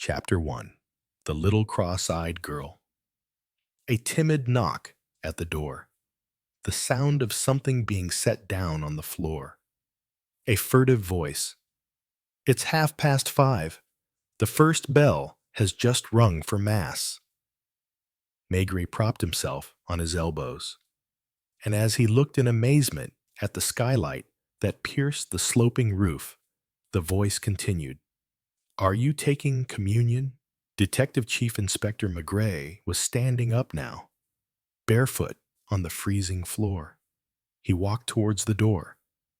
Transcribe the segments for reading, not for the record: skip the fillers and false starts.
Chapter 1. The Little Cross-Eyed Girl. A timid knock at the door. The sound of something being set down on the floor. A furtive voice. "It's 5:30. The first bell has just rung for Mass." Maigret propped himself on his elbows, and as he looked in amazement at the skylight that pierced the sloping roof, the voice continued, "Are you taking communion?" Detective Chief Inspector Maigret was standing up now, barefoot on the freezing floor. He walked towards the door,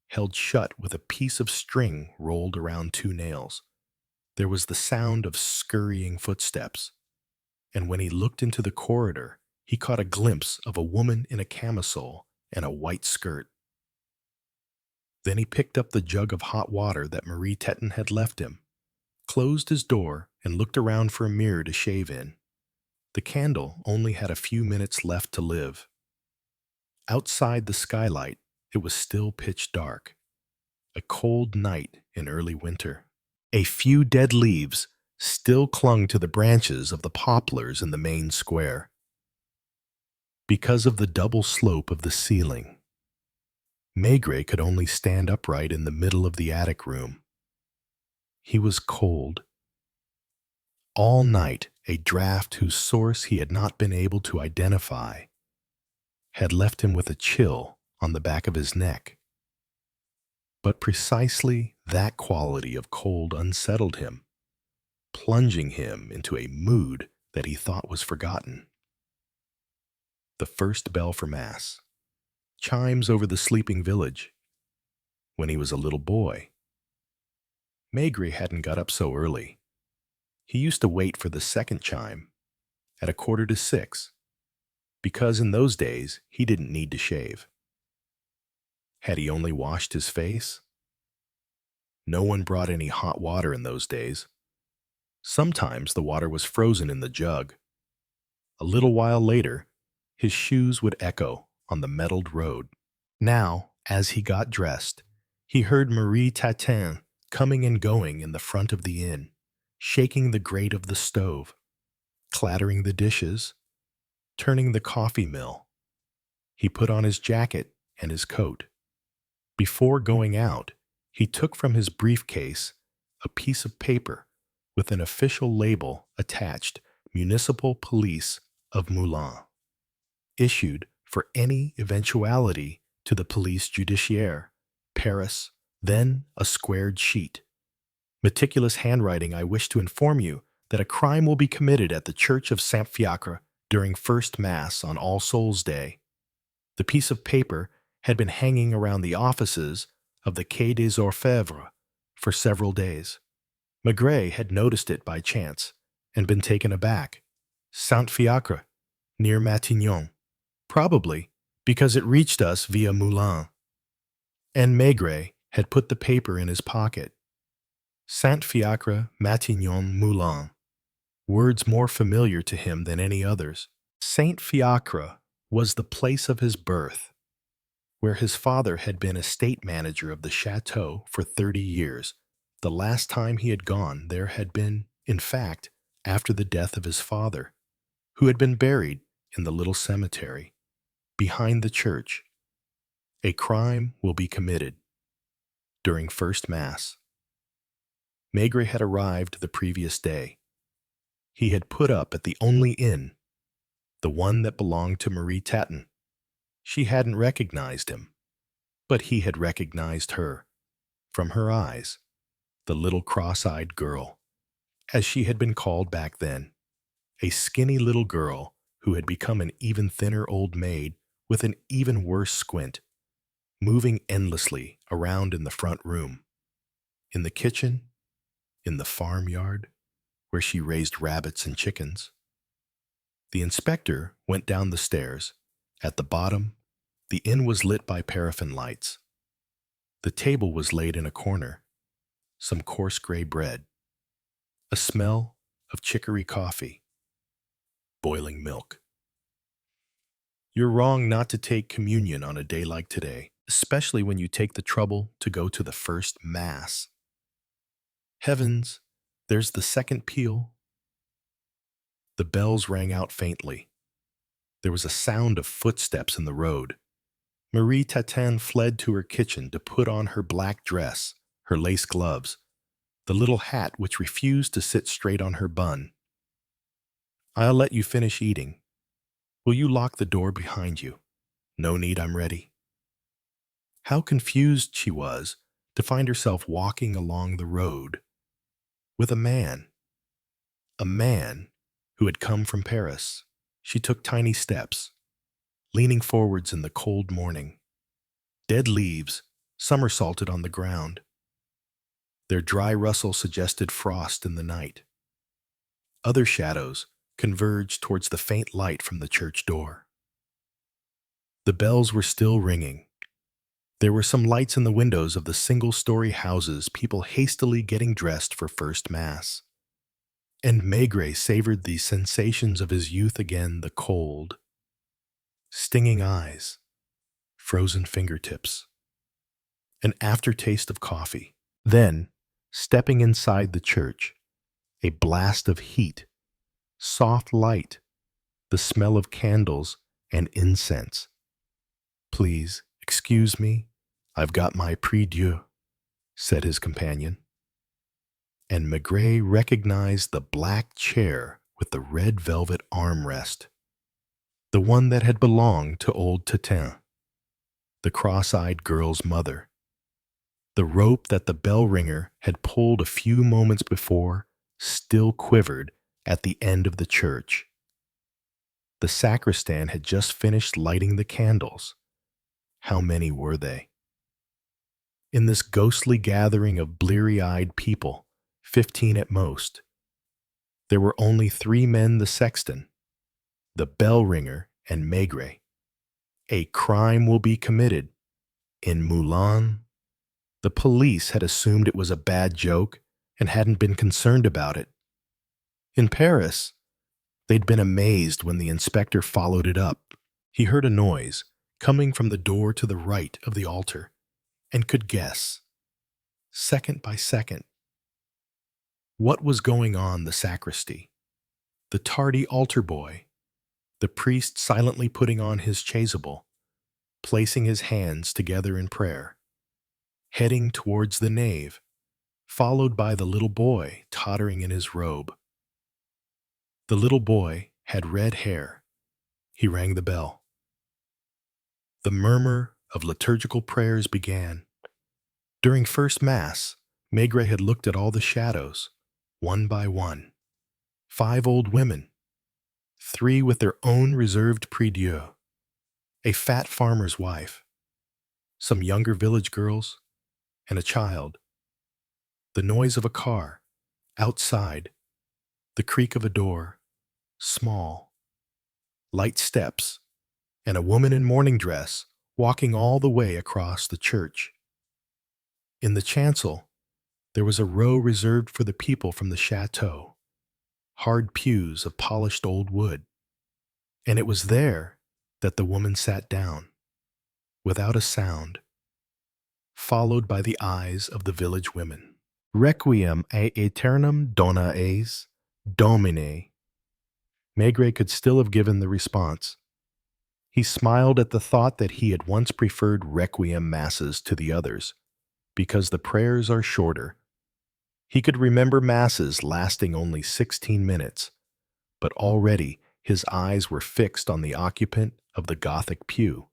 held shut with a piece of string rolled around 2 nails. There was the sound of scurrying footsteps, and when he looked into the corridor, he caught a glimpse of a woman in a camisole and a white skirt. Then he picked up the jug of hot water that Marie Teton had left him, closed his door, and looked around for a mirror to shave in. The candle only had a few minutes left to live. Outside the skylight, it was still pitch dark. A cold night in early winter. A few dead leaves still clung to the branches of the poplars in the main square. Because of the double slope of the ceiling, Maigret could only stand upright in the middle of the attic room. He was cold. All night, a draft whose source he had not been able to identify had left him with a chill on the back of his neck. But precisely that quality of cold unsettled him, plunging him into a mood that he thought was forgotten. The first bell for Mass chimes over the sleeping village. When he was a little boy, Maigret hadn't got up so early. He used to wait for the second chime at 5:45, because in those days he didn't need to shave. Had he only washed his face? No one brought any hot water in those days. Sometimes the water was frozen in the jug. A little while later, his shoes would echo on the metalled road. Now, as he got dressed, he heard Marie Teton coming and going in the front of the inn, shaking the grate of the stove, clattering the dishes, turning the coffee mill. He put on his jacket and his coat. Before going out, he took from his briefcase a piece of paper with an official label attached, Municipal Police of Moulins, issued for any eventuality to the Police Judiciaire, Paris, then a squared sheet. Meticulous handwriting, I wish to inform you that a crime will be committed at the Church of Saint-Fiacre during First Mass on All Souls' Day. The piece of paper had been hanging around the offices of the Quai des Orfèvres for several days. Maigret had noticed it by chance and been taken aback. Saint-Fiacre, near Matignon, probably because it reached us via Moulins. And Maigret had put the paper in his pocket. Saint-Fiacre, Matignon, Moulins. Words more familiar to him than any others. Saint-Fiacre was the place of his birth, where his father had been estate manager of the chateau for 30 years. The last time he had gone there had been, in fact, after the death of his father, who had been buried in the little cemetery behind the church. A crime will be committed during First Mass. Maigret had arrived the previous day. He had put up at the only inn, the one that belonged to Marie Teton. She hadn't recognized him, but he had recognized her. From her eyes, the little cross-eyed girl, as she had been called back then, a skinny little girl who had become an even thinner old maid with an even worse squint, moving endlessly around in the front room, in the kitchen, in the farmyard, where she raised rabbits and chickens. The inspector went down the stairs. At the bottom, the inn was lit by paraffin lights. The table was laid in a corner, some coarse gray bread, a smell of chicory coffee, boiling milk. You're wrong not to take communion on a day like today, especially when you take the trouble to go to the first Mass. Heavens, there's the second peal The bells rang out faintly. There was a sound of footsteps in the road. Marie Tatin fled to her kitchen to put on her black dress, her lace gloves, the little hat which refused to sit straight on her bun. "I'll let you finish eating. Will you lock the door behind you?" "No need, I'm ready." How confused she was to find herself walking along the road with a man who had come from Paris. She took tiny steps, leaning forwards in the cold morning. Dead leaves somersaulted on the ground. Their dry rustle suggested frost in the night. Other shadows converged towards the faint light from the church door. The bells were still ringing. There were some lights in the windows of the single-story houses, people hastily getting dressed for first mass. And Maigret savored the sensations of his youth again, the cold, stinging eyes, frozen fingertips, an aftertaste of coffee. Then, stepping inside the church, a blast of heat, soft light, the smell of candles and incense. "Please, excuse me, I've got my prie-dieu," said his companion. And Maigret recognized the black chair with the red velvet armrest, the one that had belonged to old Tatin, the cross-eyed girl's mother. The rope that the bell ringer had pulled a few moments before still quivered at the end of the church. The sacristan had just finished lighting the candles. How many were they? In this ghostly gathering of bleary-eyed people, 15 at most, there were only 3 men: the sexton, the bell ringer, and Maigret. A crime will be committed. In Moulins, the police had assumed it was a bad joke and hadn't been concerned about it. In Paris, they'd been amazed when the inspector followed it up. He heard a noise coming from the door to the right of the altar and could guess, second by second, what was going on: the sacristy, the tardy altar boy, the priest silently putting on his chasuble, placing his hands together in prayer, heading towards the nave, followed by the little boy tottering in his robe. The little boy had red hair. He rang the bell. The murmur of liturgical prayers began. During first Mass, Maigret had looked at all the shadows, one by one. 5 old women, 3 with their own reserved prie-dieu, a fat farmer's wife, some younger village girls, and a child. The noise of a car, outside, the creak of a door, small, light steps, and a woman in morning dress walking all the way across the church. In the chancel, there was a row reserved for the people from the chateau, hard pews of polished old wood, and it was there that the woman sat down, without a sound, followed by the eyes of the village women. "Requiem a aeternam dona eis, Domine." Maigret could still have given the response. He smiled at the thought that he had once preferred requiem masses to the others, because the prayers are shorter. He could remember masses lasting only 16 minutes, but already his eyes were fixed on the occupant of the Gothic pew.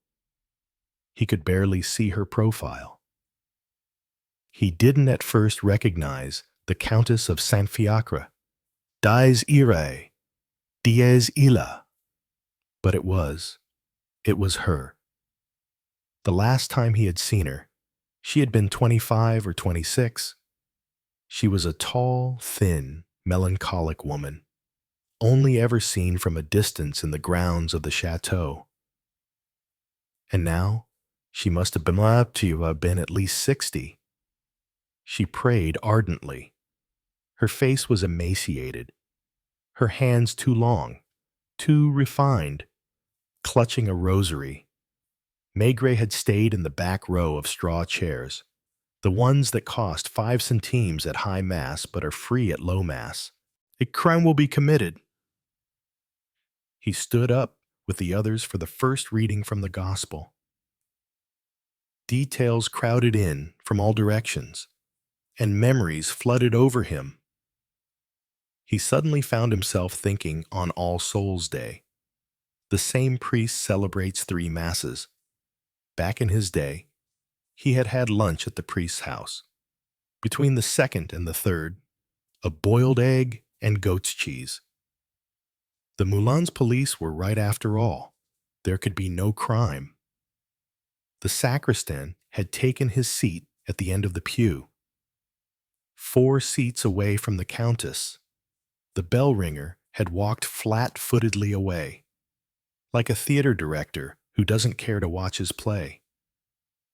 He could barely see her profile. He didn't at first recognize the Countess of Saint-Fiacre, dies irae, dies illa, but it was her. The last time he had seen her, she had been 25 or 26. She was a tall, thin, melancholic woman, only ever seen from a distance in the grounds of the chateau. And now, she must have been at least 60. She prayed ardently. Her face was emaciated, her hands too long, too refined, clutching a rosary. Maigret had stayed in the back row of straw chairs, the ones that cost 5 centimes at high mass but are free at low mass. "A crime will be committed." He stood up with the others for the first reading from the Gospel. Details crowded in from all directions, and memories flooded over him. He suddenly found himself thinking on All Souls' Day. The same priest celebrates 3 masses. Back in his day, he had had lunch at the priest's house. Between the second and the third, a boiled egg and goat's cheese. The Moulin's police were right after all. There could be no crime. The sacristan had taken his seat at the end of the pew. 4 seats away from the countess, the bell ringer had walked flat-footedly away, like a theater director who doesn't care to watch his play.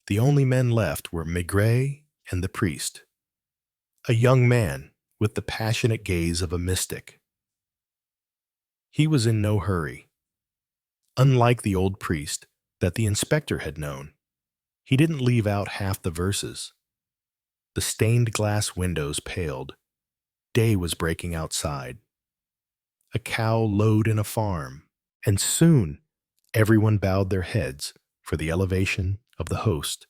The only men left were Maigret and the priest, a young man with the passionate gaze of a mystic. He was in no hurry. Unlike the old priest that the inspector had known, he didn't leave out half the verses. The stained glass windows paled. Day was breaking outside. A cow lowed in a farm, and soon everyone bowed their heads for the elevation of the host.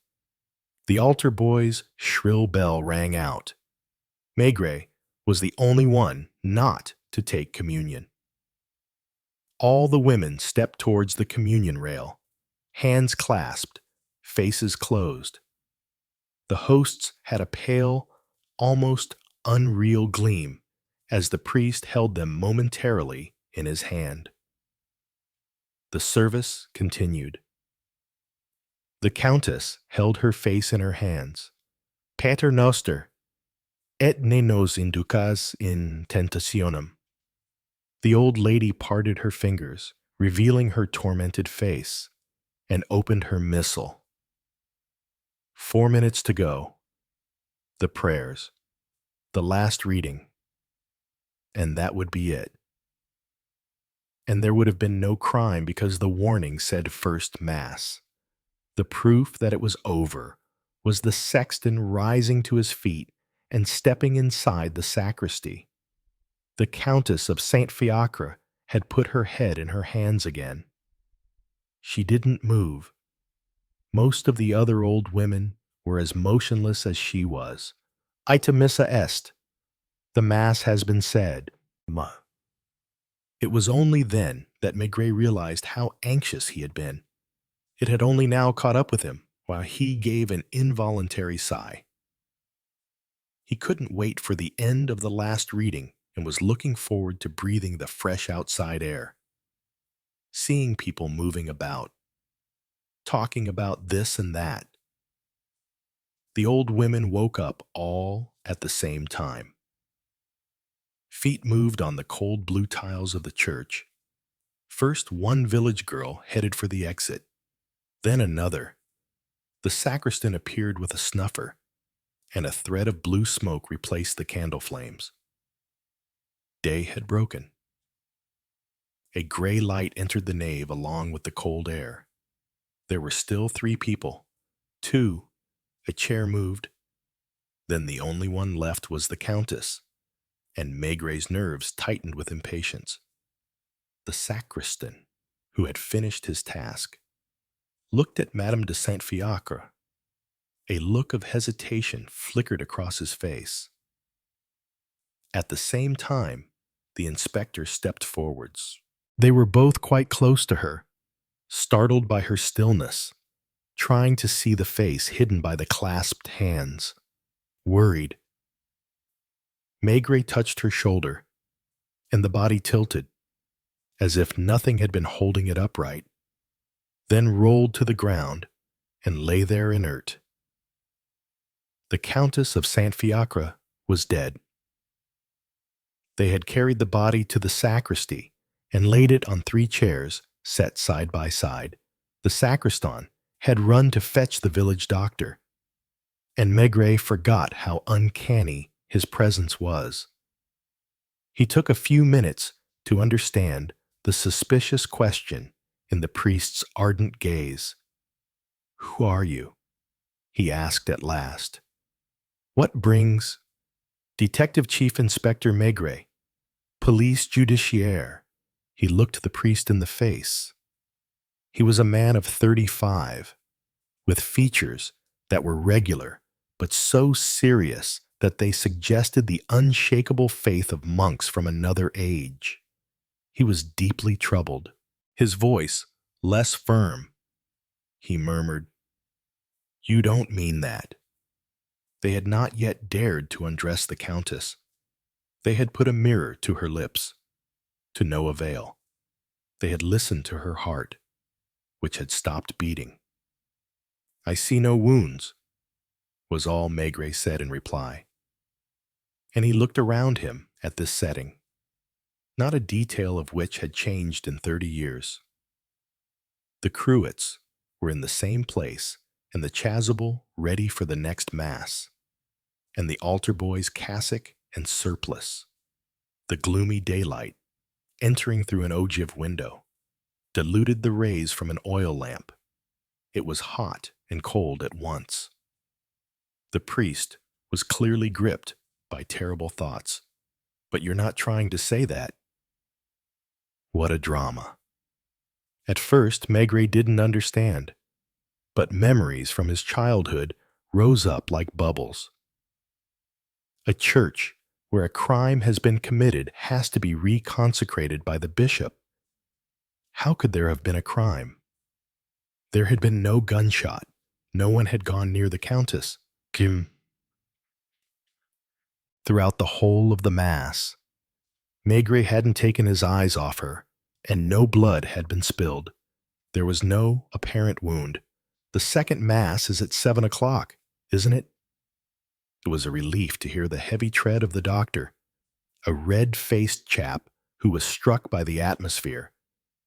The altar boy's shrill bell rang out. Maigret was the only one not to take communion. All the women stepped towards the communion rail, hands clasped, faces closed. The hosts had a pale, almost unreal gleam as the priest held them momentarily in his hand. The service continued. The countess held her face in her hands. Pater noster, et ne nos inducas in tentationem. The old lady parted her fingers, revealing her tormented face, and opened her missal. 4 minutes to go. The prayers. The last reading. And that would be it. And there would have been no crime because the warning said first Mass. The proof that it was over was the sexton rising to his feet and stepping inside the sacristy. The Countess of Saint-Fiacre had put her head in her hands again. She didn't move. Most of the other old women were as motionless as she was. Ita missa est. The Mass has been said. It was only then that Maigret realized how anxious he had been. It had only now caught up with him, while he gave an involuntary sigh. He couldn't wait for the end of the last reading and was looking forward to breathing the fresh outside air, seeing people moving about, talking about this and that. The old women woke up all at the same time. Feet moved on the cold blue tiles of the church. First, one village girl headed for the exit, then another. The sacristan appeared with a snuffer, and a thread of blue smoke replaced the candle flames. Day had broken. A gray light entered the nave along with the cold air. There were still 3 people. 2. A chair moved. Then the only one left was the countess, and Maigret's nerves tightened with impatience. The sacristan, who had finished his task, looked at Madame de Saint-Fiacre. A look of hesitation flickered across his face. At the same time, the inspector stepped forwards. They were both quite close to her, startled by her stillness, trying to see the face hidden by the clasped hands, worried. Maigret touched her shoulder, and the body tilted, as if nothing had been holding it upright, then rolled to the ground and lay there inert. The Countess of Saint-Fiacre was dead. They had carried the body to the sacristy and laid it on 3 chairs set side by side. The sacristan had run to fetch the village doctor, and Maigret forgot how uncanny his presence was. He took a few minutes to understand the suspicious question in the priest's ardent gaze. "Who are you?" he asked at last. "What brings—" "Detective Chief Inspector Maigret, Police Judiciaire," He looked the priest in the face. He was a man of 35, with features that were regular, but so serious that they suggested the unshakable faith of monks from another age. He was deeply troubled. His voice, less firm, he murmured, "You don't mean that." They had not yet dared to undress the countess. They had put a mirror to her lips, to no avail. They had listened to her heart, which had stopped beating. "I see no wounds," was all Maigret said in reply. And he looked around him at this setting, not a detail of which had changed in 30 years. The cruets were in the same place, and the chasuble ready for the next mass, and the altar boy's cassock and surplice. The gloomy daylight, entering through an ogive window, diluted the rays from an oil lamp. It was hot and cold at once. The priest was clearly gripped by terrible thoughts. "But you're not trying to say that?" What a drama. At first, Maigret didn't understand, but memories from his childhood rose up like bubbles. A church where a crime has been committed has to be reconsecrated by the bishop. How could there have been a crime? There had been no gunshot. No one had gone near the countess. Throughout the whole of the Mass, Maigret hadn't taken his eyes off her, and no blood had been spilled. There was no apparent wound. The second Mass is at 7 o'clock, isn't it? It was a relief to hear the heavy tread of the doctor, a red-faced chap who was struck by the atmosphere,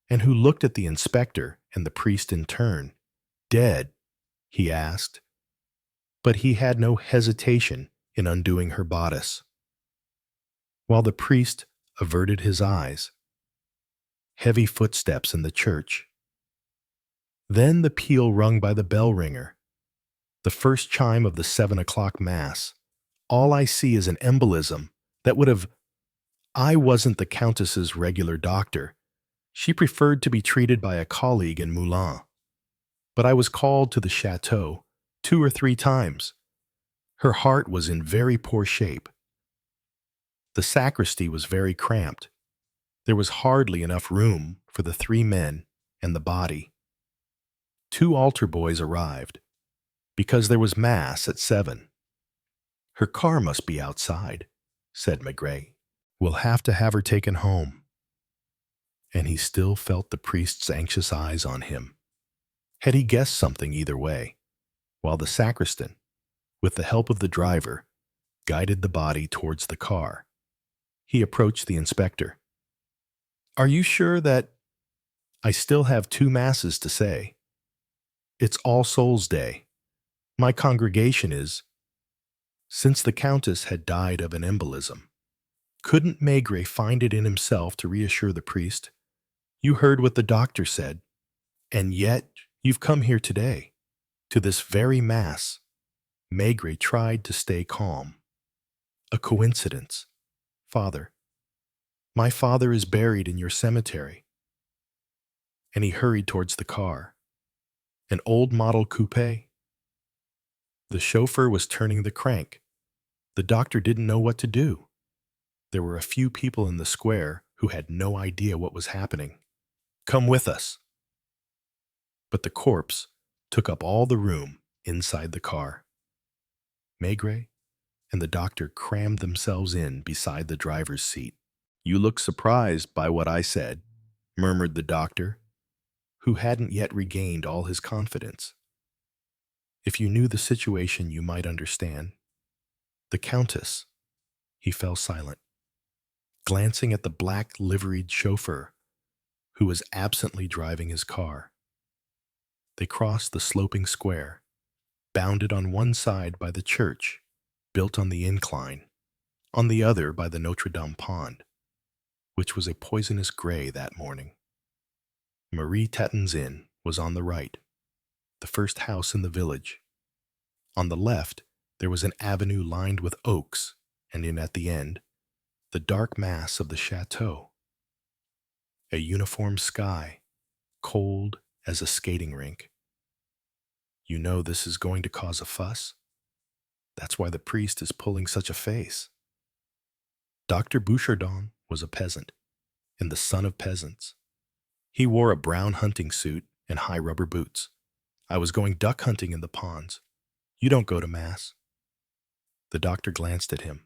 and who looked at the inspector and the priest in turn. "Dead?" he asked. But he had no hesitation in undoing her bodice, while the priest averted his eyes. Heavy footsteps in the church. Then the peal rung by the bell ringer, the first chime of the 7 o'clock Mass. All I see is an embolism that would have... I wasn't the countess's regular doctor. She preferred to be treated by a colleague in Moulins. But I was called to the chateau 2 or 3 times. Her heart was in very poor shape. The sacristy was very cramped. There was hardly enough room for the 3 men and the body. 2 altar boys arrived, because there was Mass at 7. "Her car must be outside," said Maigret. "We'll have to have her taken home." And he still felt the priest's anxious eyes on him. Had he guessed something either way, while the sacristan, with the help of the driver, guided the body towards the car? He approached the inspector. "Are you sure that—" "I still have 2 Masses to say. It's All Souls' Day. My congregation is—" Since the countess had died of an embolism, couldn't Maigret find it in himself to reassure the priest? "You heard what the doctor said, and yet you've come here today, to this very Mass." Maigret tried to stay calm. "A coincidence, Father. My father is buried in your cemetery." And he hurried towards the car. An old model coupe. The chauffeur was turning the crank. The doctor didn't know what to do. There were a few people in the square who had no idea what was happening. "Come with us." But the corpse took up all the room inside the car. Maigret and the doctor crammed themselves in beside the driver's seat. "You look surprised by what I said," murmured the doctor, who hadn't yet regained all his confidence. "If you knew the situation, you might understand. The countess—" He fell silent, glancing at the black liveried chauffeur, who was absently driving his car. They crossed the sloping square, bounded on one side by the church, built on the incline, on the other by the Notre Dame pond, which was a poisonous gray that morning. Marie Tatin's inn was on the right, the first house in the village. On the left, there was an avenue lined with oaks, and at the end, the dark mass of the chateau. a uniform sky, cold as a skating rink. You know this is going to cause a fuss? That's why the priest is pulling such a face. Dr. Bouchardon was a peasant, and the son of peasants. He wore a brown hunting suit and high rubber boots. I was going duck hunting in the ponds. You don't go to mass. The doctor glanced at him.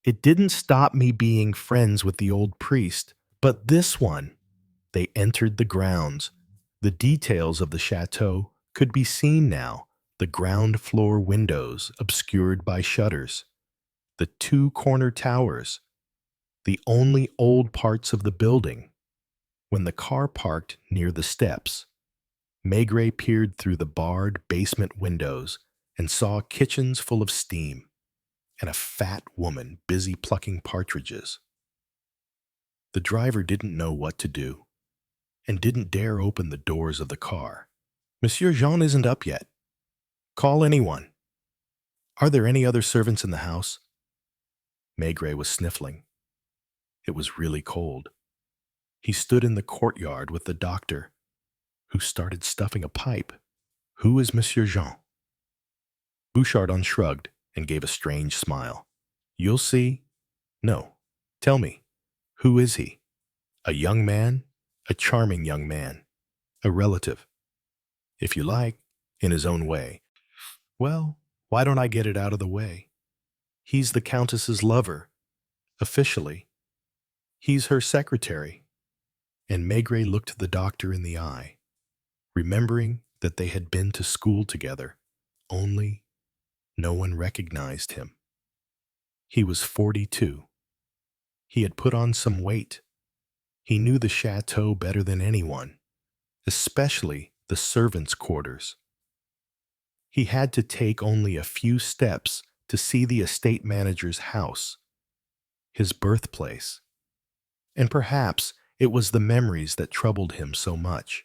It didn't stop me being friends with the old priest, but this one. They entered the grounds. The details of the chateau could be seen now, the ground floor windows obscured by shutters, the two corner towers, the only old parts of the building. When the car parked near the steps, Maigret peered through the barred basement windows and saw kitchens full of steam and a fat woman busy plucking partridges. The driver didn't know what to do and didn't dare open the doors of the car. Monsieur Jean isn't up yet. Call anyone. Are there any other servants in the house? Maigret was sniffling. It was really cold. He stood in the courtyard with the doctor, who started stuffing a pipe. Who is Monsieur Jean? Bouchardon shrugged and gave a strange smile. You'll see. No. Tell me. Who is he? A young man? A charming young man. A relative. If you like, in his own way. Well, why don't I get it out of the way? He's the countess's lover. Officially. He's her secretary. And Maigret looked the doctor in the eye, remembering that they had been to school together, only no one recognized him. He was 42. He had put on some weight. He knew the chateau better than anyone, especially the servants' quarters. He had to take only a few steps to see the estate manager's house, his birthplace. And perhaps it was the memories that troubled him so much,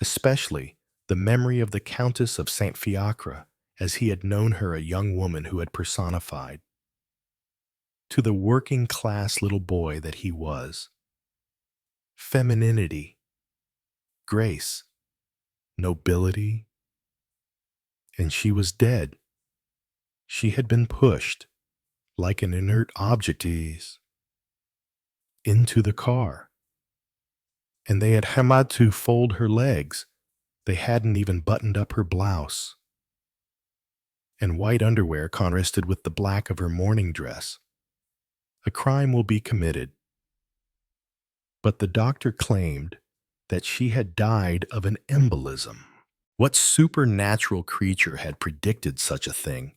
especially the memory of the Countess of Saint-Fiacre, as he had known her a young woman who had personified. To the working-class little boy that he was, femininity, grace, nobility, and she was dead. She had been pushed, like an inert object, into the car. And they had had to fold her legs. They hadn't even buttoned up her blouse. And white underwear contrasted with the black of her morning dress. A crime will be committed. But the doctor claimed that she had died of an embolism. What supernatural creature had predicted such a thing?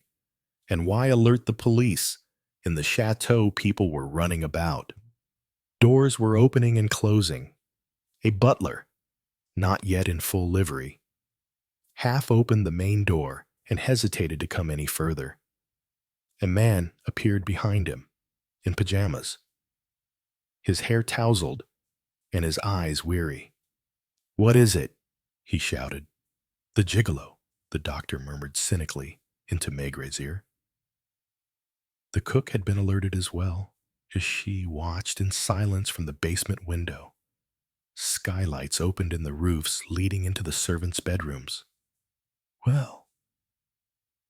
And why alert the police? In the chateau, people were running about. Doors were opening and closing. A butler, not yet in full livery, half opened the main door and hesitated to come any further. A man appeared behind him, in pajamas, his hair tousled and his eyes weary. "What is it?" he shouted. "The gigolo," the doctor murmured cynically into Maigret's ear. The cook had been alerted as well, as she watched in silence from the basement window. Skylights opened in the roofs leading into the servants' bedrooms. "Well,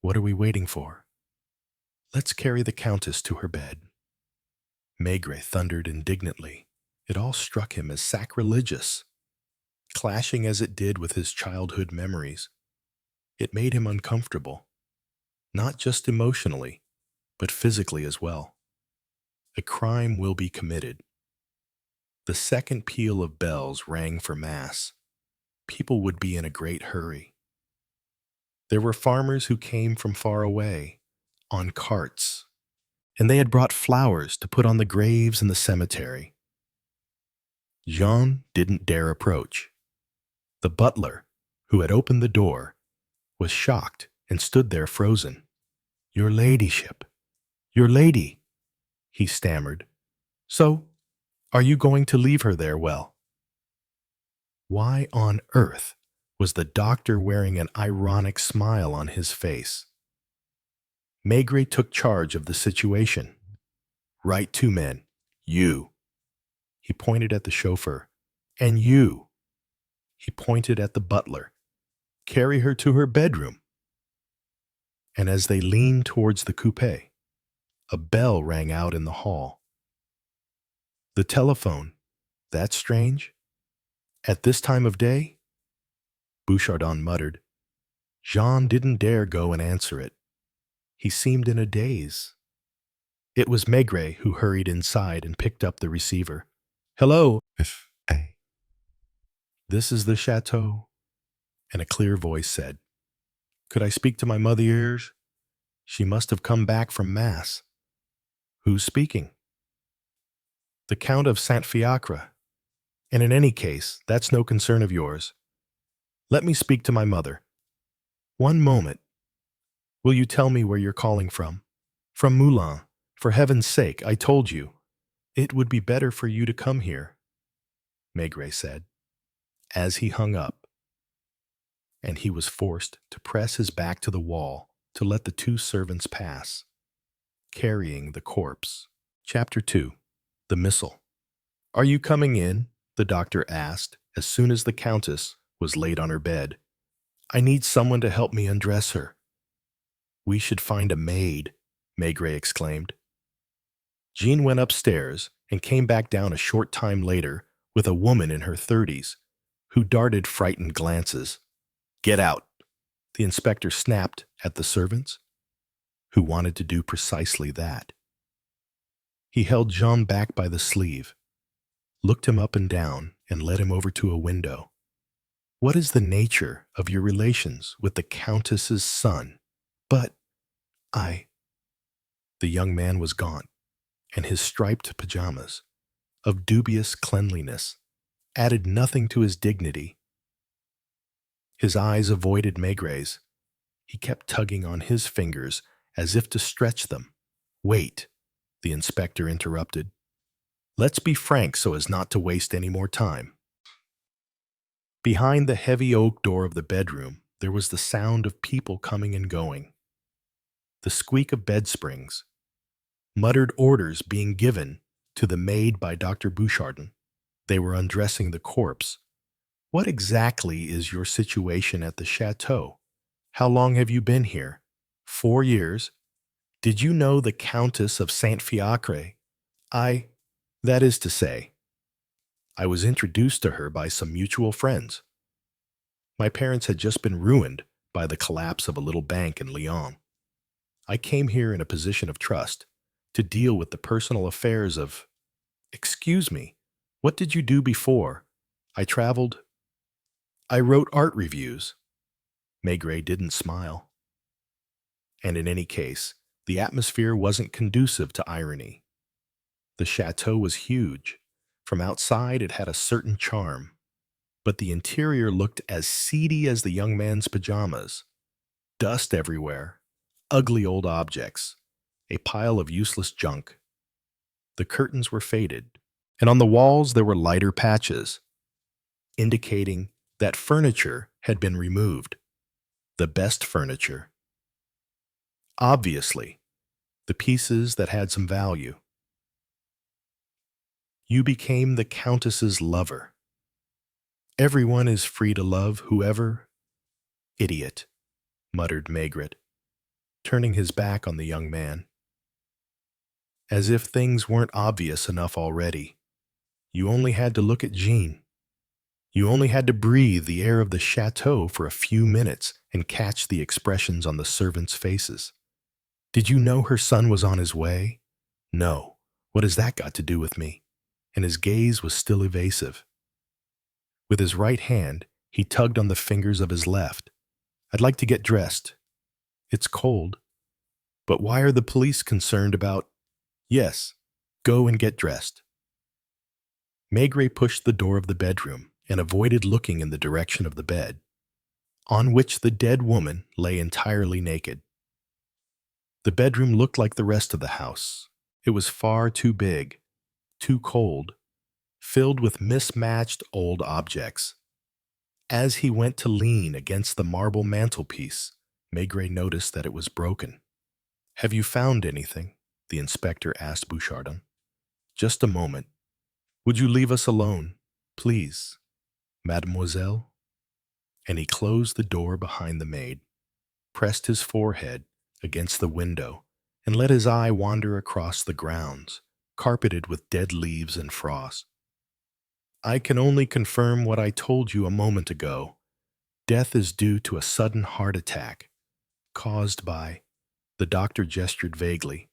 what are we waiting for? Let's carry the countess to her bed." Maigret thundered indignantly. It all struck him as sacrilegious, clashing as it did with his childhood memories. It made him uncomfortable, not just emotionally, but physically as well. A crime will be committed. The second peal of bells rang for mass. People would be in a great hurry. There were farmers who came from far away, on carts, and they had brought flowers to put on the graves in the cemetery. Jean didn't dare approach. The butler, who had opened the door, was shocked and stood there frozen. "Your ladyship, your lady," he stammered. "So, are you going to leave her there? Well?" Why on earth was the doctor wearing an ironic smile on his face? Maigret took charge of the situation. "Right, two men. You." He pointed at the chauffeur. And you, he pointed at the butler. Carry her to her bedroom. And as they leaned towards the coupe, a bell rang out in the hall. The telephone. That's strange. At this time of day? Bouchardon muttered. Jean didn't dare go and answer it. He seemed in a daze. It was Maigret who hurried inside and picked up the receiver. Hello. F.A. This is the chateau. And a clear voice said, Could I speak to my mother? She must have come back from Mass. Who's speaking? The Count of Saint-Fiacre. And in any case, that's no concern of yours. Let me speak to my mother. One moment. Will you tell me where you're calling from? From Moulins. For heaven's sake, I told you. It would be better for you to come here, Maigret said, as he hung up, and he was forced to press his back to the wall to let the two servants pass, carrying the corpse. Chapter 2. The Missile. Are you coming in? The doctor asked as soon as the countess was laid on her bed. I need someone to help me undress her. We should find a maid, Maigret exclaimed. Jean went upstairs and came back down a short time later with a woman in her 30s who darted frightened glances. Get out, the inspector snapped at the servants, who wanted to do precisely that. He held Jean back by the sleeve, looked him up and down, and led him over to a window. What is the nature of your relations with the countess's son? But The young man was gaunt, and his striped pajamas, of dubious cleanliness, added nothing to his dignity. His eyes avoided Maigret's. He kept tugging on his fingers as if to stretch them. Wait, the inspector interrupted. Let's be frank so as not to waste any more time. Behind the heavy oak door of the bedroom, there was the sound of people coming and going. The squeak of bed springs, muttered orders being given to the maid by Dr. Bouchardon. They were undressing the corpse. What exactly is your situation at the chateau? How long have you been here? 4 years? Did you know the Countess of Saint-Fiacre? That is to say, I was introduced to her by some mutual friends. My parents had just been ruined by the collapse of a little bank in Lyon. I came here in a position of trust to deal with the personal affairs of... Excuse me, what did you do before? I traveled. I wrote art reviews. Maigret didn't smile. And in any case, the atmosphere wasn't conducive to irony. The chateau was huge. From outside, it had a certain charm, but the interior looked as seedy as the young man's pajamas. Dust everywhere, ugly old objects, a pile of useless junk. The curtains were faded, and on the walls there were lighter patches, indicating that furniture had been removed. The best furniture. Obviously, the pieces that had some value. You became the Countess's lover. Everyone is free to love whoever... Idiot, muttered Maigret, turning his back on the young man. As if things weren't obvious enough already. You only had to look at Jean. You only had to breathe the air of the chateau for a few minutes and catch the expressions on the servants' faces. Did you know her son was on his way? No. What has that got to do with me? And his gaze was still evasive. With his right hand, he tugged on the fingers of his left. I'd like to get dressed. It's cold. But why are the police concerned about... Yes, go and get dressed. Maigret pushed the door of the bedroom and avoided looking in the direction of the bed, on which the dead woman lay entirely naked. The bedroom looked like the rest of the house. It was far too big, too cold, filled with mismatched old objects. As he went to lean against the marble mantelpiece, Maigret noticed that it was broken. Have you found anything? The inspector asked Bouchardon. Just a moment. Would you leave us alone, please, mademoiselle? And he closed the door behind the maid, pressed his forehead against the window, and let his eye wander across the grounds, carpeted with dead leaves and frost. I can only confirm what I told you a moment ago. Death is due to a sudden heart attack, caused by— The doctor gestured vaguely,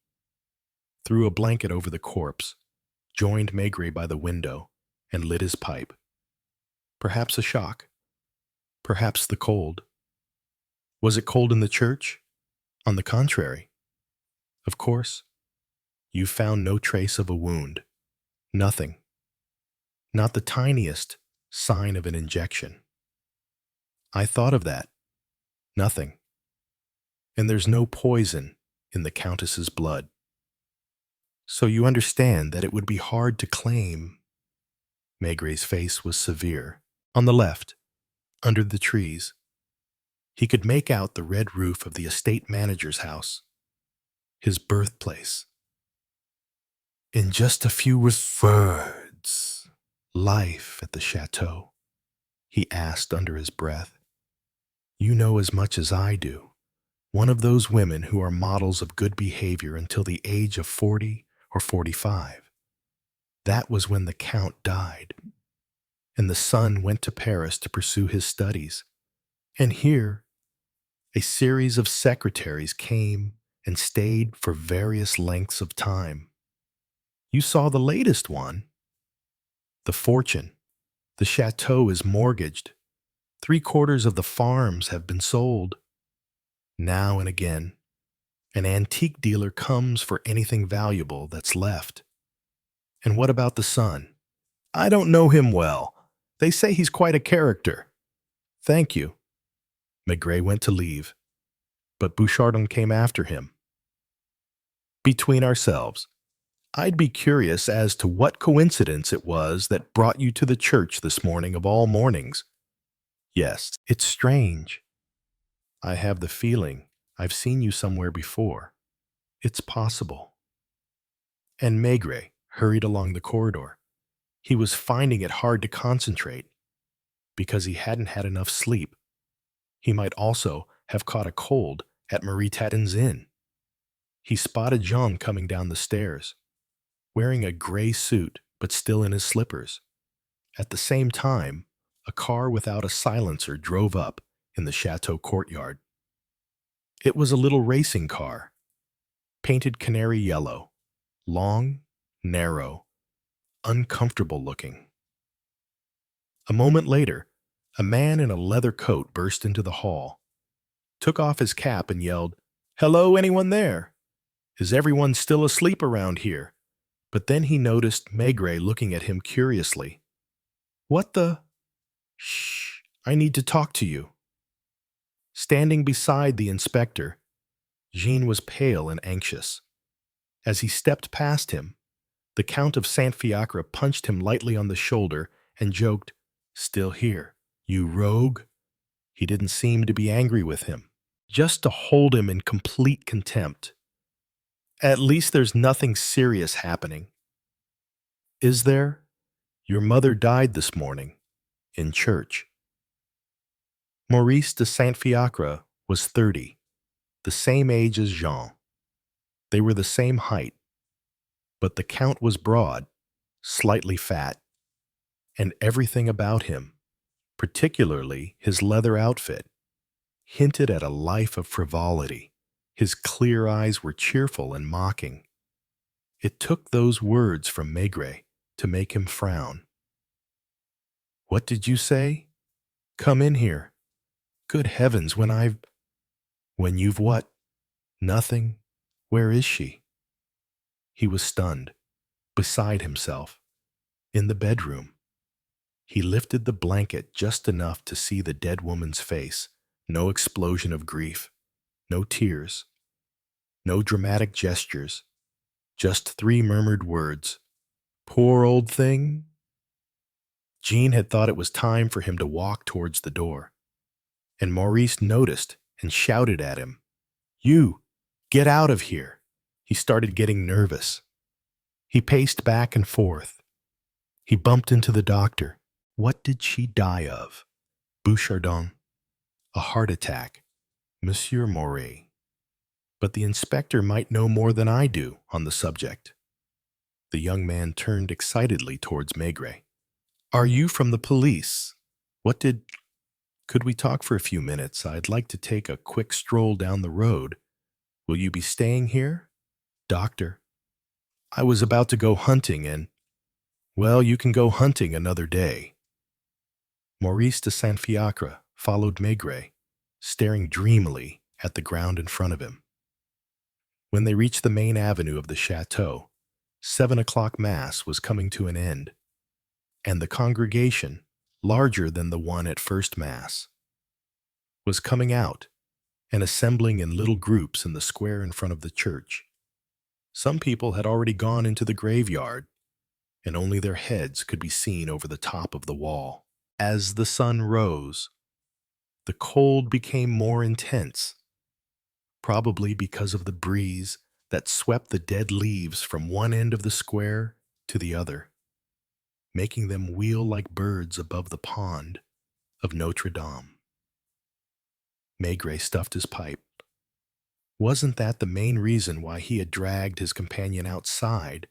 threw a blanket over the corpse, joined Maigret by the window, and lit his pipe. Perhaps a shock. Perhaps the cold. Was it cold in the church? On the contrary. Of course. You found no trace of a wound. Nothing. Not the tiniest sign of an injection. I thought of that. Nothing. And there's no poison in the countess's blood. So you understand that it would be hard to claim— Maigret's face was severe. On the left, under the trees, he could make out the red roof of the estate manager's house, his birthplace. In just a few words, life at the chateau, he asked under his breath. You know as much as I do. One of those women who are models of good behavior until the age of 40 or 45. That was when the Count died, and the son went to Paris to pursue his studies. And here, a series of secretaries came and stayed for various lengths of time. You saw the latest one. The fortune. The chateau is mortgaged. 3/4 of the farms have been sold. Now and again, an antique dealer comes for anything valuable that's left. And what about the son? I don't know him well. They say he's quite a character. Thank you. Maigret went to leave, but Bouchardon came after him. Between ourselves, I'd be curious as to what coincidence it was that brought you to the church this morning of all mornings. Yes, it's strange. I have the feeling I've seen you somewhere before. It's possible. And Maigret hurried along the corridor. He was finding it hard to concentrate because he hadn't had enough sleep. He might also have caught a cold at Marie Tatin's inn. He spotted Jean coming down the stairs, wearing a gray suit but still in his slippers. At the same time, a car without a silencer drove up in the chateau courtyard. It was a little racing car, painted canary yellow, long, narrow, uncomfortable looking. A moment later, a man in a leather coat burst into the hall, took off his cap and yelled, "Hello, anyone there? Is everyone still asleep around here?" But then he noticed Maigret looking at him curiously. What the— Shh, I need to talk to you. Standing beside the inspector, Jean was pale and anxious. As he stepped past him, the Count of Saint-Fiacre punched him lightly on the shoulder and joked, "Still here, you rogue?" He didn't seem to be angry with him, just to hold him in complete contempt. At least there's nothing serious happening. Is there? Your mother died this morning, in church. Maurice de Saint-Fiacre was 30, the same age as Jean. They were the same height, but the Count was broad, slightly fat, and everything about him, particularly his leather outfit, hinted at a life of frivolity. His clear eyes were cheerful and mocking. It took those words from Maigret to make him frown. What did you say? Come in here. Good heavens, when you've what? Nothing. Where is she? He was stunned, beside himself, in the bedroom. He lifted the blanket just enough to see the dead woman's face. No explosion of grief, no tears, no dramatic gestures, just 3 murmured words. Poor old thing. Jean had thought it was time for him to walk towards the door, and Maurice noticed and shouted at him, "You, get out of here." He started getting nervous. He paced back and forth. He bumped into the doctor. What did she die of? Bouchardon. A heart attack. Monsieur Maigret. But the inspector might know more than I do on the subject. The young man turned excitedly towards Maigret. Are you from the police? Could we talk for a few minutes? I'd like to take a quick stroll down the road. Will you be staying here? Doctor, I was about to go hunting and, well, you can go hunting another day. Maurice de Saint-Fiacre followed Maigret, staring dreamily at the ground in front of him. When they reached the main avenue of the chateau, 7 o'clock Mass was coming to an end, and the congregation, larger than the one at first Mass, was coming out and assembling in little groups in the square in front of the church. Some people had already gone into the graveyard, and only their heads could be seen over the top of the wall. As the sun rose, the cold became more intense, probably because of the breeze that swept the dead leaves from one end of the square to the other, making them wheel like birds above the pond of Notre Dame. Maigret stuffed his pipe. Wasn't that the main reason why he had dragged his companion outside?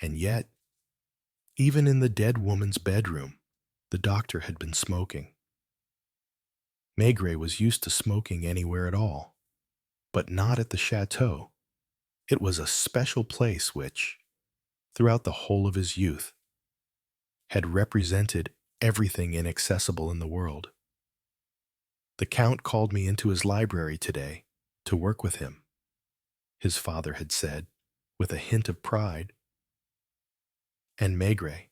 And yet, even in the dead woman's bedroom, the doctor had been smoking. Maigret was used to smoking anywhere at all, but not at the chateau. It was a special place which, throughout the whole of his youth, had represented everything inaccessible in the world. The Count called me into his library today to work with him, his father had said, with a hint of pride. And Maigret,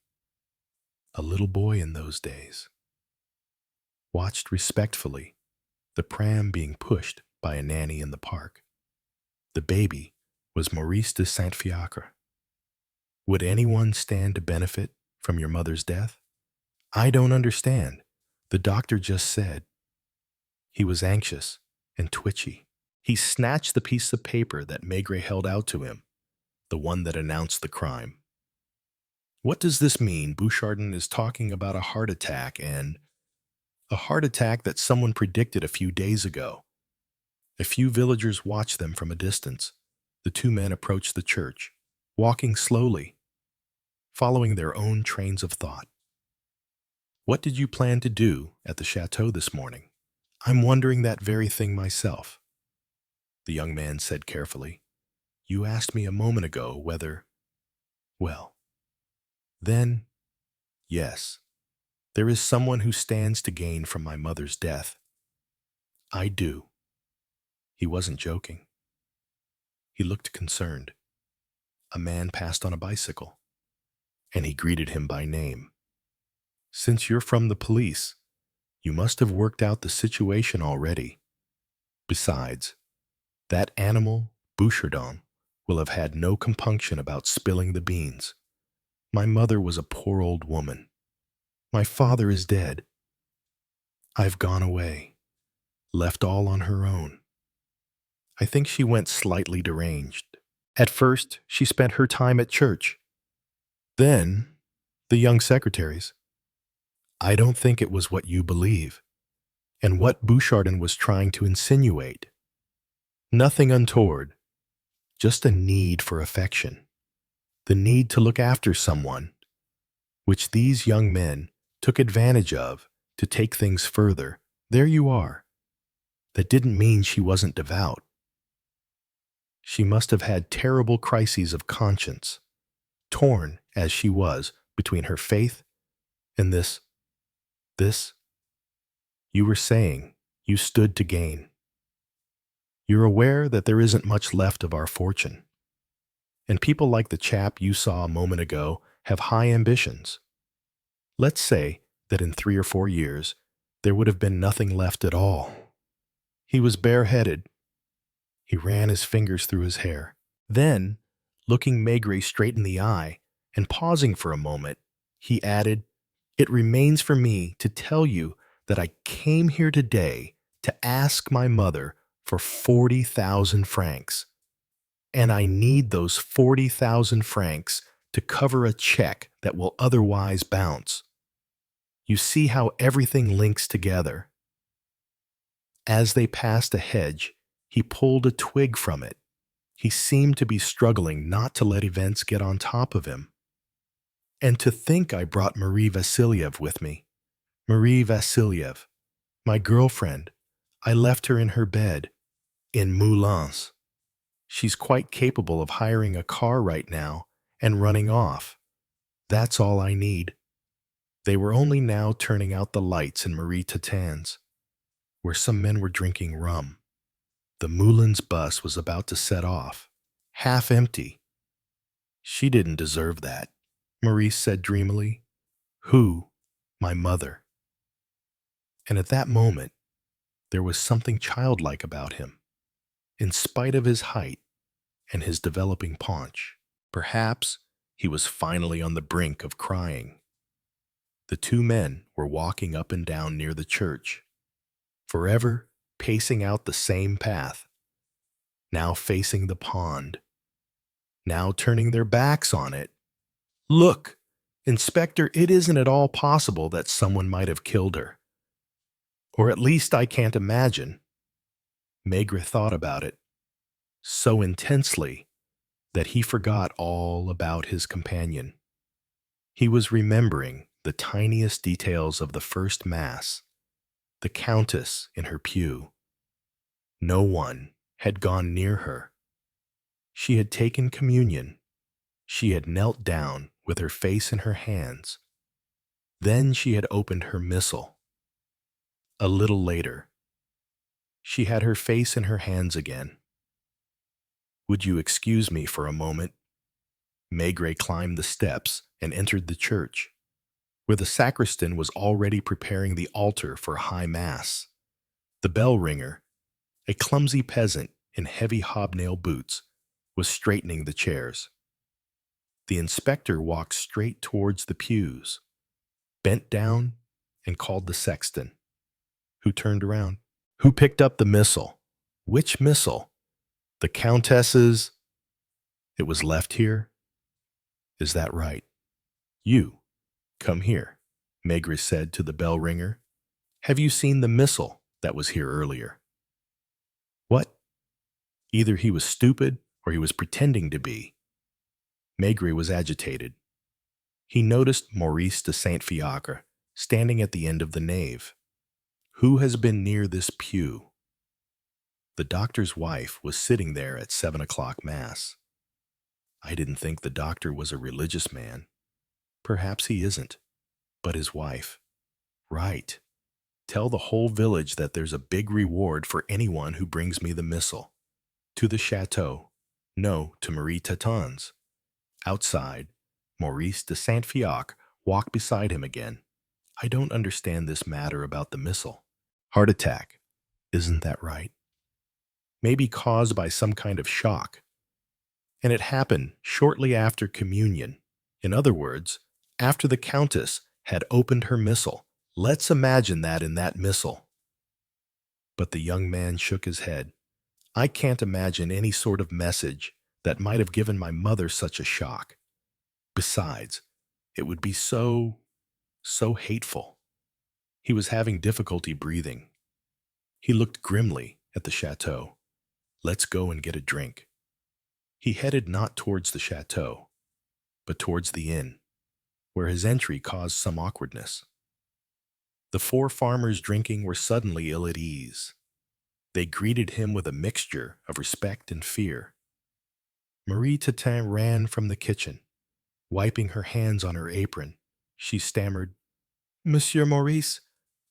a little boy in those days, watched respectfully the pram being pushed by a nanny in the park. The baby was Maurice de Saint-Fiacre. Would anyone stand to benefit from your mother's death? I don't understand. The doctor just said. He was anxious and twitchy. He snatched the piece of paper that Maigret held out to him, the one that announced the crime. What does this mean? Bouchardon is talking about a heart attack and a heart attack that someone predicted a few days ago. A few villagers watched them from a distance. The two men approached the church, walking slowly, following their own trains of thought. What did you plan to do at the chateau this morning? I'm wondering that very thing myself. The young man said carefully. You asked me a moment ago whether, well, then, yes, there is someone who stands to gain from my mother's death. I do. He wasn't joking. He looked concerned. A man passed on a bicycle, and he greeted him by name. Since you're from the police, you must have worked out the situation already. Besides, that animal, Bouchardon, will have had no compunction about spilling the beans. My mother was a poor old woman. My father is dead. I've gone away, left all on her own. I think she went slightly deranged. At first, she spent her time at church. Then, the young secretaries. I don't think it was what you believe, and what Bouchardon was trying to insinuate. Nothing untoward, just a need for affection, the need to look after someone, which these young men took advantage of to take things further. There you are. That didn't mean she wasn't devout. She must have had terrible crises of conscience, torn as she was between her faith and this. You were saying you stood to gain. You're aware that there isn't much left of our fortune. And people like the chap you saw a moment ago have high ambitions. Let's say that in 3 or 4 years, there would have been nothing left at all. He was bareheaded. He ran his fingers through his hair. Then, looking Maigret straight in the eye and pausing for a moment, he added, It remains for me to tell you that I came here today to ask my mother for 40,000 francs. And I need those 40,000 francs to cover a check that will otherwise bounce. You see how everything links together. As they passed a hedge, he pulled a twig from it. He seemed to be struggling not to let events get on top of him. And to think I brought Marie Vassiliev with me. Marie Vassiliev, my girlfriend. I left her in her bed, in Moulins. She's quite capable of hiring a car right now and running off. That's all I need. They were only now turning out the lights in Marie Tatan's, where some men were drinking rum. The Moulins bus was about to set off, half empty. She didn't deserve that, Maurice said dreamily. Who? My mother. And at that moment, there was something childlike about him, in spite of his height and his developing paunch. Perhaps he was finally on the brink of crying. The two men were walking up and down near the church, forever pacing out the same path, now facing the pond, now turning their backs on it. Look, Inspector, it isn't at all possible that someone might have killed her. Or at least I can't imagine. Maigret thought about it so intensely that he forgot all about his companion. He was remembering the tiniest details of the first Mass, the countess in her pew. No one had gone near her. She had taken communion. She had knelt down with her face in her hands. Then she had opened her missal. A little later, she had her face in her hands again. Would you excuse me for a moment? Maigret climbed the steps and entered the church, where the sacristan was already preparing the altar for high mass. The bell ringer, a clumsy peasant in heavy hobnail boots, was straightening the chairs. The inspector walked straight towards the pews, bent down, and called the sexton, who turned around. Who picked up the missal? Which missal? The countess's? It was left here? Is that right? You, come here, Maigret said to the bell ringer. Have you seen the missal that was here earlier? What? Either he was stupid or he was pretending to be. Maigret was agitated. He noticed Maurice de Saint-Fiacre standing at the end of the nave. Who has been near this pew? The doctor's wife was sitting there at 7 o'clock Mass. I didn't think the doctor was a religious man. Perhaps he isn't. But his wife. Right. Tell the whole village that there's a big reward for anyone who brings me the missal. To the chateau. No, to Marie Tatan's. Outside, Maurice de Saint-Fiacre walked beside him again. I don't understand this matter about the missal. Heart attack. Isn't that right? Maybe caused by some kind of shock. And it happened shortly after communion. In other words, after the countess had opened her missal. Let's imagine that in that missal. But the young man shook his head. I can't imagine any sort of message that might have given my mother such a shock. Besides, it would be so hateful. He was having difficulty breathing. He looked grimly at the chateau. Let's go and get a drink. He headed not towards the chateau, but towards the inn, where his entry caused some awkwardness. The four farmers drinking were suddenly ill at ease. They greeted him with a mixture of respect and fear. Marie Tatin ran from the kitchen. Wiping her hands on her apron, she stammered, Monsieur Maurice,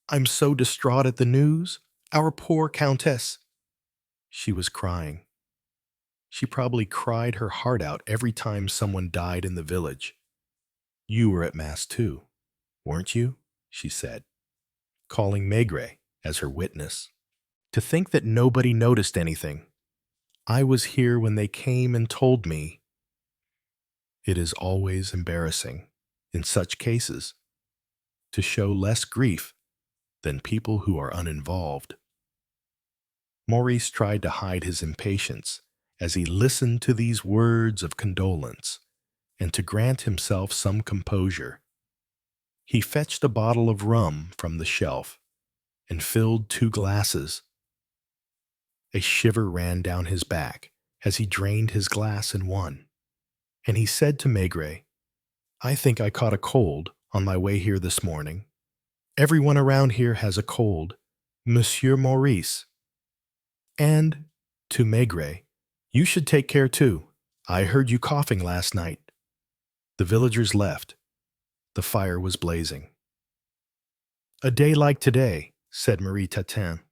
I'm so distraught at the news. Our poor countess. She was crying. She probably cried her heart out every time someone died in the village. You were at Mass too, weren't you? She said, calling Maigret as her witness. To think that nobody noticed anything. I was here when they came and told me. It is always embarrassing, in such cases, to show less grief than people who are uninvolved. Maurice tried to hide his impatience as he listened to these words of condolence and to grant himself some composure, he fetched a bottle of rum from the shelf and filled 2 glasses. A shiver ran down his back as he drained his glass in one, and he said to Maigret, "I think I caught a cold on my way here this morning. Everyone around here has a cold, Monsieur Maurice." And to Maigret, "You should take care too. I heard you coughing last night." The villagers left. The fire was blazing. "A day like today," said Marie Tatin,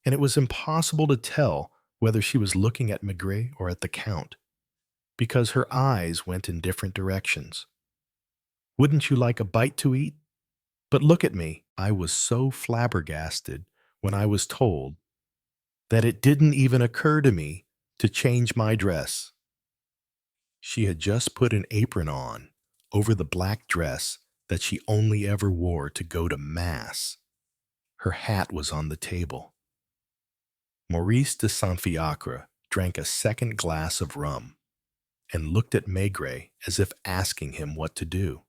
and it was impossible to tell whether she was looking at Maigret or at the Count, because her eyes went in different directions. "Wouldn't you like a bite to eat? But look at me." I was so flabbergasted when I was told that it didn't even occur to me to change my dress. She had just put an apron on over the black dress that she only ever wore to go to Mass. Her hat was on the table. Maurice de Saint-Fiacre drank a second glass of rum and looked at Maigret as if asking him what to do.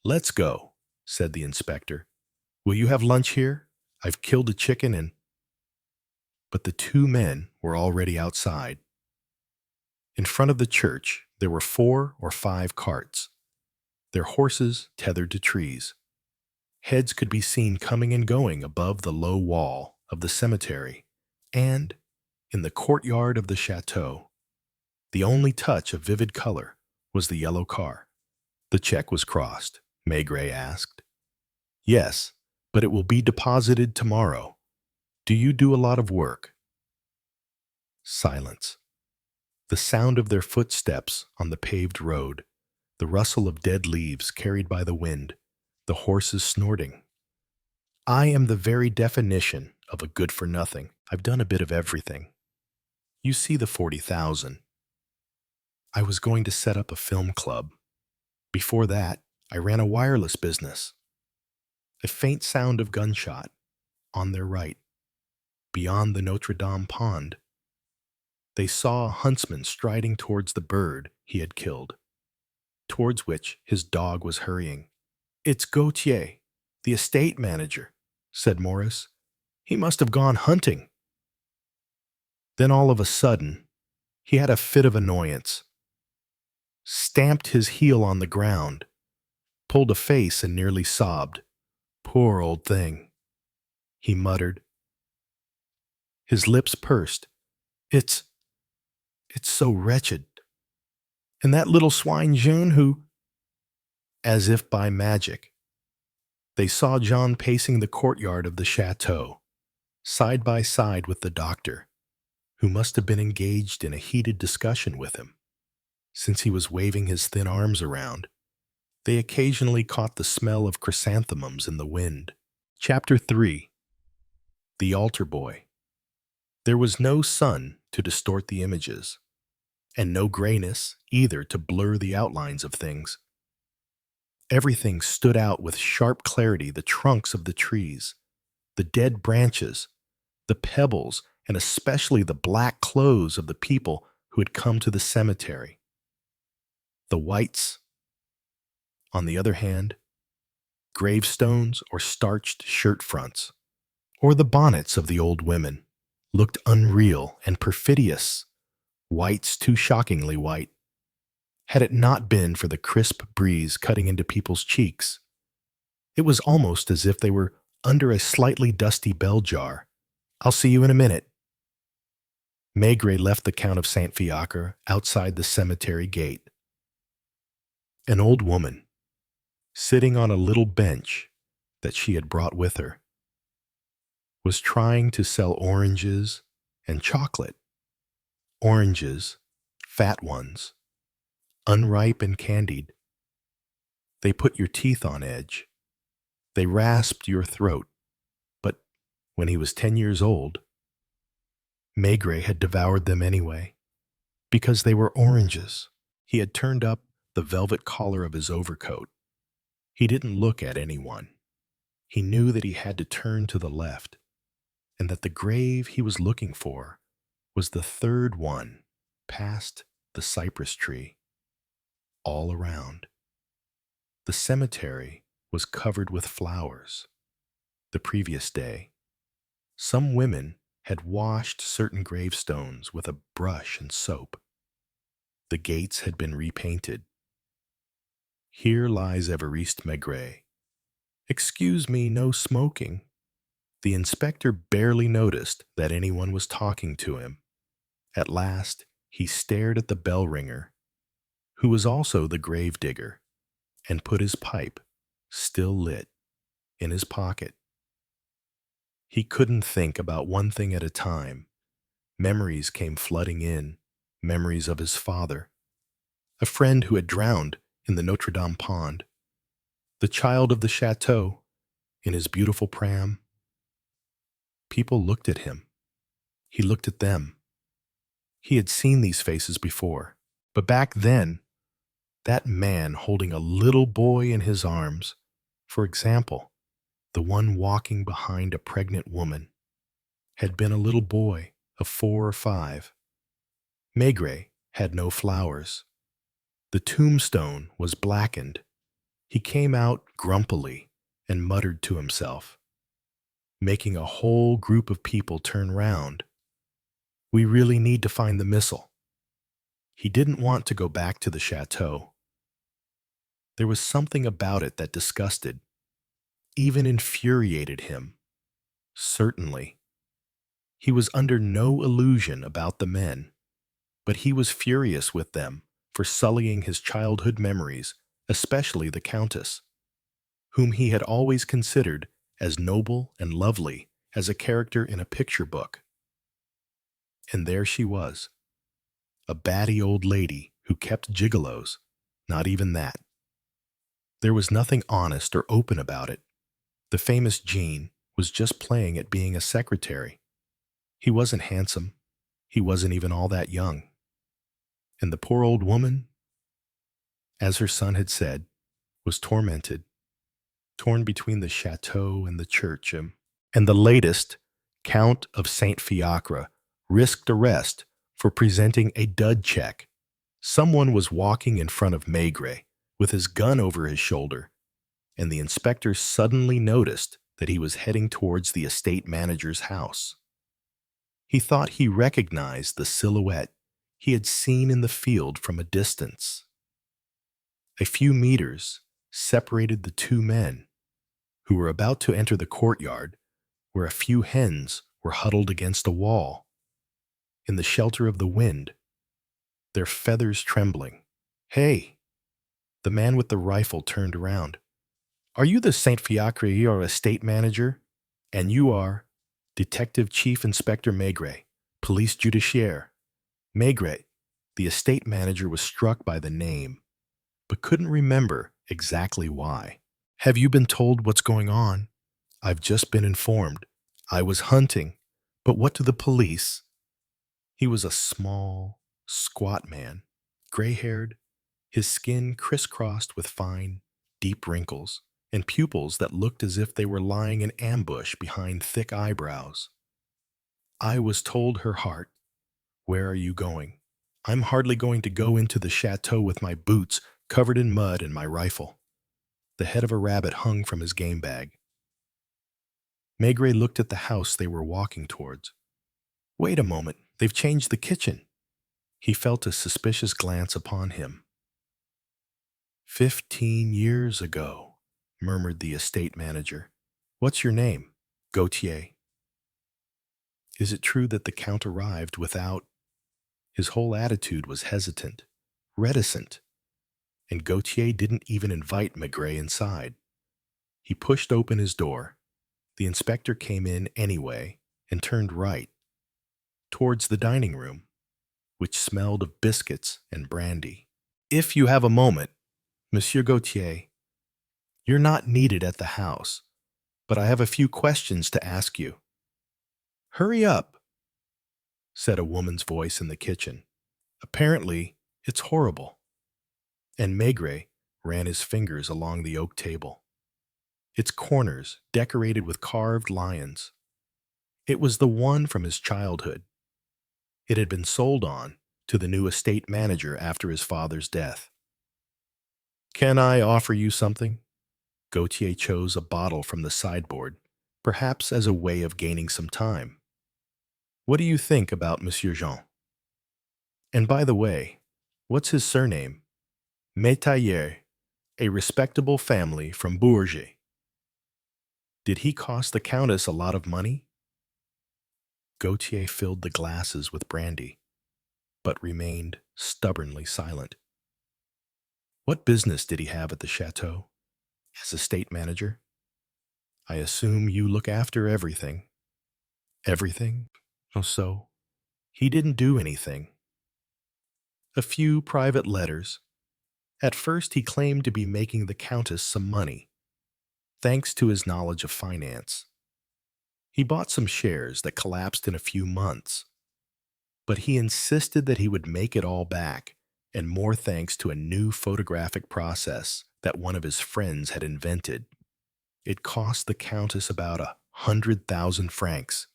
"Let's go," said the inspector. "Will you have lunch here? I've killed a chicken and—" But the 2 men were already outside. In front of the church, there were 4 or 5 carts, their horses tethered to trees. Heads could be seen coming and going above the low wall of the cemetery, and, in the courtyard of the chateau, the only touch of vivid color was the yellow car. "The check was crossed?" Maigret asked. "Yes, but it will be deposited tomorrow. Do you do a lot of work?" Silence. The sound of their footsteps on the paved road, the rustle of dead leaves carried by the wind, the horses snorting. I am the very definition of a good-for-nothing. I've done a bit of everything. You see the 40,000. I was going to set up a film club. Before that, I ran a wireless business. A faint sound of gunshot on their right, beyond the Notre Dame pond. They saw a huntsman striding towards the bird he had killed, towards which his dog was hurrying. "It's Gautier, the estate manager," said Maurice. "He must have gone hunting." Then all of a sudden, he had a fit of annoyance, stamped his heel on the ground, pulled a face and nearly sobbed. "Poor old thing," he muttered. His lips pursed. It's so wretched. And that little swine Jean who—" As if by magic, they saw Jean pacing the courtyard of the chateau, side by side with the doctor, who must have been engaged in a heated discussion with him, since he was waving his thin arms around. They occasionally caught the smell of chrysanthemums in the wind. Chapter 3. The Altar Boy. There was no sun to distort the images, and no grayness either to blur the outlines of things. Everything stood out with sharp clarity: the trunks of the trees, the dead branches, the pebbles, and especially the black clothes of the people who had come to the cemetery. The whites, on the other hand, gravestones or starched shirt fronts, or the bonnets of the old women, looked unreal and perfidious, whites too shockingly white. Had it not been for the crisp breeze cutting into people's cheeks, it was almost as if they were under a slightly dusty bell jar. "I'll see you in a minute." Maigret left the Count of Saint-Fiacre outside the cemetery gate. An old woman, sitting on a little bench that she had brought with her, was trying to sell oranges and chocolate. Oranges, fat ones, unripe and candied. They put your teeth on edge. They rasped your throat. But when he was 10 years old, Maigret had devoured them anyway, because they were oranges. He had turned up the velvet collar of his overcoat. He didn't look at anyone. He knew that he had to turn to the left, and that the grave he was looking for was the third one past the cypress tree. all around. The cemetery was covered with flowers. The previous day, some women had washed certain gravestones with a brush and soap. The gates had been repainted. Here lies Évariste Maigret. Excuse me, no smoking. The inspector barely noticed that anyone was talking to him. At last, he stared at the bell ringer, who was also the grave digger, and put his pipe, still lit, in his pocket. He couldn't think about one thing at a time. Memories came flooding in, memories of his father, a friend who had drowned in the Notre Dame pond, the child of the chateau in his beautiful pram. People looked at him. He looked at them. He had seen these faces before, but back then, that man holding a little boy in his arms, for example, the one walking behind a pregnant woman, had been a little boy of 4 or 5. Maigret had no flowers. The tombstone was blackened. He came out grumpily and muttered to himself, making a whole group of people turn round. We really need to find the missile. He didn't want to go back to the chateau. There was something about it that disgusted, even infuriated him. Certainly. He was under no illusion about the men, but he was furious with them for sullying his childhood memories, especially the countess, whom he had always considered as noble and lovely as a character in a picture book. And there she was, a batty old lady who kept gigolos, not even that. There was nothing honest or open about it. The famous Jean was just playing at being a secretary. He wasn't handsome. He wasn't even all that young. And the poor old woman, as her son had said, was tormented, torn between the chateau and the church. And the latest, Count of Saint-Fiacre, risked arrest for presenting a dud check. Someone was walking in front of Maigret with his gun over his shoulder, and the inspector suddenly noticed that he was heading towards the estate manager's house. He thought he recognized the silhouette he had seen in the field from a distance. A few meters separated the two men, who were about to enter the courtyard, where a few hens were huddled against a wall, in the shelter of the wind, their feathers trembling. Hey! The man with the rifle turned around. Are you the Saint-Fiacre estate manager? And you are Detective Chief Inspector Maigret, Police Judiciaire. Maigret, the estate manager, was struck by the name, but couldn't remember exactly why. Have you been told what's going on? I've just been informed. I was hunting, but what do the police? He was a small, squat man, gray-haired, his skin crisscrossed with fine, deep wrinkles, and pupils that looked as if they were lying in ambush behind thick eyebrows. I was told, her heart. Where are you going? I'm hardly going to go into the chateau with my boots covered in mud and my rifle. The head of a rabbit hung from his game bag. Maigret looked at the house they were walking towards. Wait a moment, they've changed the kitchen. He felt a suspicious glance upon him. 15 years ago, murmured the estate manager. What's your name? Gautier. Is it true that the Count arrived without? His whole attitude was hesitant, reticent, and Gautier didn't even invite Maigret inside. He pushed open his door. The inspector came in anyway and turned right, towards the dining room, which smelled of biscuits and brandy. If you have a moment, Monsieur Gautier, you're not needed at the house, but I have a few questions to ask you. Hurry up, said a woman's voice in the kitchen. Apparently, it's horrible. And Maigret ran his fingers along the oak table, its corners decorated with carved lions. It was the one from his childhood. It had been sold on to the new estate manager after his father's death. Can I offer you something? Gautier chose a bottle from the sideboard, perhaps as a way of gaining some time. What do you think about Monsieur Jean? And by the way, what's his surname? Métayer, a respectable family from Bourges. Did he cost the countess a lot of money? Gautier filled the glasses with brandy, but remained stubbornly silent. What business did he have at the chateau? As estate manager? I assume you look after everything. Everything? Oh, so? He didn't do anything. A few private letters. At first, he claimed to be making the countess some money, thanks to his knowledge of finance. He bought some shares that collapsed in a few months, but he insisted that he would make it all back, and more thanks to a new photographic process that one of his friends had invented. It cost the countess about 100,000 francs,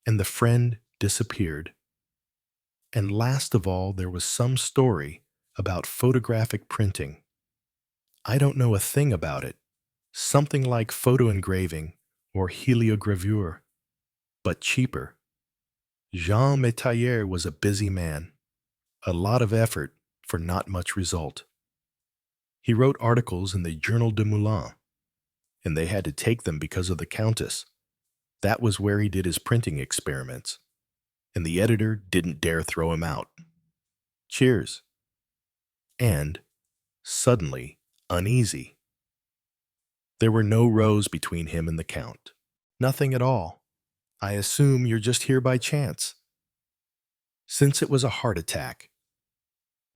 and the friend disappeared. And last of all, there was some story about photographic printing. I don't know a thing about it. Something like photo engraving or heliogravure, but cheaper. Jean Métayer was a busy man. A lot of effort for not much result. He wrote articles in the Journal de Moulins, and they had to take them because of the countess. That was where he did his printing experiments, and the editor didn't dare throw him out. Cheers. And, suddenly, uneasy. There were no rows between him and the count. Nothing at all. I assume you're just here by chance. Since it was a heart attack,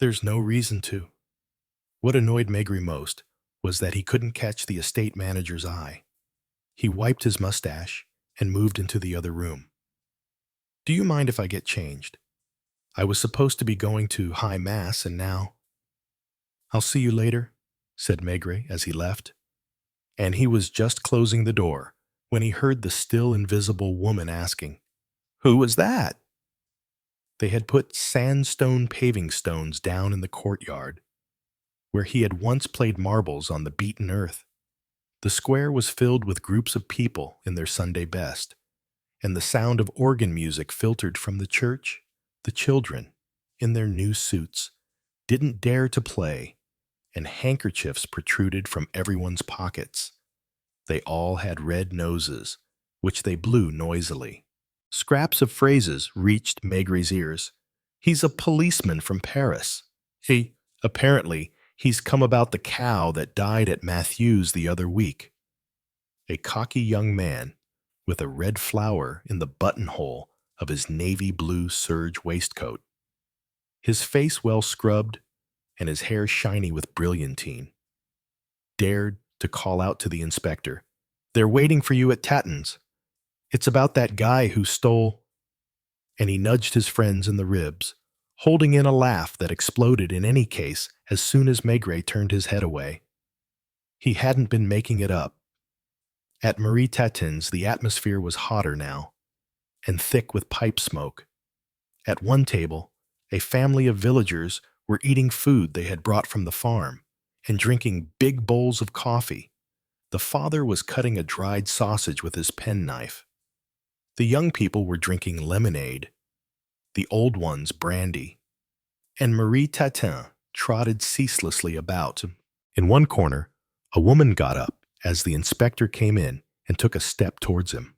there's no reason to. What annoyed Maigret most was that he couldn't catch the estate manager's eye. He wiped his mustache and moved into the other room. Do you mind if I get changed? I was supposed to be going to High Mass, and now... I'll see you later, said Maigret as he left. And he was just closing the door when he heard the still invisible woman asking, "Who was that?" They had put sandstone paving stones down in the courtyard, where he had once played marbles on the beaten earth. The square was filled with groups of people in their Sunday best, and the sound of organ music filtered from the church. The children, in their new suits, didn't dare to play, and handkerchiefs protruded from everyone's pockets. They all had red noses, which they blew noisily. Scraps of phrases reached Maigret's ears. He's a policeman from Paris. Apparently, he's come about the cow that died at Matthew's the other week. A cocky young man with a red flower in the buttonhole of his navy blue serge waistcoat. His face well scrubbed and his hair shiny with brilliantine, dared to call out to the inspector, "They're waiting for you at Tatton's. It's about that guy who stole..." And he nudged his friends in the ribs, holding in a laugh that exploded in any case as soon as Maigret turned his head away. He hadn't been making it up. At Marie Tatton's, the atmosphere was hotter now, and thick with pipe smoke. At one table, a family of villagers were eating food they had brought from the farm and drinking big bowls of coffee. The father was cutting a dried sausage with his penknife. The young people were drinking lemonade, the old ones brandy, and Marie Tatin trotted ceaselessly about. In one corner, a woman got up as the inspector came in and took a step towards him.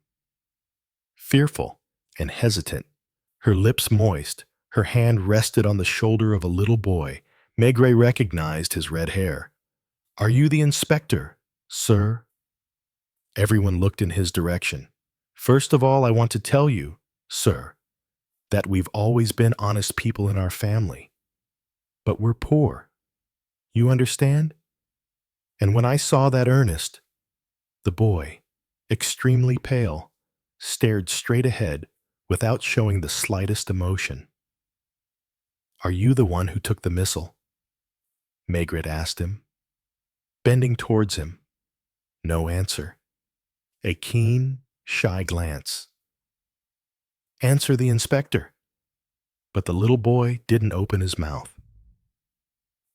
Fearful and hesitant, her lips moist, her hand rested on the shoulder of a little boy. Maigret recognized his red hair. "Are you the inspector, sir?" Everyone looked in his direction. "First of all, I want to tell you, sir, that we've always been honest people in our family. But we're poor. You understand? And when I saw that Ernest..." The boy, extremely pale, stared straight ahead without showing the slightest emotion. "Are you the one who took the missile?" Maigret asked him. Bending towards him, no answer. A keen, shy glance. "Answer the inspector." But the little boy didn't open his mouth.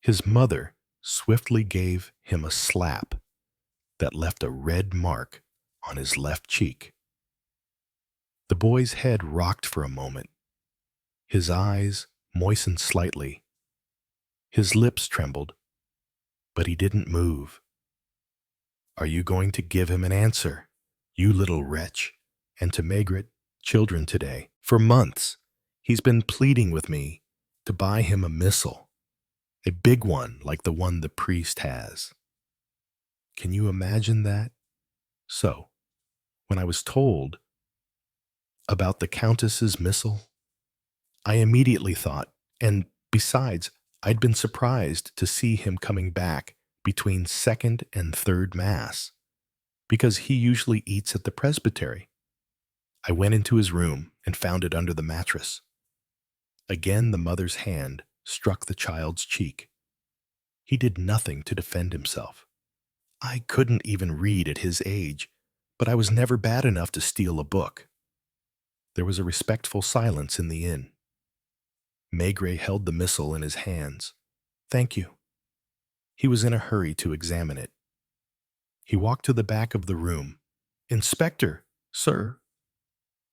His mother swiftly gave him a slap that left a red mark on his left cheek. The boy's head rocked for a moment. His eyes moistened slightly. His lips trembled, but he didn't move. "Are you going to give him an answer, you little wretch?" And to Maigret, "Children today, for months, he's been pleading with me to buy him a missal, a big one like the one the priest has." Can you imagine that? So, when I was told about the countess's missal, I immediately thought, and besides, I'd been surprised to see him coming back between second and third Mass, because he usually eats at the presbytery. I went into his room and found it under the mattress. Again, the mother's hand struck the child's cheek. He did nothing to defend himself. I couldn't even read at his age, but I was never bad enough to steal a book. There was a respectful silence in the inn. Maigret held the missal in his hands. "Thank you." He was in a hurry to examine it. He walked to the back of the room. "Inspector, sir."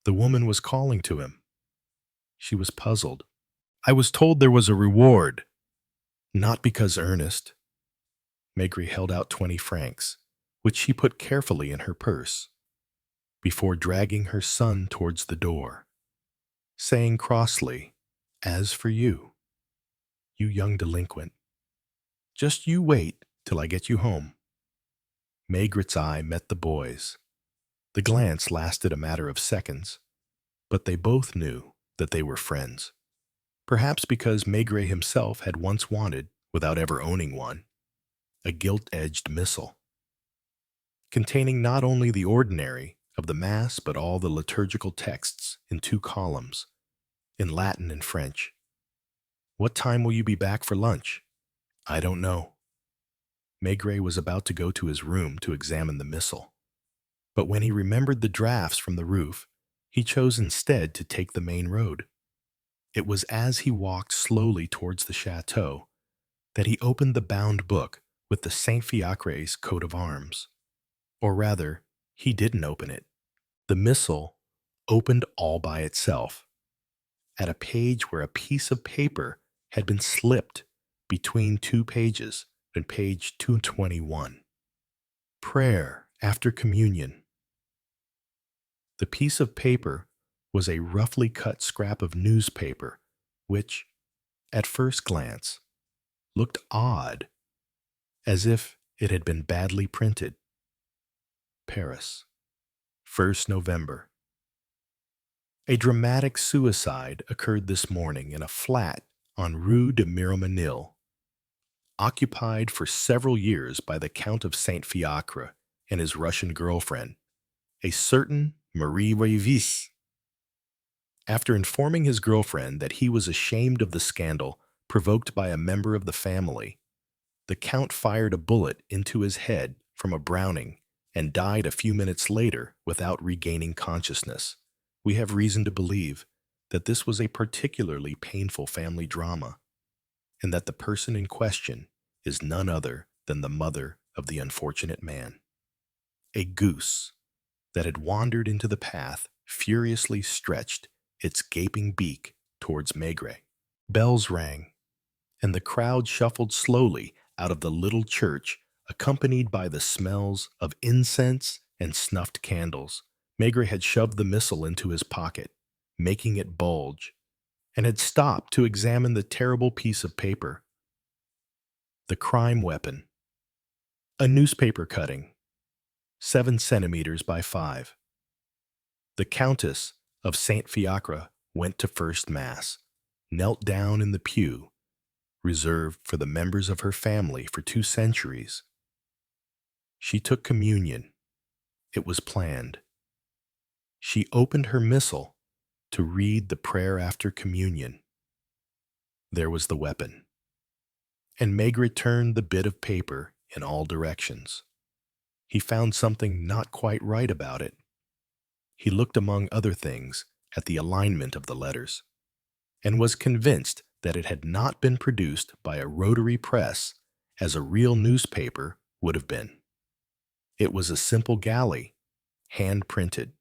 The woman was calling to him. She was puzzled. "I was told there was a reward." "Not because earnest." Maigret held out 20 francs, which she put carefully in her purse, before dragging her son towards the door, saying crossly, "As for you, you young delinquent, just you wait till I get you home." Maigret's eye met the boy's. The glance lasted a matter of seconds, but they both knew that they were friends. Perhaps because Maigret himself had once wanted, without ever owning one, a gilt-edged missal, containing not only the ordinary of the Mass but all the liturgical texts in 2 columns, in Latin and French. "What time will you be back for lunch?" "I don't know." Maigret was about to go to his room to examine the missal, but when he remembered the drafts from the roof, he chose instead to take the main road. It was as he walked slowly towards the chateau that he opened the bound book with the Saint-Fiacre's coat of arms. Or rather, he didn't open it. The missal opened all by itself, at a page where a piece of paper had been slipped between 2 pages, on page 221. Prayer after communion. The piece of paper was a roughly cut scrap of newspaper, which, at first glance, looked odd, as if it had been badly printed. Paris, 1st November. A dramatic suicide occurred this morning in a flat on Rue de Miromesnil, occupied for several years by the Count of Saint-Fiacre and his Russian girlfriend, a certain Marie Revis. After informing his girlfriend that he was ashamed of the scandal provoked by a member of the family, the Count fired a bullet into his head from a Browning and died a few minutes later without regaining consciousness. We have reason to believe that this was a particularly painful family drama, and that the person in question is none other than the mother of the unfortunate man. A goose that had wandered into the path furiously stretched its gaping beak towards Maigret. Bells rang, and the crowd shuffled slowly out of the little church, accompanied by the smells of incense and snuffed candles. Maigret had shoved the missal into his pocket, making it bulge, and had stopped to examine the terrible piece of paper. The crime weapon. A newspaper cutting, 7 centimeters by 5. The Countess of Saint-Fiacre went to first Mass, knelt down in the pew, reserved for the members of her family for 2 centuries. She took communion. It was planned. She opened her missal to read the prayer after communion. There was the weapon, and Maigret turned the bit of paper in all directions. He found something not quite right about it. He looked, among other things, at the alignment of the letters, and was convinced that it had not been produced by a rotary press as a real newspaper would have been. It was a simple galley, hand-printed.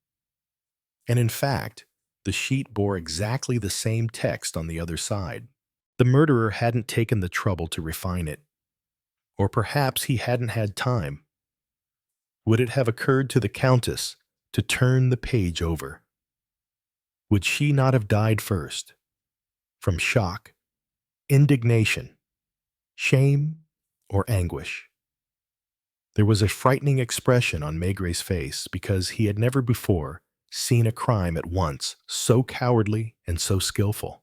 And in fact, the sheet bore exactly the same text on the other side. The murderer hadn't taken the trouble to refine it. Or perhaps he hadn't had time. Would it have occurred to the countess to turn the page over? Would she not have died first? From shock, indignation, shame, or anguish? There was a frightening expression on Maigret's face because he had never before seen a crime at once so cowardly and so skillful.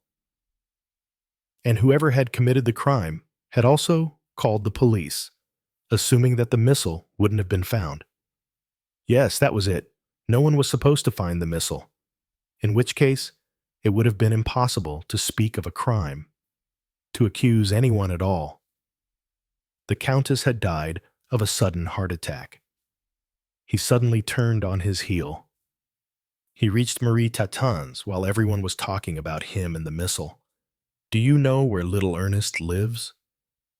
And whoever had committed the crime had also called the police, assuming that the missile wouldn't have been found. Yes, that was it. No one was supposed to find the missile, in which case it would have been impossible to speak of a crime, to accuse anyone at all. The countess had died of a sudden heart attack. He suddenly turned on his heel. He reached Marie Tatan's while everyone was talking about him and the missile. Do you know where little Ernest lives?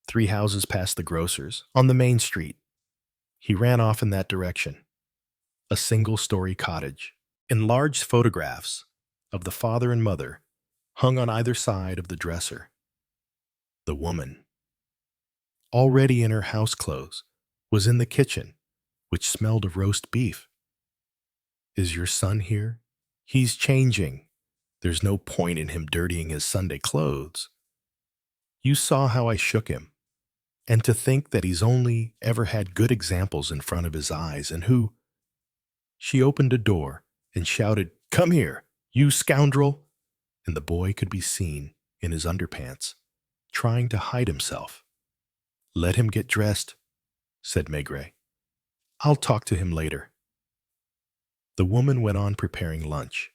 3 houses past the grocer's, on the main street. He ran off in that direction. A single-story cottage. Enlarged photographs of the father and mother hung on either side of the dresser. The woman, already in her house clothes, was in the kitchen, which smelled of roast beef. Is your son here? He's changing. There's no point in him dirtying his Sunday clothes. You saw how I shook him. And to think that he's only ever had good examples in front of his eyes, and who... She opened a door and shouted, "Come here, you scoundrel!" And the boy could be seen in his underpants, trying to hide himself. "Let him get dressed," said Maigret. "I'll talk to him later." The woman went on preparing lunch.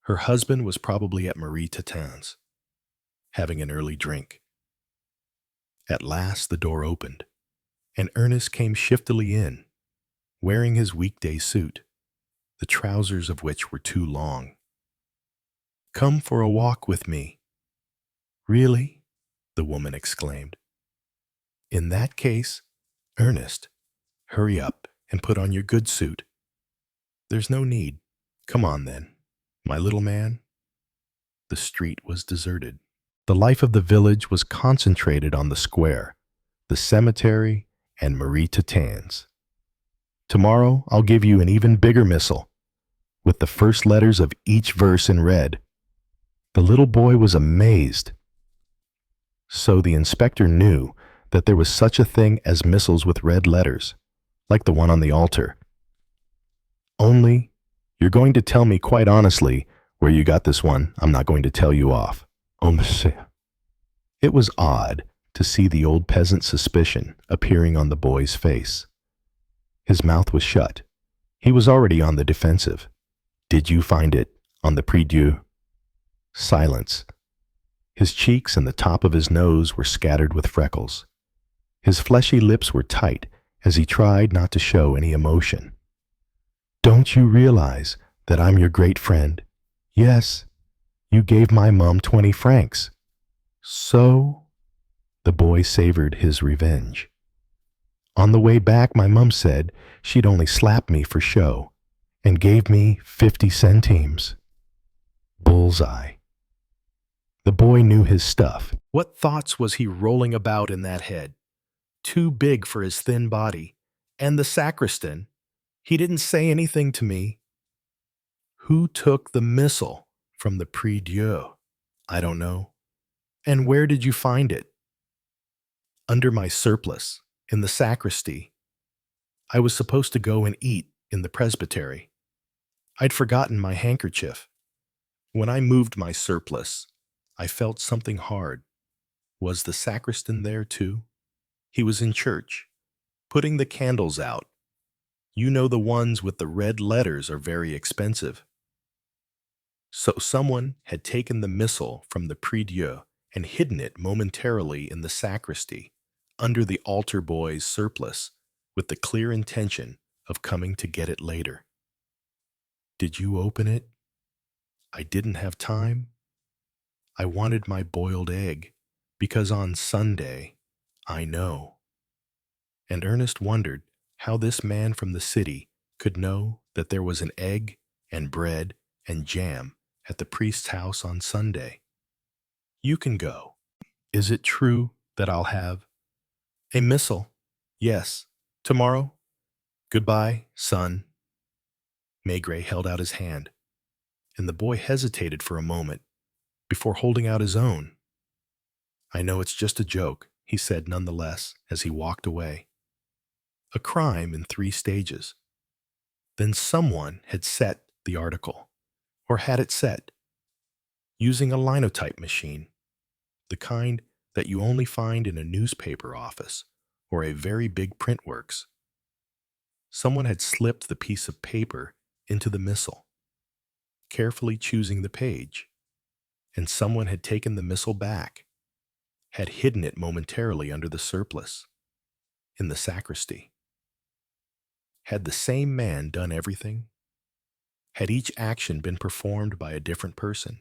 Her husband was probably at Marie Tatan's, having an early drink. At last the door opened, and Ernest came shiftily in, wearing his weekday suit, the trousers of which were too long. "Come for a walk with me." "Really?" the woman exclaimed. "In that case, Ernest, hurry up and put on your good suit." "There's no need. Come on then, my little man." The street was deserted. The life of the village was concentrated on the square, the cemetery, and Marie Tatan's. "Tomorrow I'll give you an even bigger missile, with the first letters of each verse in red." The little boy was amazed. So the inspector knew that there was such a thing as missals with red letters, like the one on the altar. "Only, you're going to tell me quite honestly where you got this one. I'm not going to tell you off." "Oh, monsieur." It was odd to see the old peasant's suspicion appearing on the boy's face. His mouth was shut. He was already on the defensive. "Did you find it on the prie-dieu?" Silence. His cheeks and the top of his nose were scattered with freckles. His fleshy lips were tight as he tried not to show any emotion. "Don't you realize that I'm your great friend? Yes, you gave my mum 20 francs. So?" The boy savored his revenge. "On the way back, my mum said she'd only slap me for show and gave me 50 centimes. Bullseye. The boy knew his stuff. What thoughts was he rolling about in that head? Too big for his thin body. And the sacristan, he didn't say anything to me. Who took the missile from the prie-dieu? I don't know. And where did you find it? Under my surplice, in the sacristy. I was supposed to go and eat in the presbytery. I'd forgotten my handkerchief. When I moved my surplice, I felt something hard. Was the sacristan there too? He was in church, putting the candles out. You know the ones with the red letters are very expensive. So someone had taken the missal from the prie-dieu and hidden it momentarily in the sacristy, under the altar boy's surplice, with the clear intention of coming to get it later. Did you open it? I didn't have time. I wanted my boiled egg, because on Sunday, I know. and Ernest wondered how this man from the city could know that there was an egg and bread and jam at the priest's house on Sunday. You can go. Is it true that I'll have a missile? Yes. Tomorrow? Goodbye, son. Maigret held out his hand, and the boy hesitated for a moment before holding out his own. I know it's just a joke, he said nonetheless as he walked away. A crime in 3 stages. Then someone had set the article, or had it set, using a linotype machine, the kind that you only find in a newspaper office or a very big print works. Someone had slipped the piece of paper into the missile, carefully choosing the page, and someone had taken the missile back, had hidden it momentarily under the surplice, in the sacristy. Had the same man done everything? Had each action been performed by a different person?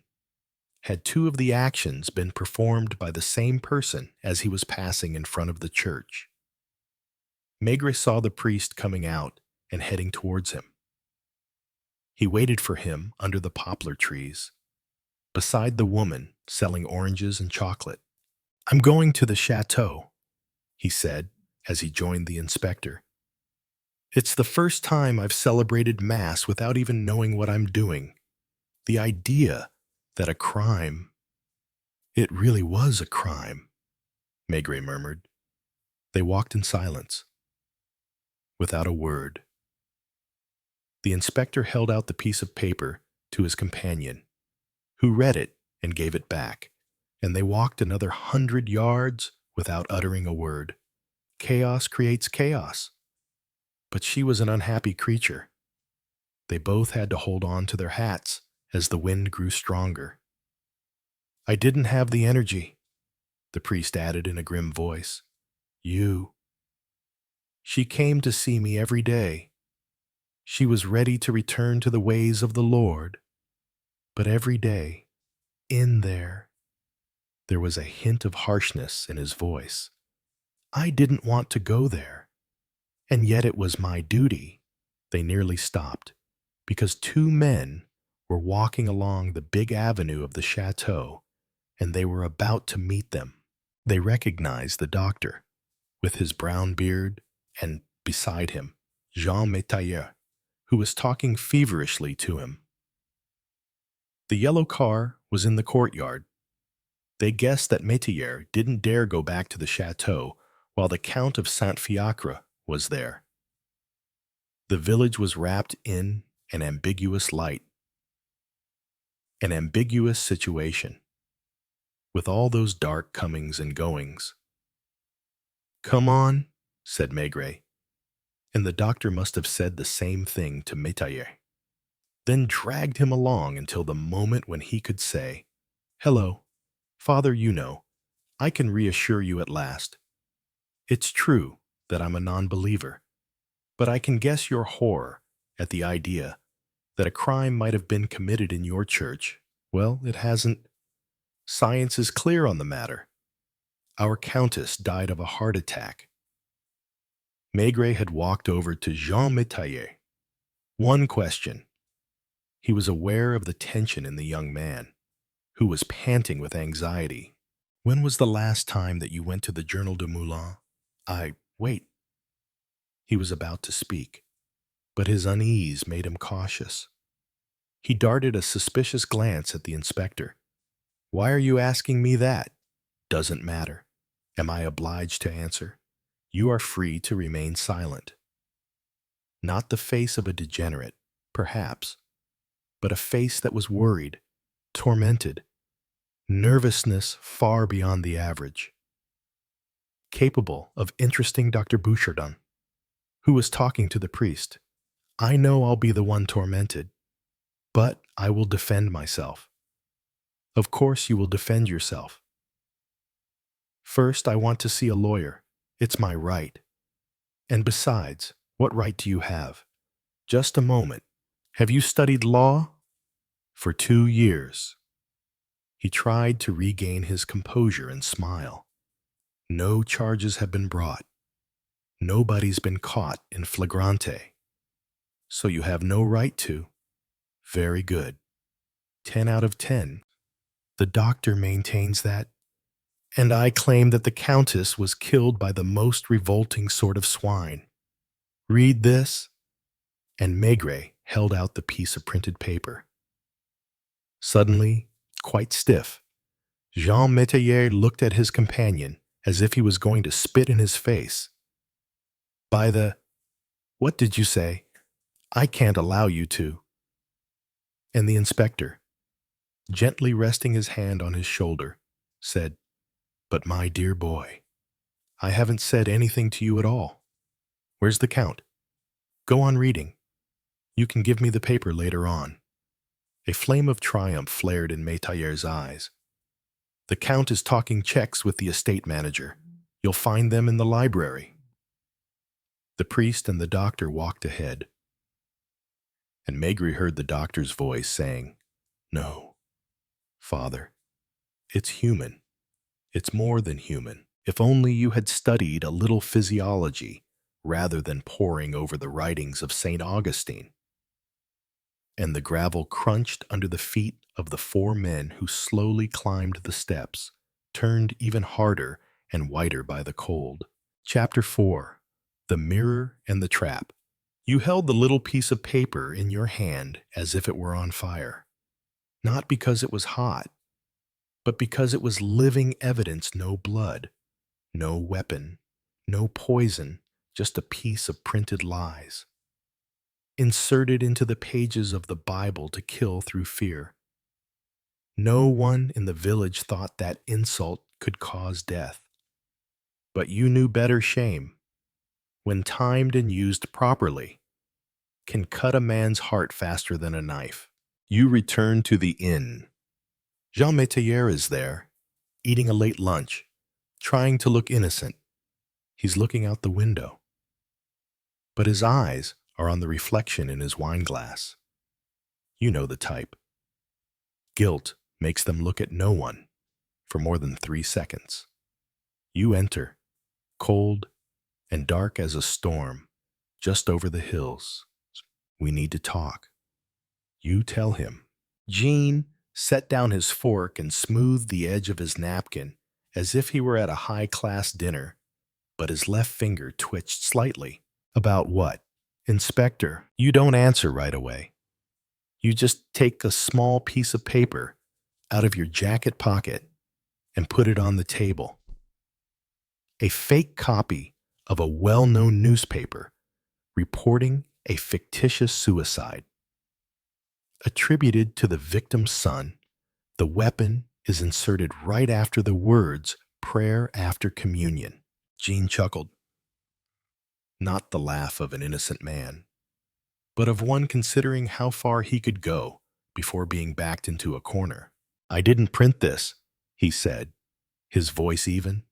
Had 2 of the actions been performed by the same person as he was passing in front of the church? Maigret saw the priest coming out and heading towards him. He waited for him under the poplar trees, beside the woman selling oranges and chocolate. I'm going to the chateau, he said as he joined the inspector. It's the first time I've celebrated Mass without even knowing what I'm doing. The idea that a crime— It really was a crime, Maigret murmured. They walked in silence, without a word. The inspector held out the piece of paper to his companion, who read it and gave it back, and they walked another 100 yards without uttering a word. Chaos creates chaos. But she was an unhappy creature. They both had to hold on to their hats as the wind grew stronger. I didn't have the energy, the priest added in a grim voice. You. She came to see me every day. She was ready to return to the ways of the Lord. But every day, in there was a hint of harshness in his voice. I didn't want to go there, and yet it was my duty. They nearly stopped, because 2 men were walking along the big avenue of the chateau, and they were about to meet them. They recognized the doctor, with his brown beard, and beside him, Jean Métayer, who was talking feverishly to him. The yellow car was in the courtyard. They guessed that Métayer didn't dare go back to the chateau while the Count of Saint-Fiacre was there. The village was wrapped in an ambiguous light, an ambiguous situation, with all those dark comings and goings. Come on, said Maigret, and the doctor must have said the same thing to Métayer, then dragged him along until the moment when he could say, Hello, Father, you know, I can reassure you at last. It's true that I'm a non-believer, but I can guess your horror at the idea that a crime might have been committed in your church. Well, it hasn't. Science is clear on the matter. Our countess died of a heart attack. Maigret had walked over to Jean Métayer. One question. He was aware of the tension in the young man, who was panting with anxiety. When was the last time that you went to the Journal du Moulin? Wait. He was about to speak, but his unease made him cautious. He darted a suspicious glance at the inspector. Why are you asking me that? Doesn't matter. Am I obliged to answer? You are free to remain silent. Not the face of a degenerate, perhaps, but a face that was worried, tormented, nervousness far beyond the average, capable of interesting Dr. Bouchardon, who was talking to the priest. I know I'll be the one tormented, but I will defend myself. Of course you will defend yourself. First, I want to see a lawyer. It's my right. And besides, what right do you have? Just a moment. Have you studied law? For 2 years. He tried to regain his composure and smile. No charges have been brought. Nobody's been caught in flagrante. So you have no right to. Very good. 10 out of 10. The doctor maintains that. And I claim that the countess was killed by the most revolting sort of swine. Read this. And Maigret held out the piece of printed paper. Suddenly, quite stiff, Jean Métayer looked at his companion as if he was going to spit in his face. By the... What did you say? I can't allow you to. And the inspector, gently resting his hand on his shoulder, said, But my dear boy, I haven't said anything to you at all. Where's the count? Go on reading. You can give me the paper later on. A flame of triumph flared in Métayer's eyes. The count is talking checks with the estate manager. You'll find them in the library. The priest and the doctor walked ahead, and Maigret heard the doctor's voice saying, No, Father, it's human. It's more than human. If only you had studied a little physiology rather than poring over the writings of St. Augustine. And the gravel crunched under the feet of the 4 men who slowly climbed the steps, turned even harder and whiter by the cold. Chapter 4. The Mirror and the Trap. You held the little piece of paper in your hand as if it were on fire, not because it was hot, but because it was living evidence. No blood, no weapon, no poison, just a piece of printed lies, inserted into the pages of the Bible to kill through fear. No one in the village thought that insult could cause death. But you knew better. Shame, when timed and used properly, can cut a man's heart faster than a knife. You return to the inn. Jean Métayer is there, eating a late lunch, trying to look innocent. He's looking out the window. But his eyes are on the reflection in his wine glass. You know the type. Guilt makes them look at no one for more than 3 seconds. You enter, cold and dark as a storm, just over the hills. We need to talk. You tell him. Jean set down his fork and smoothed the edge of his napkin as if he were at a high-class dinner, but his left finger twitched slightly. About what? Inspector, you don't answer right away. You just take a small piece of paper out of your jacket pocket and put it on the table. A fake copy of a well-known newspaper reporting a fictitious suicide. Attributed to the victim's son, the weapon is inserted right after the words prayer after communion. Jean chuckled. Not the laugh of an innocent man, but of one considering how far he could go before being backed into a corner. I didn't print this, he said, his voice even.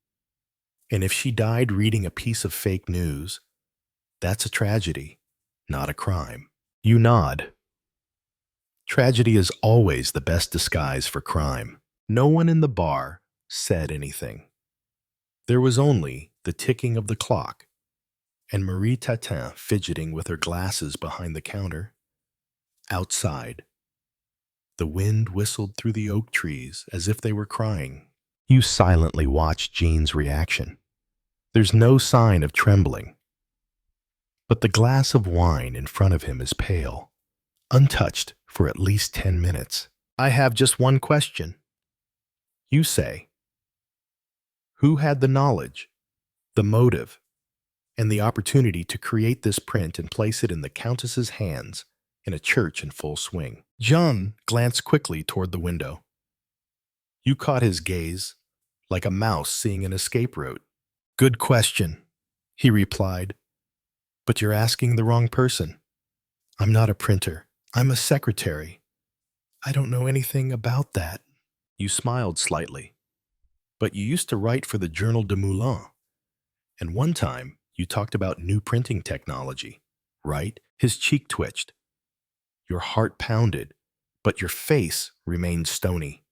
And if she died reading a piece of fake news, that's a tragedy, not a crime. You nod. Tragedy is always the best disguise for crime. No one in the bar said anything. There was only the ticking of the clock and Marie Tatin fidgeting with her glasses behind the counter. Outside, the wind whistled through the oak trees as if they were crying. You silently watched Jean's reaction. There's no sign of trembling. But the glass of wine in front of him is pale, untouched for at least 10 minutes. I have just one question. You say, who had the knowledge, the motive, and the opportunity to create this print and place it in the countess's hands in a church in full swing? Jean glanced quickly toward the window. You caught his gaze, like a mouse seeing an escape route. Good question, he replied, but you're asking the wrong person. I'm not a printer. I'm a secretary. I don't know anything about that. You smiled slightly. But you used to write for the Journal de Moulin, and one time you talked about new printing technology, right? His cheek twitched. Your heart pounded, but your face remained stony.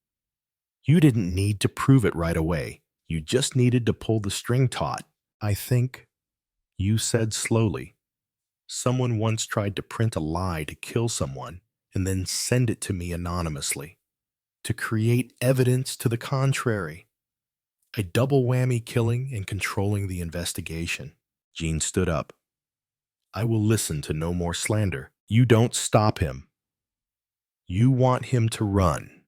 You didn't need to prove it right away. You just needed to pull the string taut. I think You said slowly, "Someone once tried to print a lie to kill someone and then send it to me anonymously, to create evidence to the contrary. A double whammy killing and controlling the investigation." Jean stood up. "I will listen to no more slander. You don't stop him. You want him to run.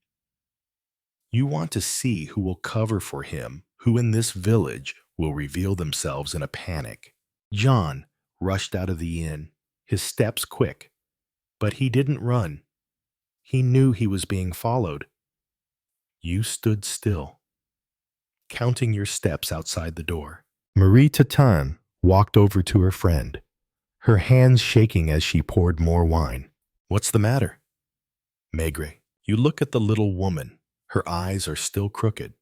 You want to see who will cover for him, who in this village will reveal themselves in a panic." John rushed out of the inn, his steps quick, but he didn't run. He knew he was being followed. You stood still, counting your steps outside the door. Marie Tatin walked over to her friend, her hands shaking as she poured more wine. "What's the matter?" Maigret. You look at the little woman. Her eyes are still crooked,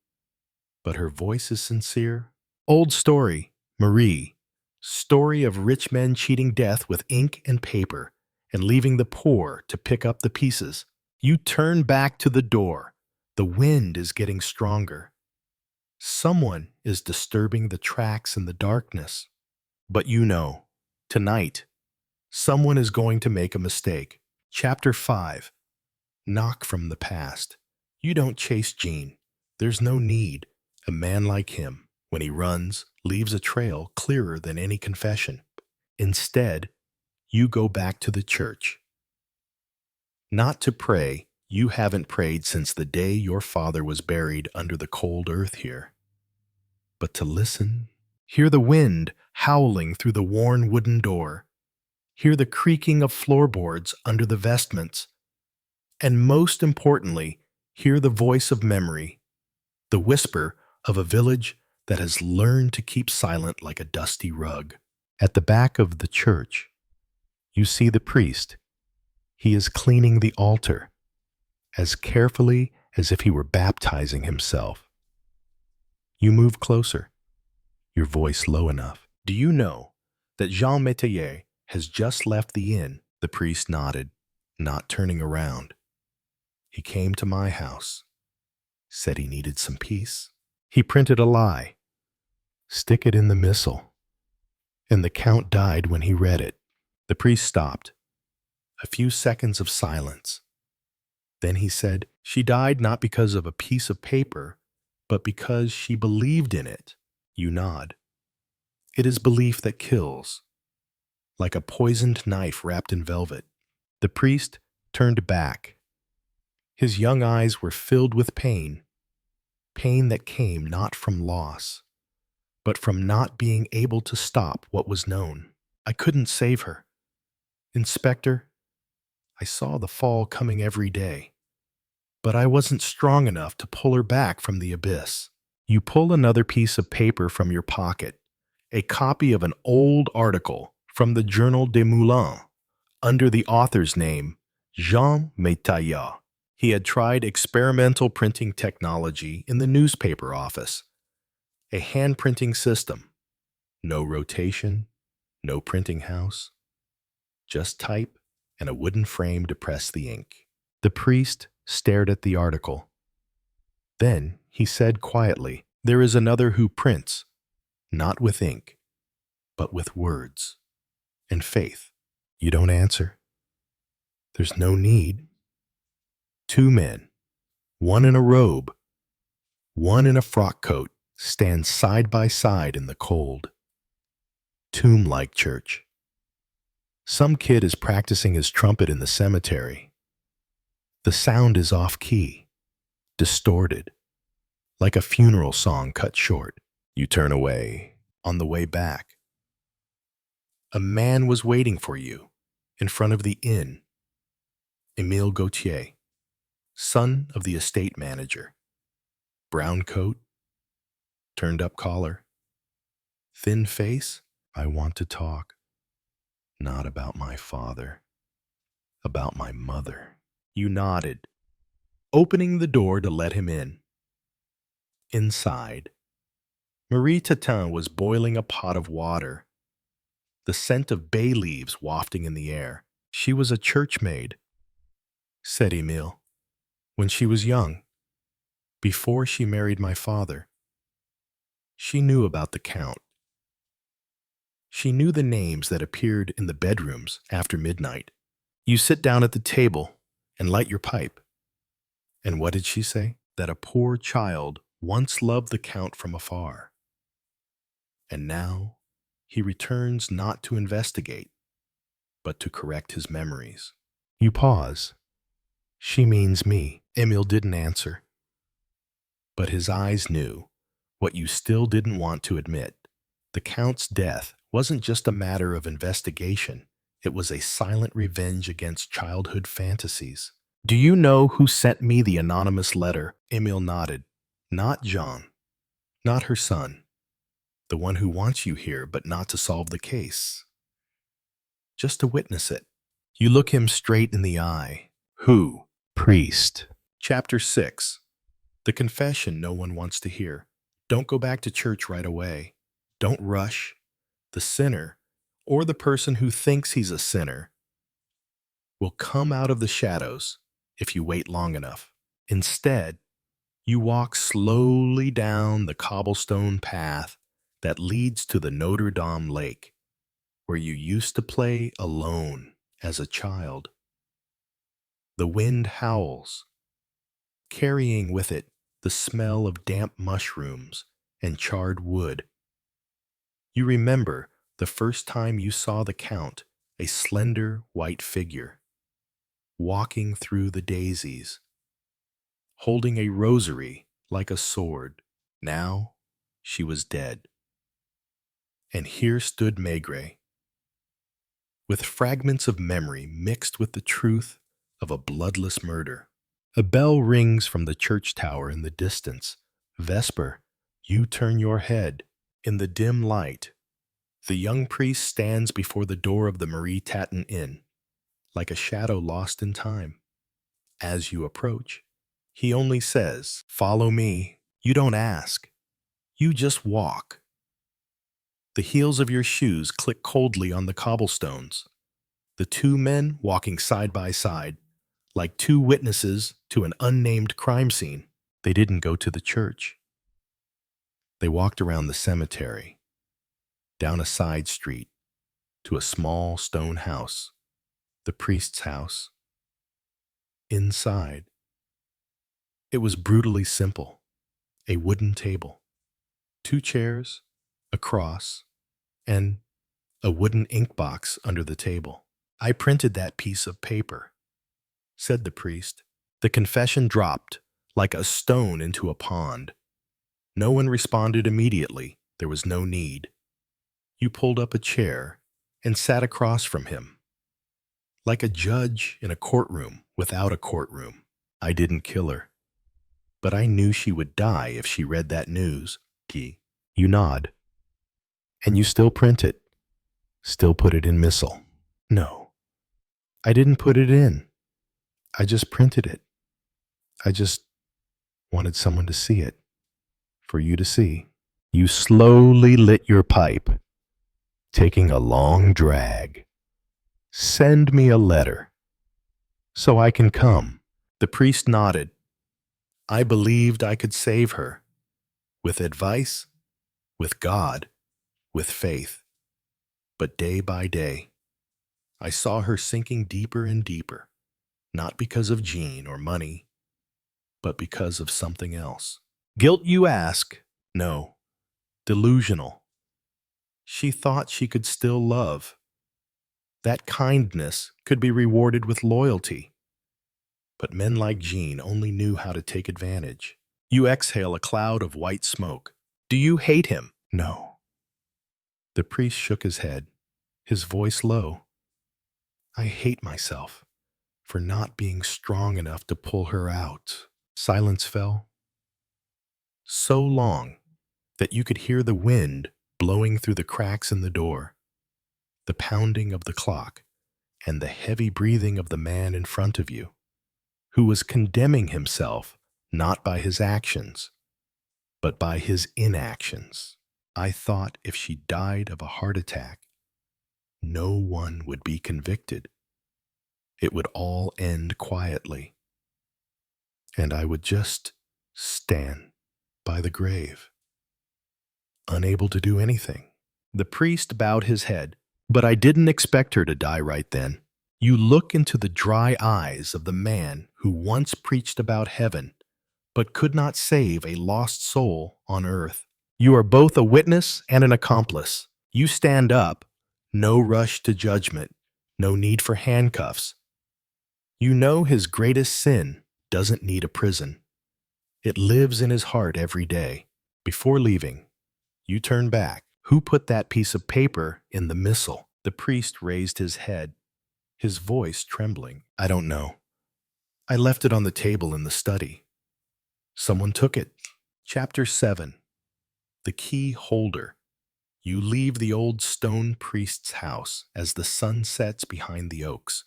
but her voice is sincere. "Old story, Marie. Story of rich men cheating death with ink and paper and leaving the poor to pick up the pieces." You turn back to the door. The wind is getting stronger. Someone is disturbing the tracks in the darkness. But you know, tonight, someone is going to make a mistake. Chapter 5. Knock from the past. You don't chase Jean. There's no need. A man like him, when he runs, leaves a trail clearer than any confession. Instead, you go back to the church. Not to pray. You haven't prayed since the day your father was buried under the cold earth here. But to listen, hear the wind howling through the worn wooden door, hear the creaking of floorboards under the vestments, and most importantly, hear the voice of memory, the whisper of a village that has learned to keep silent like a dusty rug. At the back of the church, you see the priest. He is cleaning the altar, as carefully as if he were baptizing himself. You move closer, your voice low enough. "Do you know that Jean Métayer has just left the inn?" The priest nodded, not turning around. "He came to my house, said he needed some peace. He printed a lie. Stick it in the missal. And the count died when he read it." The priest stopped. A few seconds of silence. Then he said, "She died not because of a piece of paper, but because she believed in it." You nod. "It is belief that kills, like a poisoned knife wrapped in velvet." The priest turned back. His young eyes were filled with pain, pain that came not from loss, but from not being able to stop what was known. "I couldn't save her. Inspector, I saw the fall coming every day, but I wasn't strong enough to pull her back from the abyss." You pull another piece of paper from your pocket, a copy of an old article from the Journal des Moulins, under the author's name, Jean Métayer. He had tried experimental printing technology in the newspaper office, a hand printing system. No rotation, no printing house, just type and a wooden frame to press the ink. The priest stared at the article. Then he said quietly, "There is another who prints, not with ink, but with words and faith." You don't answer. There's no need. 2 men, one in a robe, one in a frock coat, stand side by side in the cold, tomb-like church. Some kid is practicing his trumpet in the cemetery. The sound is off-key, distorted, like a funeral song cut short. You turn away. On the way back, a man was waiting for you in front of the inn. Emile Gautier, son of the estate manager. Brown coat, turned-up collar, thin face. "I want to talk, not about my father, about my mother." You nodded, opening the door to let him in. Inside, Marie Tatin was boiling a pot of water, the scent of bay leaves wafting in the air. "She was a church maid," said Emile, "when she was young, before she married my father. She knew about the count. She knew the names that appeared in the bedrooms after midnight. You sit down at the table and light your pipe. And what did she say? That a poor child once loved the Count from afar. And now he returns not to investigate, but to correct his memories. You pause. She means me. Emile didn't answer. But his eyes knew what you still didn't want to admit. The Count's death wasn't just a matter of investigation. It was a silent revenge against childhood fantasies. Do you know who sent me the anonymous letter? Emile nodded. Not John. Not her son. The one who wants you here, but not to solve the case. Just to witness it. You look him straight in the eye. Who? Priest. Chapter 6. The confession no one wants to hear. Don't go back to church right away. Don't rush. The sinner, or the person who thinks he's a sinner, will come out of the shadows if you wait long enough. Instead, you walk slowly down the cobblestone path that leads to the Notre Dame lake, where you used to play alone as a child. The wind howls, carrying with it the smell of damp mushrooms and charred wood. You remember the first time you saw the Count, a slender white figure, walking through the daisies, holding a rosary like a sword. Now she was dead. And here stood Maigret, with fragments of memory mixed with the truth of a bloodless murder. A bell rings from the church tower in the distance. Vesper, you turn your head. In the dim light, the young priest stands before the door of the Marie Tatin Inn, like a shadow lost in time. As you approach, he only says, "Follow me." You don't ask. You just walk. The heels of your shoes click coldly on the cobblestones. The two men walking side by side, like two witnesses to an unnamed crime scene. They didn't go to the church. They walked around the cemetery, down a side street, to a small stone house, the priest's house. Inside, it was brutally simple. A wooden table, 2 chairs, a cross, and a wooden ink box under the table. I printed that piece of paper, said the priest. The confession dropped like a stone into a pond. No one responded immediately. There was no need. You pulled up a chair and sat across from him, like a judge in a courtroom without a courtroom. I didn't kill her, but I knew she would die if she read that news. You nod. And you still print it. Still put it in missal. No, I didn't put it in. I just printed it. I just wanted someone to see it. For you to see. You slowly lit your pipe, taking a long drag. Send me a letter, so I can come. The priest nodded. I believed I could save her. With advice, with God, with faith. But day by day, I saw her sinking deeper and deeper, not because of Jean or money, but because of something else. Guilt, you ask? No. Delusional. She thought she could still love. That kindness could be rewarded with loyalty. But men like Jean only knew how to take advantage. You exhale a cloud of white smoke. Do you hate him? No. The priest shook his head, his voice low. I hate myself for not being strong enough to pull her out. Silence fell. So long that you could hear the wind blowing through the cracks in the door, the pounding of the clock, and the heavy breathing of the man in front of you, who was condemning himself not by his actions, but by his inactions. I thought if she died of a heart attack, no one would be convicted. It would all end quietly, and I would just stand by the grave, unable to do anything. The priest bowed his head. But I didn't expect her to die right then. You look into the dry eyes of the man who once preached about heaven, but could not save a lost soul on earth. You are both a witness and an accomplice. You stand up. No rush to judgment. No need for handcuffs. You know his greatest sin doesn't need a prison. It lives in his heart every day. Before leaving, you turn back. Who put that piece of paper in the missal? The priest raised his head, his voice trembling. I don't know. I left it on the table in the study. Someone took it. Chapter 7. The Key Holder. You leave the old stone priest's house as the sun sets behind the oaks.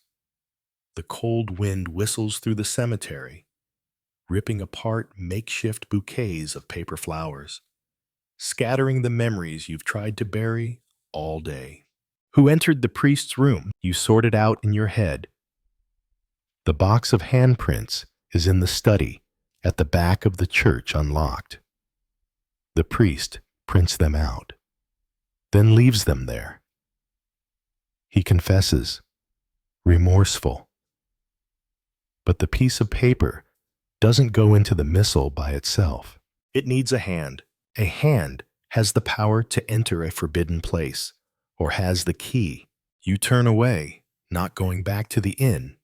The cold wind whistles through the cemetery, ripping apart makeshift bouquets of paper flowers, scattering the memories you've tried to bury all day. Who entered the priest's room? You sort it out in your head. The box of handprints is in the study at the back of the church unlocked. The priest prints them out, then leaves them there. He confesses, remorseful. But the piece of paper doesn't go into the missal by itself. It needs a hand. A hand has the power to enter a forbidden place, or has the key. You turn away, not going back to the inn,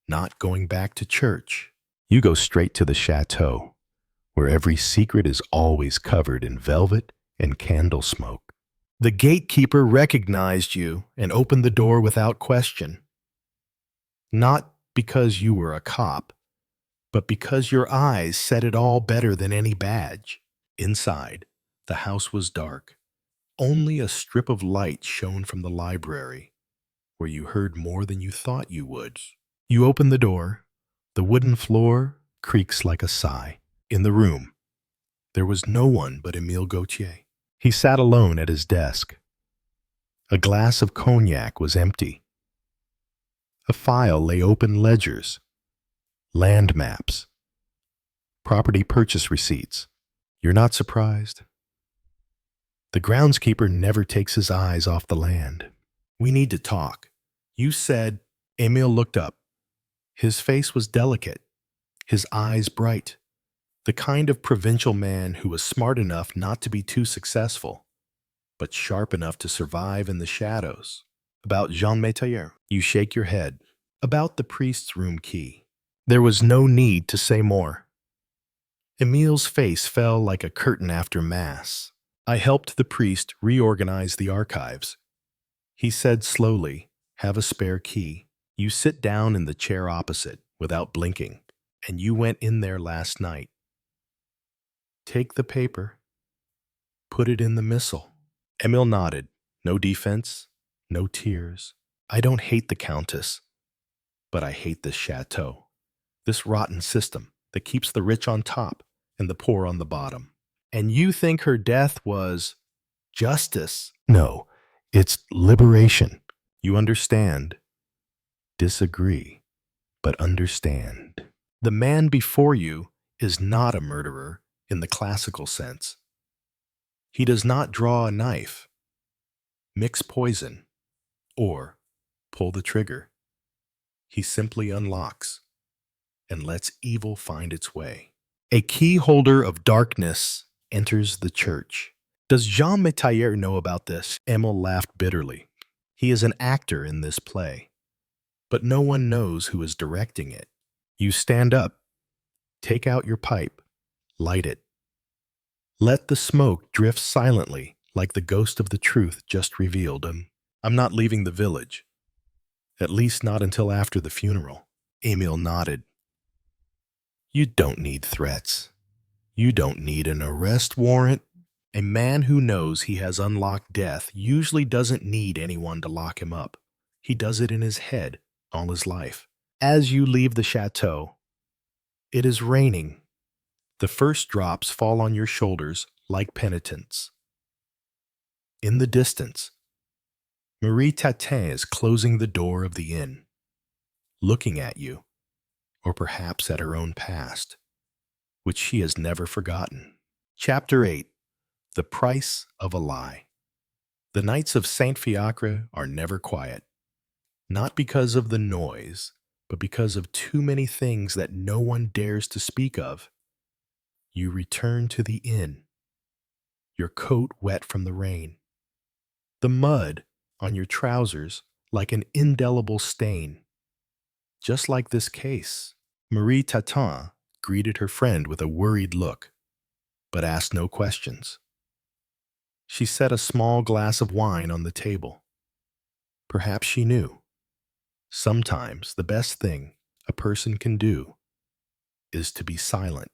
not going back to church. You go straight to the chateau, where every secret is always covered in velvet and candle smoke. The gatekeeper recognized you and opened the door without question. Not because you were a cop, but because your eyes said it all better than any badge. Inside, the house was dark. Only a strip of light shone from the library, where you heard more than you thought you would. You open the door. The wooden floor creaks like a sigh. In the room, there was no one but Émile Gautier. He sat alone at his desk. A glass of cognac was empty. A file lay open: ledgers, land maps, property purchase receipts. You're not surprised. The groundskeeper never takes his eyes off the land. We need to talk. You said. Émile looked up. His face was delicate, his eyes bright. The kind of provincial man who was smart enough not to be too successful, but sharp enough to survive in the shadows. About Jean Métayer. You shake your head. About the priest's room key. There was no need to say more. Émile's face fell like a curtain after Mass. I helped the priest reorganize the archives. He said slowly, have a spare key. You sit down in the chair opposite without blinking, and you went in there last night. Take the paper. Put it in the missal. Émile nodded. No defense, no tears. I don't hate the countess, but I hate this chateau. This rotten system that keeps the rich on top and the poor on the bottom. And you think her death was justice? No, it's liberation. You understand. Disagree, but understand. The man before you is not a murderer in the classical sense. He does not draw a knife, mix poison, or pull the trigger. He simply unlocks and lets evil find its way. A key holder of darkness enters the church. Does Jean Métayer know about this? Émile laughed bitterly. He is an actor in this play, but no one knows who is directing it. You stand up, take out your pipe, light it. Let the smoke drift silently like the ghost of the truth just revealed. I'm not leaving the village, at least not until after the funeral. Émile nodded. You don't need threats. You don't need an arrest warrant. A man who knows he has unlocked death usually doesn't need anyone to lock him up. He does it in his head all his life. As you leave the chateau, it is raining. The first drops fall on your shoulders like penitence. In the distance, Marie Tatin is closing the door of the inn, looking at you, or perhaps at her own past, which she has never forgotten. Chapter 8. The Price of a Lie. The nights of Saint-Fiacre are never quiet, not because of the noise, but because of too many things that no one dares to speak of. You return to the inn, your coat wet from the rain, the mud on your trousers like an indelible stain. Just like this case, Marie Tatin greeted her friend with a worried look, but asked no questions. She set a small glass of wine on the table. Perhaps she knew. Sometimes the best thing a person can do is to be silent,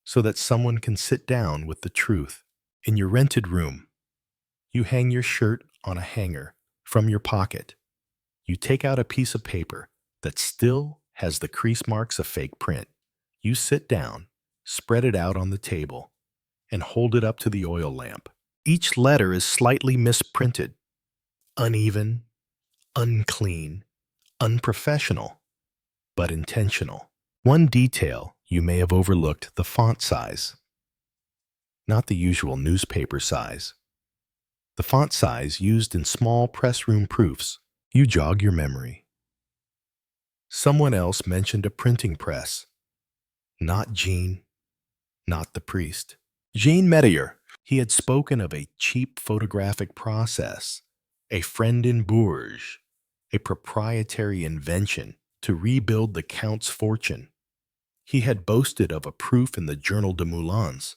so that someone can sit down with the truth. In your rented room, you hang your shirt on a hanger from your pocket. You take out a piece of paper that still has the crease marks of fake print. You sit down, spread it out on the table, and hold it up to the oil lamp. Each letter is slightly misprinted, uneven, unclean, unprofessional, but intentional. One detail you may have overlooked: the font size. Not the usual newspaper size. The font size used in small press room proofs. You jog your memory. Someone else mentioned a printing press. Not Jean, not the priest. Jean Metier. He had spoken of a cheap photographic process, a friend in Bourges, a proprietary invention to rebuild the Count's fortune. He had boasted of a proof in the Journal de Moulins,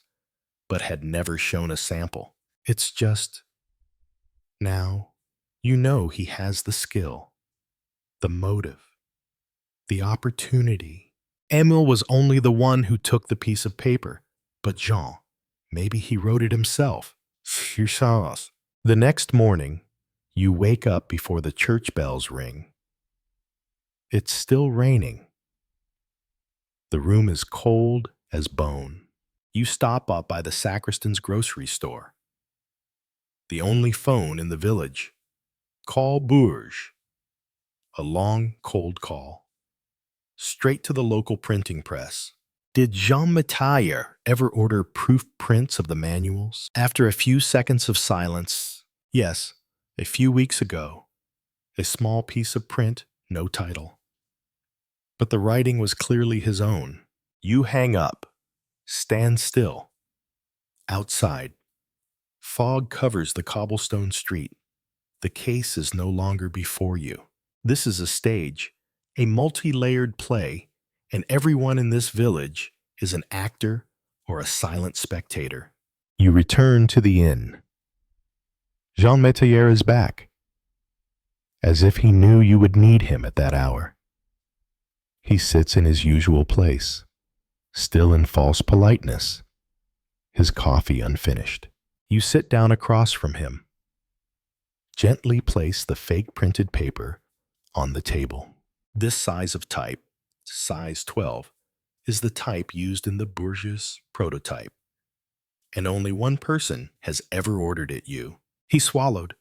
but had never shown a sample. It's just, now, you know he has the skill, the motive, the opportunity. Emile was only the one who took the piece of paper, but Jean, maybe he wrote it himself. The next morning, you wake up before the church bells ring. It's still raining. The room is cold as bone. You stop up by the sacristan's grocery store. The only phone in the village. Call Bourges. A long, cold call. Straight to the local printing press. Did Jean Metier ever order proof prints of the manuals? After a few seconds of silence, yes, a few weeks ago, a small piece of print, no title. But the writing was clearly his own. You hang up, stand still. Outside, fog covers the cobblestone street. The case is no longer before you. This is a stage, a multi-layered play, and everyone in this village is an actor or a silent spectator. You return to the inn. Jean Metier is back, as if he knew you would need him at that hour. He sits in his usual place, still in false politeness, his coffee unfinished. You sit down across from him. Gently place the fake printed paper on the table. This size of type, size 12, is the type used in the Bourges prototype, and only one person has ever ordered it you. He swallowed.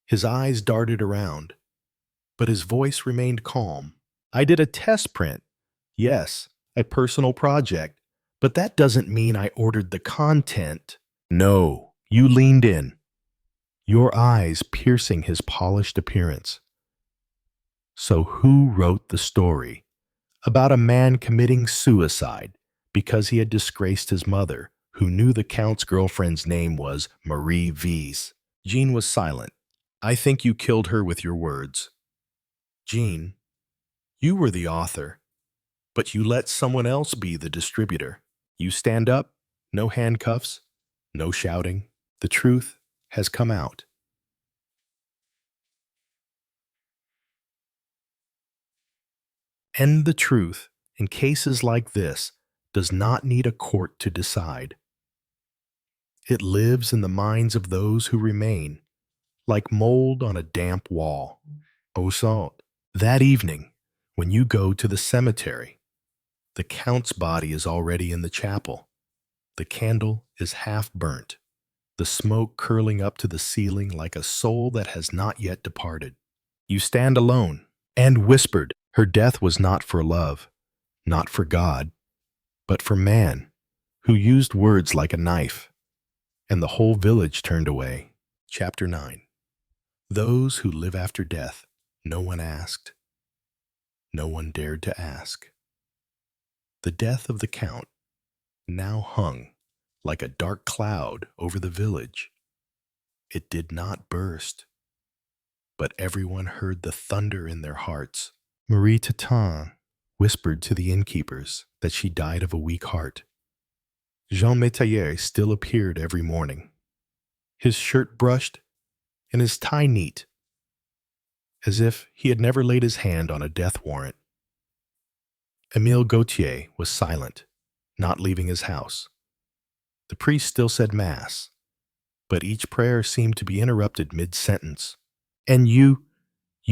His eyes darted around, but his voice remained calm. I did a test print. Yes, a personal project, but that doesn't mean I ordered the content. No, you leaned in, your eyes piercing his polished appearance. So who wrote the story about a man committing suicide because he had disgraced his mother, who knew the Count's girlfriend's name was Marie Vise? Jean was silent. I think you killed her with your words. Jean, you were the author, but you let someone else be the distributor. You stand up, no handcuffs, no shouting. The truth has come out. And the truth, in cases like this, does not need a court to decide. It lives in the minds of those who remain, like mold on a damp wall. Au salt. That evening, when you go to the cemetery, the Count's body is already in the chapel. The candle is half burnt, the smoke curling up to the ceiling like a soul that has not yet departed. You stand alone and whispered, her death was not for love, not for God, but for man, who used words like a knife, and the whole village turned away. Chapter 9. Those who live after death, no one asked. No one dared to ask. The death of the Count now hung like a dark cloud over the village. It did not burst, but everyone heard the thunder in their hearts. Marie Tatin whispered to the innkeepers that she died of a weak heart. Jean Métayer still appeared every morning, his shirt brushed and his tie neat, as if he had never laid his hand on a death warrant. Émile Gautier was silent, not leaving his house. The priest still said Mass, but each prayer seemed to be interrupted mid-sentence. And you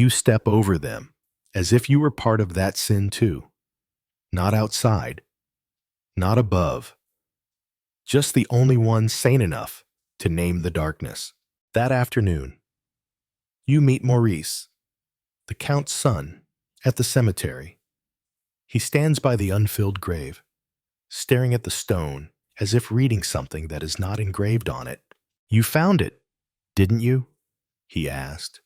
step over them, as if you were part of that sin too. Not outside, not above, just the only one sane enough to name the darkness. That afternoon, you meet Maurice, the Count's son, at the cemetery. He stands by the unfilled grave, staring at the stone as if reading something that is not engraved on it. "You found it, didn't you?" he asked.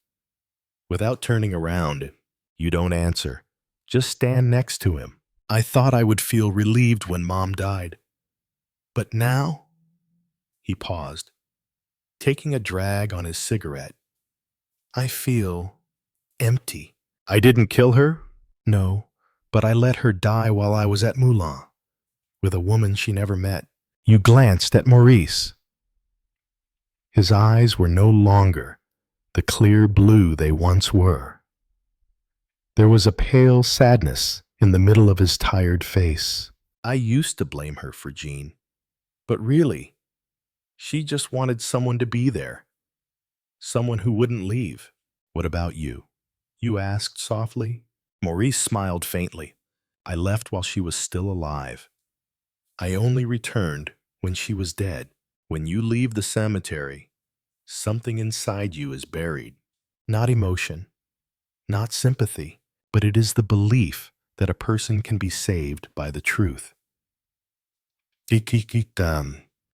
Without turning around, you don't answer. Just stand next to him. "I thought I would feel relieved when Mom died. But now?" He paused, taking a drag on his cigarette. "I feel empty." "I didn't kill her?" "No, but I let her die while I was at Moulins, with a woman she never met." You glanced at Maurice. His eyes were no longer the clear blue they once were. There was a pale sadness in the middle of his tired face. "I used to blame her for Jean, but really, she just wanted someone to be there, someone who wouldn't leave." "What about you?" you asked softly. Maurice smiled faintly. "I left while she was still alive. I only returned when she was dead. When you leave the cemetery, something inside you is buried. Not emotion, not sympathy, but it is the belief that a person can be saved by the truth."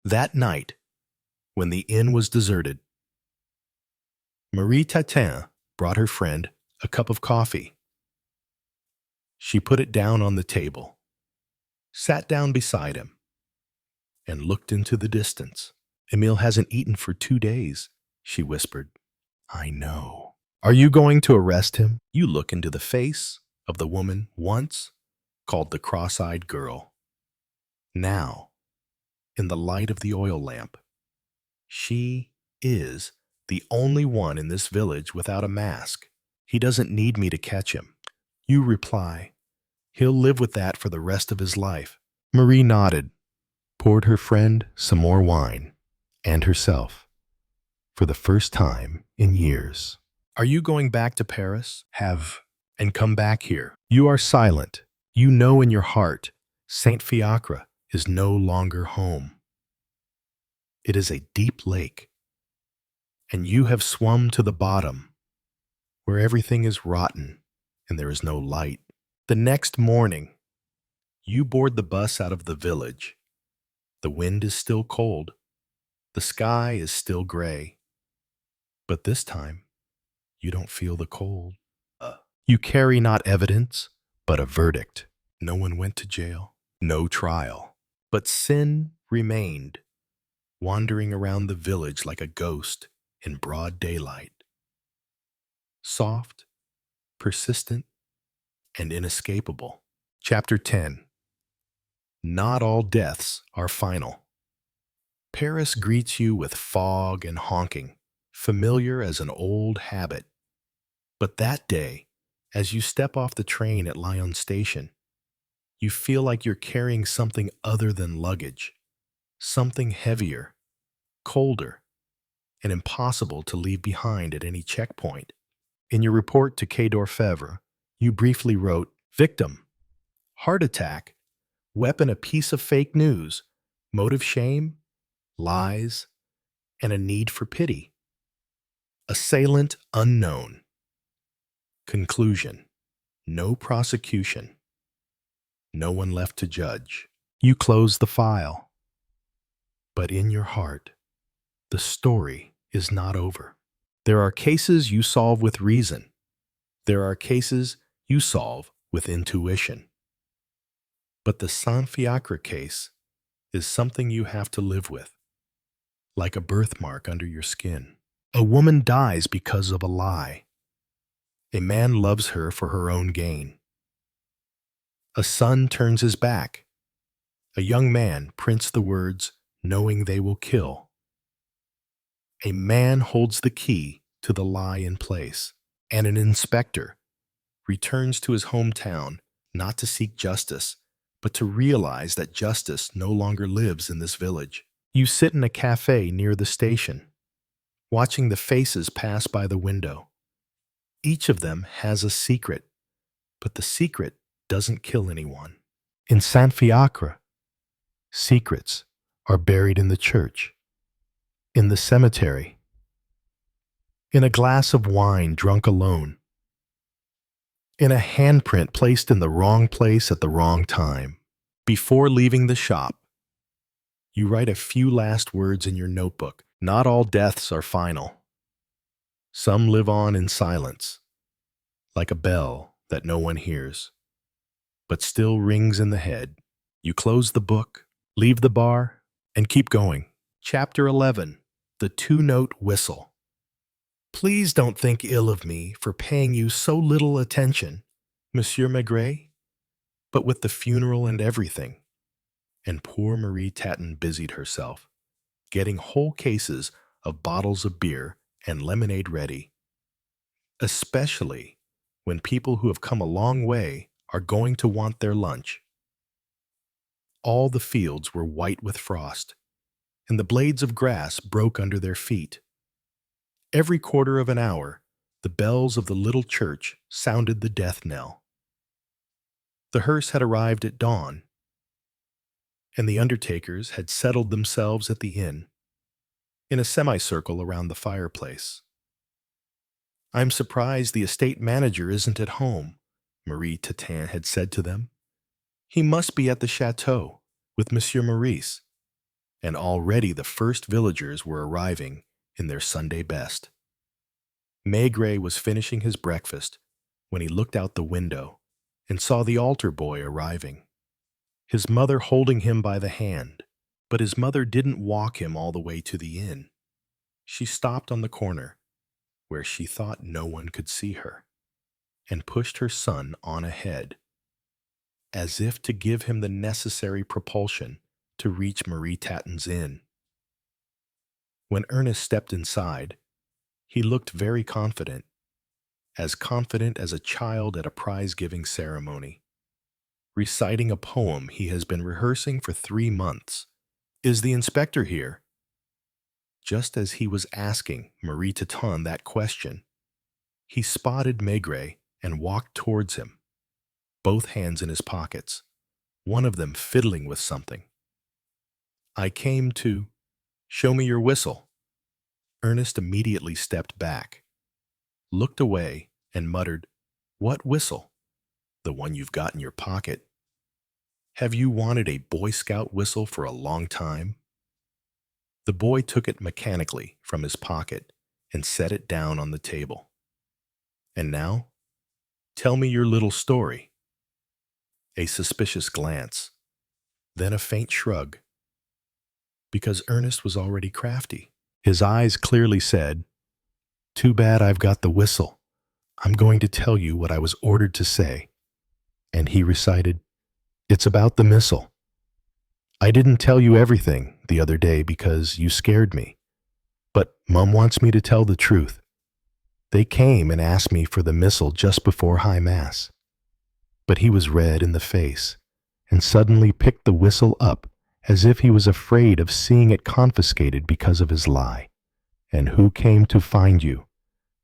That night, when the inn was deserted, Marie Tatin brought her friend a cup of coffee. She put it down on the table, sat down beside him, and looked into the distance. "Émile hasn't eaten for 2 days, she whispered. "I know. Are you going to arrest him?" You look into the face of the woman once called the cross-eyed girl. Now, in the light of the oil lamp, she is the only one in this village without a mask. "He doesn't need me to catch him." You reply, "He'll live with that for the rest of his life." Marie nodded, poured her friend some more wine, and herself, for the first time in years. "Are you going back to Paris?" And come back here." You are silent. You know in your heart, Saint-Fiacre is no longer home. It is a deep lake, and you have swum to the bottom, where everything is rotten and there is no light. The next morning, you board the bus out of the village. The wind is still cold. The sky is still gray. But this time, you don't feel the cold. You carry not evidence, but a verdict. No one went to jail, no trial. But sin remained, wandering around the village like a ghost in broad daylight. Soft, persistent, and inescapable. Chapter 10. Not all deaths are final. Paris greets you with fog and honking, familiar as an old habit. But that day, as you step off the train at Lyon Station, you feel like you're carrying something other than luggage, something heavier, colder, and impossible to leave behind at any checkpoint. In your report to Quai d'Orfèvre, you briefly wrote, "Victim, heart attack, weapon a piece of fake news, motive shame, lies, and a need for pity. Assailant unknown. Conclusion, no prosecution. No one left to judge." You close the file. But in your heart, the story is not over. There are cases you solve with reason. There are cases you solve with intuition. But the Saint-Fiacre case is something you have to live with, like a birthmark under your skin. A woman dies because of a lie. A man loves her for her own gain. A son turns his back. A young man prints the words, knowing they will kill. A man holds the key to the lie in place, and an inspector returns to his hometown not to seek justice, but to realize that justice no longer lives in this village. You sit in a cafe near the station, watching the faces pass by the window. Each of them has a secret, but the secret doesn't kill anyone. In Saint-Fiacre, secrets are buried in the church, in the cemetery, in a glass of wine drunk alone, in a handprint placed in the wrong place at the wrong time. Before leaving the shop, you write a few last words in your notebook. Not all deaths are final. Some live on in silence, like a bell that no one hears, but still rings in the head. You close the book, leave the bar, and keep going. Chapter 11. The Two-Note Whistle. Please don't think ill of me for paying you so little attention, Monsieur Maigret, but with the funeral and everything. And poor Marie Tatin busied herself, getting whole cases of bottles of beer and lemonade ready, especially when people who have come a long way are going to want their lunch. All the fields were white with frost, and the blades of grass broke under their feet. Every quarter of an hour, the bells of the little church sounded the death knell. The hearse had arrived at dawn, and the undertakers had settled themselves at the inn, in a semicircle around the fireplace. "I'm surprised the estate manager isn't at home," Marie Tatin had said to them. "He must be at the chateau with Monsieur Maurice." And already the first villagers were arriving in their Sunday best. Maigret was finishing his breakfast when he looked out the window and saw the altar boy arriving, his mother holding him by the hand. But his mother didn't walk him all the way to the inn. She stopped on the corner, where she thought no one could see her, and pushed her son on ahead, as if to give him the necessary propulsion to reach Marie Tatin's inn. When Ernest stepped inside, he looked very confident as a child at a prize-giving ceremony, reciting a poem he has been rehearsing for 3 months. "Is the inspector here?" Just as he was asking Marie Tatin that question, he spotted Maigret and walked towards him, both hands in his pockets, one of them fiddling with something. "I came to show me your whistle." Ernest immediately stepped back, looked away, and muttered, "What whistle?" "The one you've got in your pocket. Have you wanted a Boy Scout whistle for a long time?" The boy took it mechanically from his pocket and set it down on the table. "And now, tell me your little story." A suspicious glance, then a faint shrug, because Ernest was already crafty. His eyes clearly said, "Too bad I've got the whistle. I'm going to tell you what I was ordered to say." And he recited, "It's about the missile. I didn't tell you everything the other day because you scared me. But Mum wants me to tell the truth. They came and asked me for the missile just before High Mass. But he was red in the face and suddenly picked the whistle up as if he was afraid of seeing it confiscated because of his lie. And who came to find you?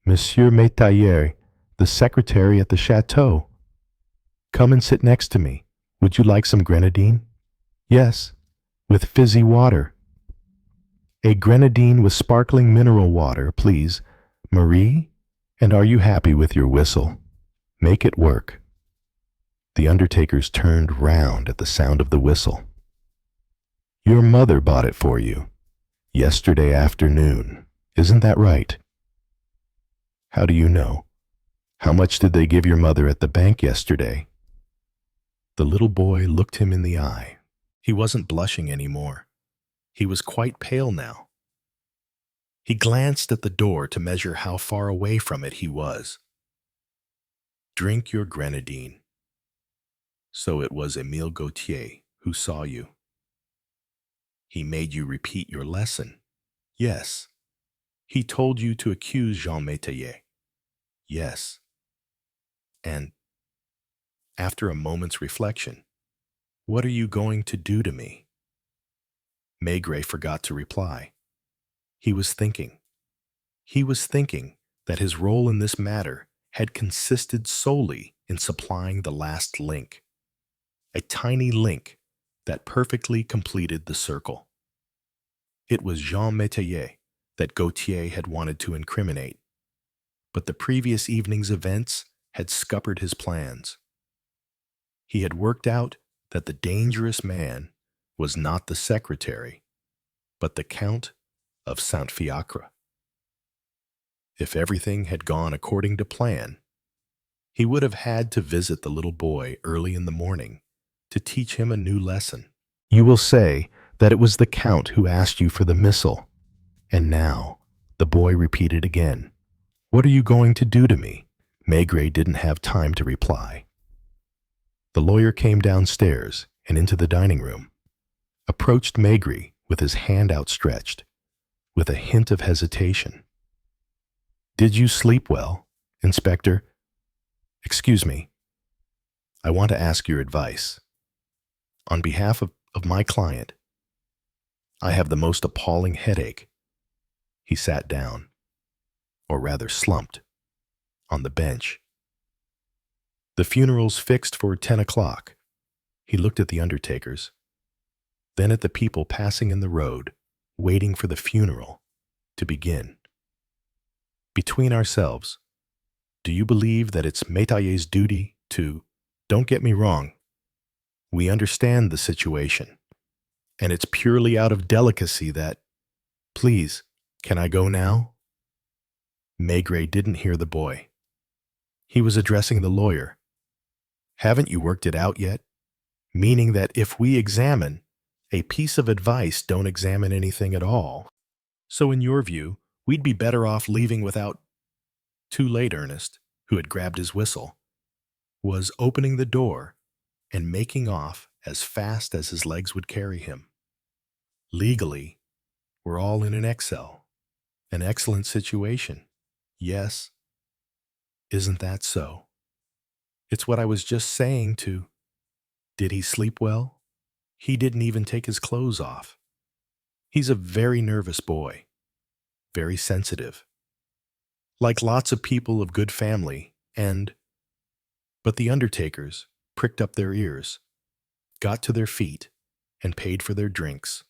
Monsieur Métayer, the secretary at the chateau. Come and sit next to me. Would you like some grenadine?" "Yes, with fizzy water." "A grenadine with sparkling mineral water, please. Marie, and are you happy with your whistle? Make it work." The undertakers turned round at the sound of the whistle. "Your mother bought it for you yesterday afternoon," Isn't that right? How do you know? How much did they give your mother at the bank yesterday? The little boy looked him in the eye. He wasn't blushing anymore. He was quite pale now. He glanced at the door to measure how far away from it he was. Drink your grenadine. So it was Émile Gautier who saw you. He made you repeat your lesson. Yes. He told you to accuse Jean Métayer. Yes. And, after a moment's reflection, what are you going to do to me? Maigret forgot to reply. He was thinking. He was thinking that his role in this matter had consisted solely in supplying the last link, a tiny link that perfectly completed the circle. It was Jean Métayer that Gautier had wanted to incriminate, but the previous evening's events had scuppered his plans. He had worked out that the dangerous man was not the secretary, but the Count of Saint-Fiacre. If everything had gone according to plan, he would have had to visit the little boy early in the morning to teach him a new lesson. You will say that it was the Count who asked you for the missile. And now, the boy repeated again, "What are you going to do to me?" Maigret didn't have time to reply. The lawyer came downstairs and into the dining room, approached Maigret with his hand outstretched, with a hint of hesitation. "Did you sleep well, Inspector? Excuse me. I want to ask your advice. On behalf of my client, I have the most appalling headache." He sat down, or rather slumped, on the bench. The funeral's fixed for 10 o'clock. He looked at the undertakers, then at the people passing in the road, waiting for the funeral to begin. Between ourselves, do you believe that it's Métayer's duty to— Don't get me wrong. We understand the situation, and it's purely out of delicacy that— Please, can I go now? Maigret didn't hear the boy. He was addressing the lawyer. Haven't you worked it out yet? Meaning that if we examine a piece of advice, don't examine anything at all. So in your view, we'd be better off leaving without— Too late, Ernest, who had grabbed his whistle, was opening the door and making off as fast as his legs would carry him. Legally, we're all in an Excel, an excellent situation. Yes. Isn't that so? It's what I was just saying to— Did he sleep well? He didn't even take his clothes off. He's a very nervous boy, very sensitive, like lots of people of good family, But the undertakers pricked up their ears, got to their feet, and paid for their drinks.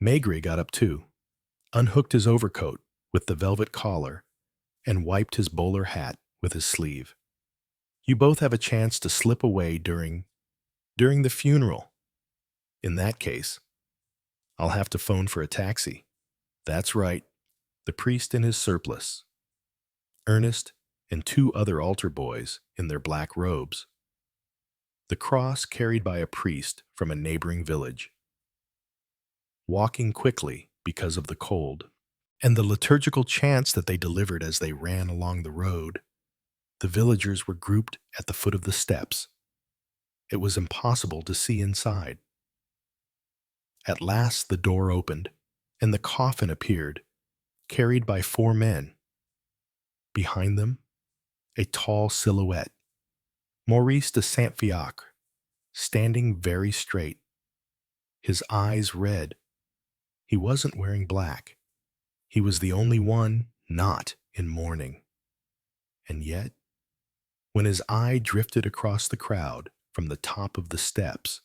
Maigret got up too, unhooked his overcoat with the velvet collar, and wiped his bowler hat with his sleeve. You both have a chance to slip away during the funeral. In that case, I'll have to phone for a taxi. That's right, the priest in his surplice, Ernest, and 2 other altar boys in their black robes. The cross carried by a priest from a neighboring village. Walking quickly because of the cold, and the liturgical chants that they delivered as they ran along the road, the villagers were grouped at the foot of the steps. It was impossible to see inside. At last the door opened, and the coffin appeared, carried by 4 men. Behind them, a tall silhouette, Maurice de Saint-Fiacre, standing very straight, his eyes red. He wasn't wearing black. He was the only one not in mourning. And yet, when his eye drifted across the crowd from the top of the steps,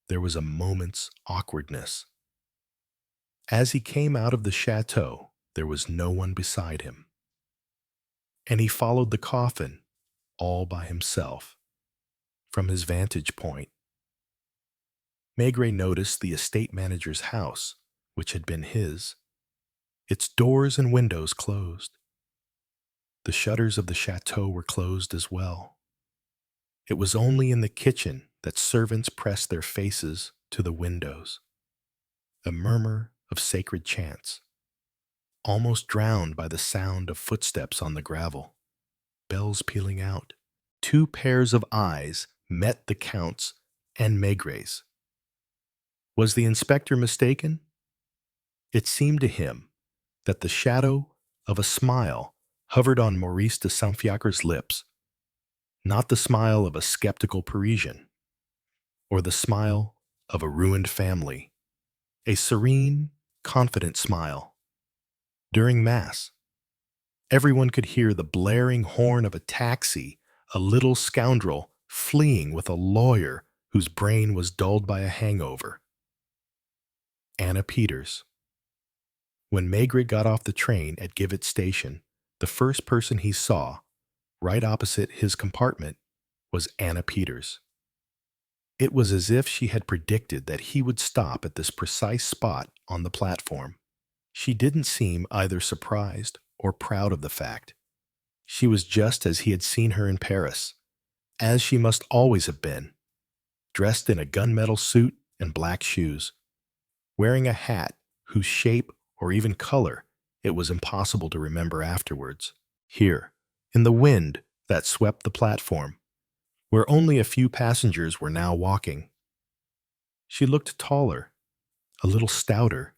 there was a moment's awkwardness. As he came out of the chateau, there was no one beside him, and he followed the coffin all by himself from his vantage point. Maigret noticed the estate manager's house, which had been his. its doors and windows closed. The shutters of the chateau were closed as well. It was only in the kitchen that servants pressed their faces to the windows. A murmur of sacred chants, almost drowned by the sound of footsteps on the gravel. Bells pealing out. Two pairs of eyes met the Count's and Maigret's. Was the inspector mistaken? It seemed to him that the shadow of a smile hovered on Maurice de Saint-Fiacre's lips, not the smile of a skeptical Parisian, or the smile of a ruined family, a serene, confident smile. During Mass, everyone could hear the blaring horn of a taxi, a little scoundrel fleeing with a lawyer whose brain was dulled by a hangover. Anna Peters. When Maigret got off the train at Givet Station, the first person he saw, right opposite his compartment, was Anna Peters. It was as if she had predicted that he would stop at this precise spot on the platform. She didn't seem either surprised or proud of the fact. She was just as he had seen her in Paris, as she must always have been, dressed in a gunmetal suit and black shoes, wearing a hat whose shape or even color it was impossible to remember afterwards. Here, in the wind that swept the platform, where only a few passengers were now walking, she looked taller, a little stouter.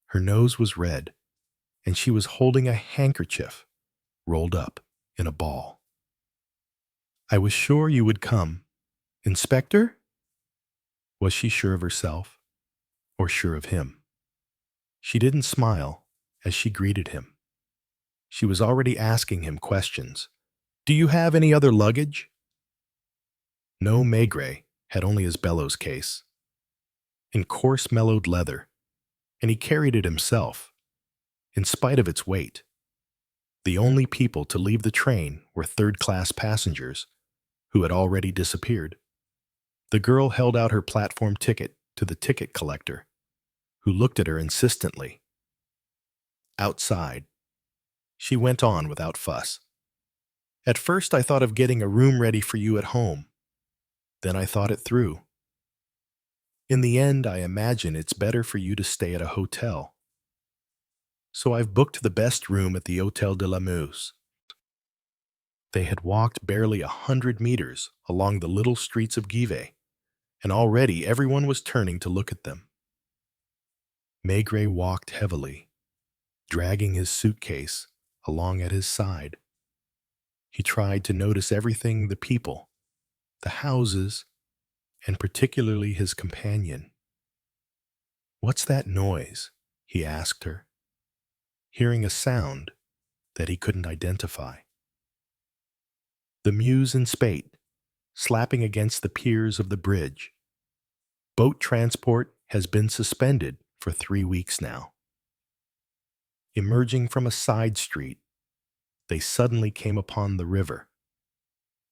Her nose was red, and she was holding a handkerchief rolled up in a ball. "I was sure you would come. Inspector?" Was she sure of herself, or sure of him? She didn't smile as she greeted him. She was already asking him questions. "Do you have any other luggage?" No, Maigret had only his bellows case, in coarse mellowed leather, and he carried it himself, in spite of its weight. The only people to leave the train were third-class passengers, who had already disappeared. The girl held out her platform ticket to the ticket collector, who looked at her insistently. Outside, she went on without fuss. "At first I thought of getting a room ready for you at home. Then I thought it through. In the end, I imagine it's better for you to stay at a hotel. So I've booked the best room at the Hôtel de la Meuse." They had walked barely 100 meters along the little streets of Givet, and already everyone was turning to look at them. Maigret walked heavily, dragging his suitcase along at his side. He tried to notice everything: the people, the houses, and particularly his companion. "What's that noise?" he asked her, hearing a sound that he couldn't identify. "The Meuse and Spate, slapping against the piers of the bridge. Boat transport has been suspended for 3 weeks now." Emerging from a side street, they suddenly came upon the river.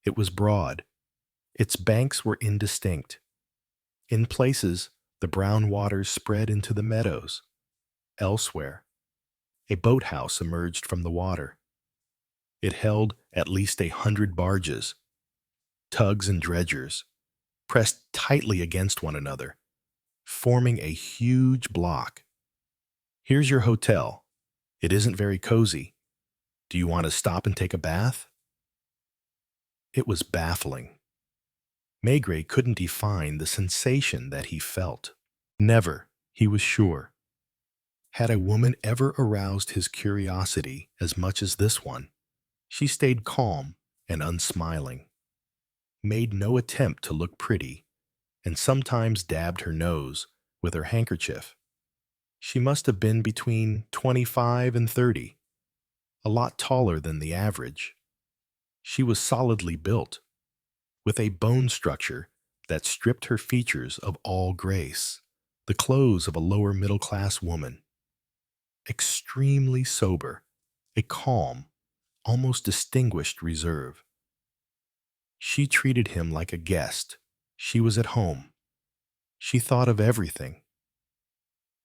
It was broad. Its banks were indistinct. In places, the brown waters spread into the meadows. Elsewhere, a boathouse emerged from the water. It held at least 100 barges, tugs and dredgers, pressed tightly against one another, forming a huge block. "Here's your hotel. It isn't very cozy. Do you want to stop and take a bath?" It was baffling. Maigret couldn't define the sensation that he felt. Never, he was sure, had a woman ever aroused his curiosity as much as this one. She stayed calm and unsmiling, made no attempt to look pretty, and sometimes dabbed her nose with her handkerchief. She must have been between 25 and 30, a lot taller than the average. She was solidly built, with a bone structure that stripped her features of all grace, the clothes of a lower middle-class woman. Extremely sober, a calm, almost distinguished reserve. She treated him like a guest. She was at home. She thought of everything.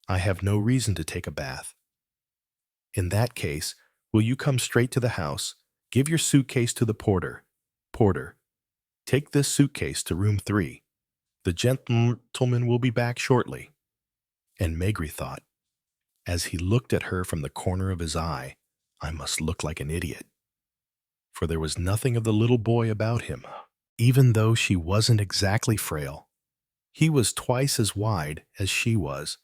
"I have no reason to take a bath." In that case, will you come straight to the house, give your suitcase to the porter. Porter, take this suitcase to room 3. The gentleman will be back shortly. And Maigret thought, as he looked at her from the corner of his eye, I must look like an idiot. For there was nothing of the little boy about him. Even though she wasn't exactly frail, he was twice as wide as she was,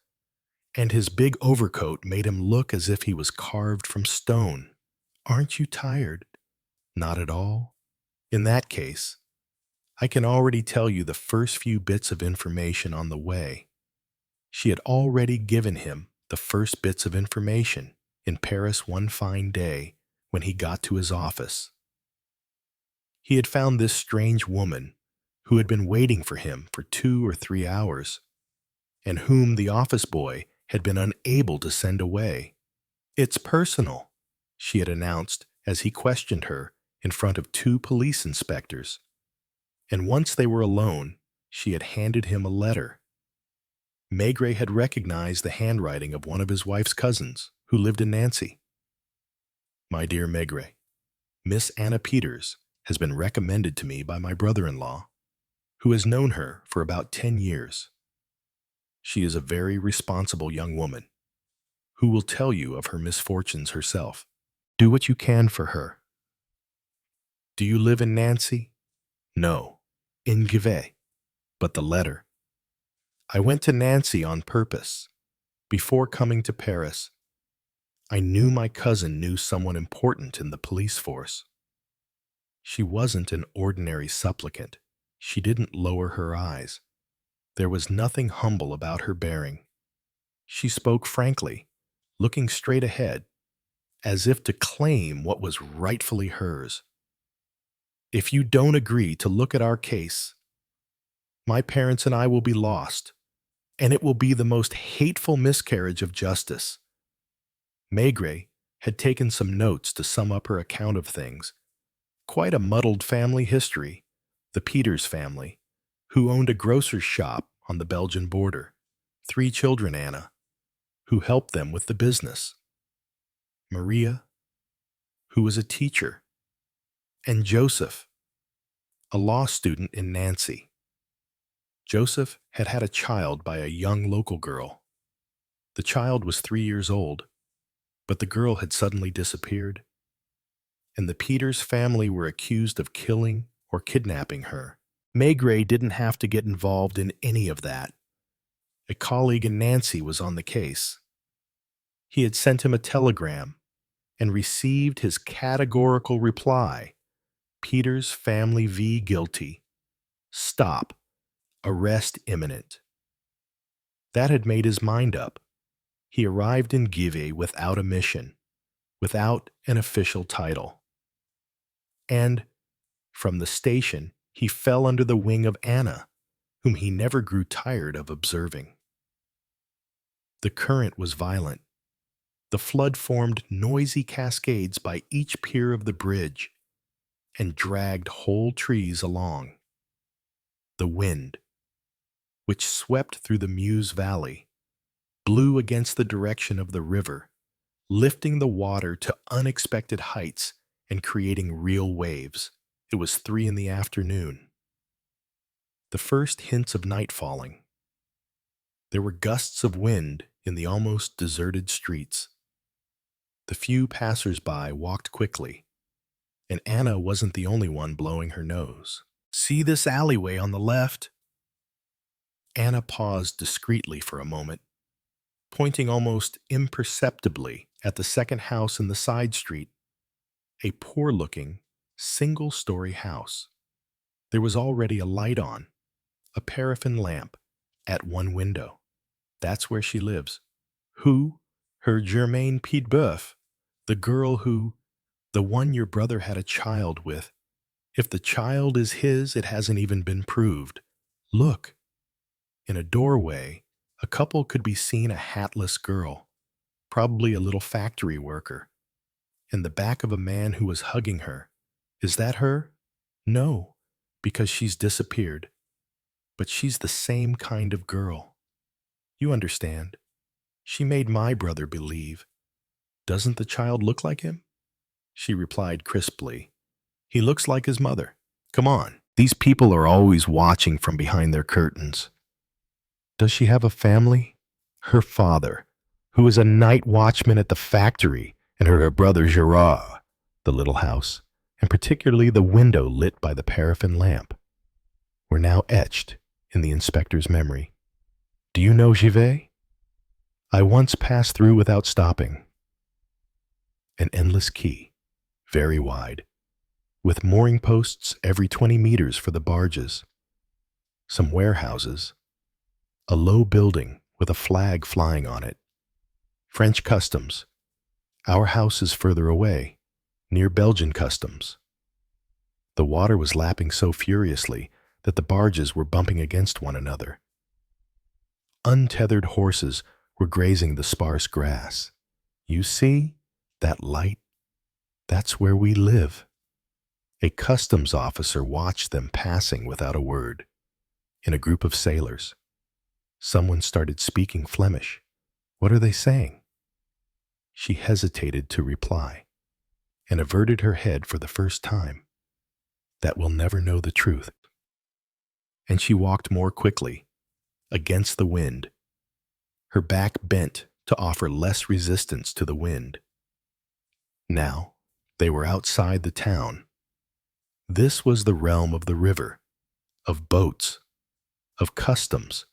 and his big overcoat made him look as if he was carved from stone. Aren't you tired? Not at all. In that case, I can already tell you the first few bits of information on the way. She had already given him the first bits of information in Paris one fine day when he got to his office. He had found this strange woman who had been waiting for him for 2 or 3 hours, and whom the office boy had been unable to send away. It's personal, she had announced as he questioned her in front of 2 police inspectors. And once they were alone, she had handed him a letter. Maigret had recognized the handwriting of one of his wife's cousins who lived in Nancy. My dear Maigret, Miss Anna Peters has been recommended to me by my brother-in-law, who has known her for about 10 years. She is a very responsible young woman, who will tell you of her misfortunes herself. Do what you can for her. Do you live in Nancy? No, in Givet. But the letter. I went to Nancy on purpose. Before coming to Paris, I knew my cousin knew someone important in the police force. She wasn't an ordinary supplicant. She didn't lower her eyes. There was nothing humble about her bearing. She spoke frankly, looking straight ahead, as if to claim what was rightfully hers. If you don't agree to look at our case, my parents and I will be lost, and it will be the most hateful miscarriage of justice. Maigret had taken some notes to sum up her account of things. Quite a muddled family history, the Peters family, who owned a grocer's shop on the Belgian border, 3 children, Anna, who helped them with the business, Maria, who was a teacher, and Joseph, a law student in Nancy. Joseph had had a child by a young local girl. The child was 3 years old, but the girl had suddenly disappeared, and the Peters family were accused of killing or kidnapping her. Maigret didn't have to get involved in any of that. A colleague in Nancy was on the case. He had sent him a telegram and received his categorical reply, Peters family v. guilty. Stop. Arrest imminent. That had made his mind up. He arrived in Givet without a mission, without an official title. And, from the station, he fell under the wing of Anna, whom he never grew tired of observing. The current was violent. The flood formed noisy cascades by each pier of the bridge and dragged whole trees along. The wind, which swept through the Meuse Valley, blew against the direction of the river, lifting the water to unexpected heights and creating real waves. It was 3 in the afternoon. The first hints of night falling. There were gusts of wind in the almost deserted streets. The few passers-by walked quickly, and Anna wasn't the only one blowing her nose. See this alleyway on the left? Anna paused discreetly for a moment, pointing almost imperceptibly at the second house in the side street, a poor-looking, single-story house. There was already a light on, a paraffin lamp, at one window. That's where she lives. Who? Her Germaine Piedboeuf, the girl the one your brother had a child with. If the child is his, it hasn't even been proved. Look. In a doorway, a couple could be seen, a hatless girl, probably a little factory worker, and the back of a man who was hugging her. Is that her? No, because she's disappeared. But she's the same kind of girl. You understand. She made my brother believe. Doesn't the child look like him? She replied crisply. He looks like his mother. Come on, these people are always watching from behind their curtains. Does she have a family? Her father, who is a night watchman at the factory, and her brother Gerard, the little house, and particularly the window lit by the paraffin lamp, were now etched in the inspector's memory. Do you know Givet? I once passed through without stopping. An endless quay, very wide, with mooring posts every 20 meters for the barges, some warehouses, a low building with a flag flying on it, French customs. Our house is further away, near Belgian customs. The water was lapping so furiously that the barges were bumping against one another. Untethered horses were grazing the sparse grass. You see that light? That's where we live. A customs officer watched them passing without a word. In a group of sailors, someone started speaking Flemish. What are they saying? She hesitated to reply and averted her head for the first time. That we'll never know the truth. And she walked more quickly, against the wind, her back bent to offer less resistance to the wind. Now they were outside the town. This was the realm of the river, of boats, of customs,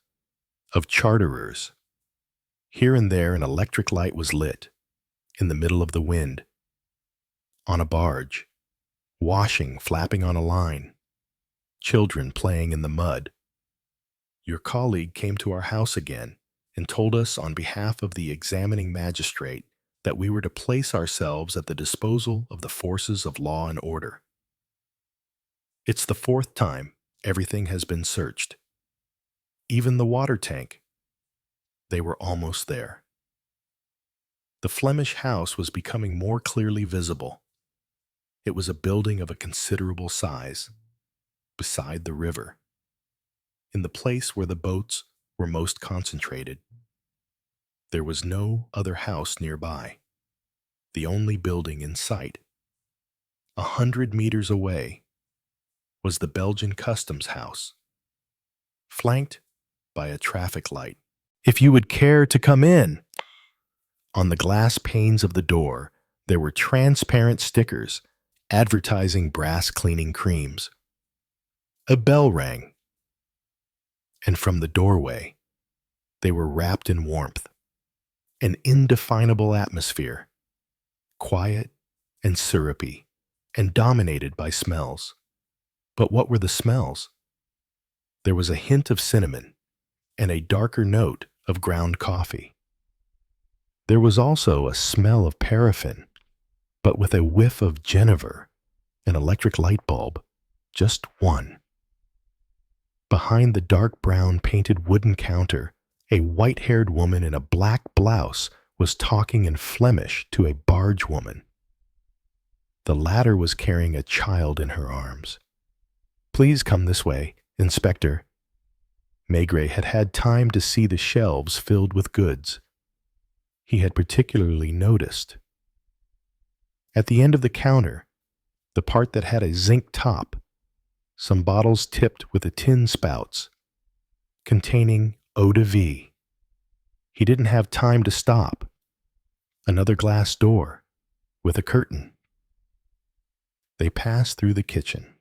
of charterers. Here and there an electric light was lit, in the middle of the wind, on a barge, washing flapping on a line, children playing in the mud. Your colleague came to our house again and told us on behalf of the examining magistrate that we were to place ourselves at the disposal of the forces of law and order. It's the 4th time everything has been searched. Even the water tank. They were almost there. The Flemish house was becoming more clearly visible. It was a building of a considerable size, beside the river, in the place where the boats were most concentrated. There was no other house nearby, the only building in sight. 100 meters away was the Belgian customs house, flanked by a traffic light. If you would care to come in. On the glass panes of the door, there were transparent stickers advertising brass cleaning creams. A bell rang, and from the doorway, they were wrapped in warmth, an indefinable atmosphere, quiet and syrupy, and dominated by smells. But what were the smells? There was a hint of cinnamon and a darker note of ground coffee. There was also a smell of paraffin, but with a whiff of Genever, an electric light bulb, just one. Behind the dark brown painted wooden counter, a white-haired woman in a black blouse was talking in Flemish to a barge woman. The latter was carrying a child in her arms. Please come this way, Inspector. Maigret had had time to see the shelves filled with goods. He had particularly noticed. At the end of the counter, the part that had a zinc top, some bottles tipped with a tin spouts, containing eau de vie. He didn't have time to stop. Another glass door, with a curtain. They passed through the kitchen.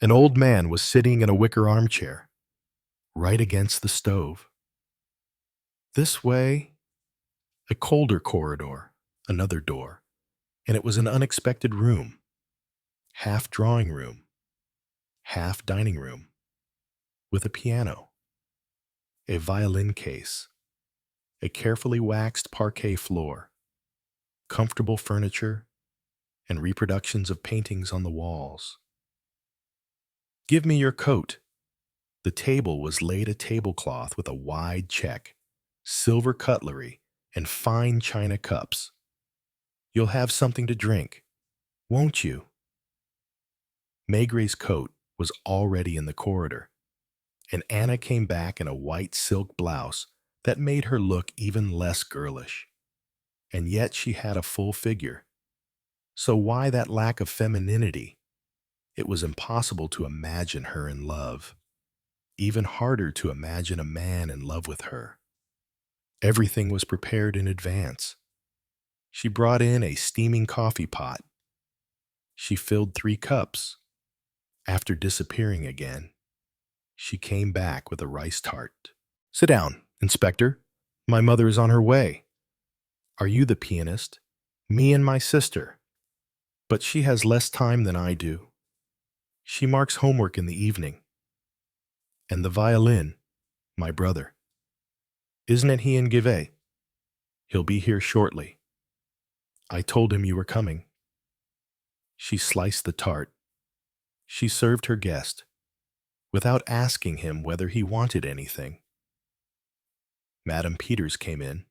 An old man was sitting in a wicker armchair, right against the stove. This way, a colder corridor, another door, and it was an unexpected room, half drawing room, half dining room, with a piano, a violin case, a carefully waxed parquet floor, comfortable furniture, and reproductions of paintings on the walls. Give me your coat. The table was laid a tablecloth with a wide check, silver cutlery, and fine china cups. You'll have something to drink, won't you? Maigret's coat was already in the corridor, and Anna came back in a white silk blouse that made her look even less girlish. and yet she had a full figure. So why that lack of femininity? It was impossible to imagine her in love. Even harder to imagine a man in love with her. Everything was prepared in advance. She brought in a steaming coffee pot. She filled 3 cups. After disappearing again, she came back with a rice tart. "Sit down, Inspector. My mother is on her way." "Are you the pianist?" "Me and my sister. But she has less time than I do. She marks homework in the evening." "And the violin?" "My brother." "Isn't it he in Givet?" "He'll be here shortly. I told him you were coming." She sliced the tart. She served her guest, without asking him whether he wanted anything. Madame Peters came in,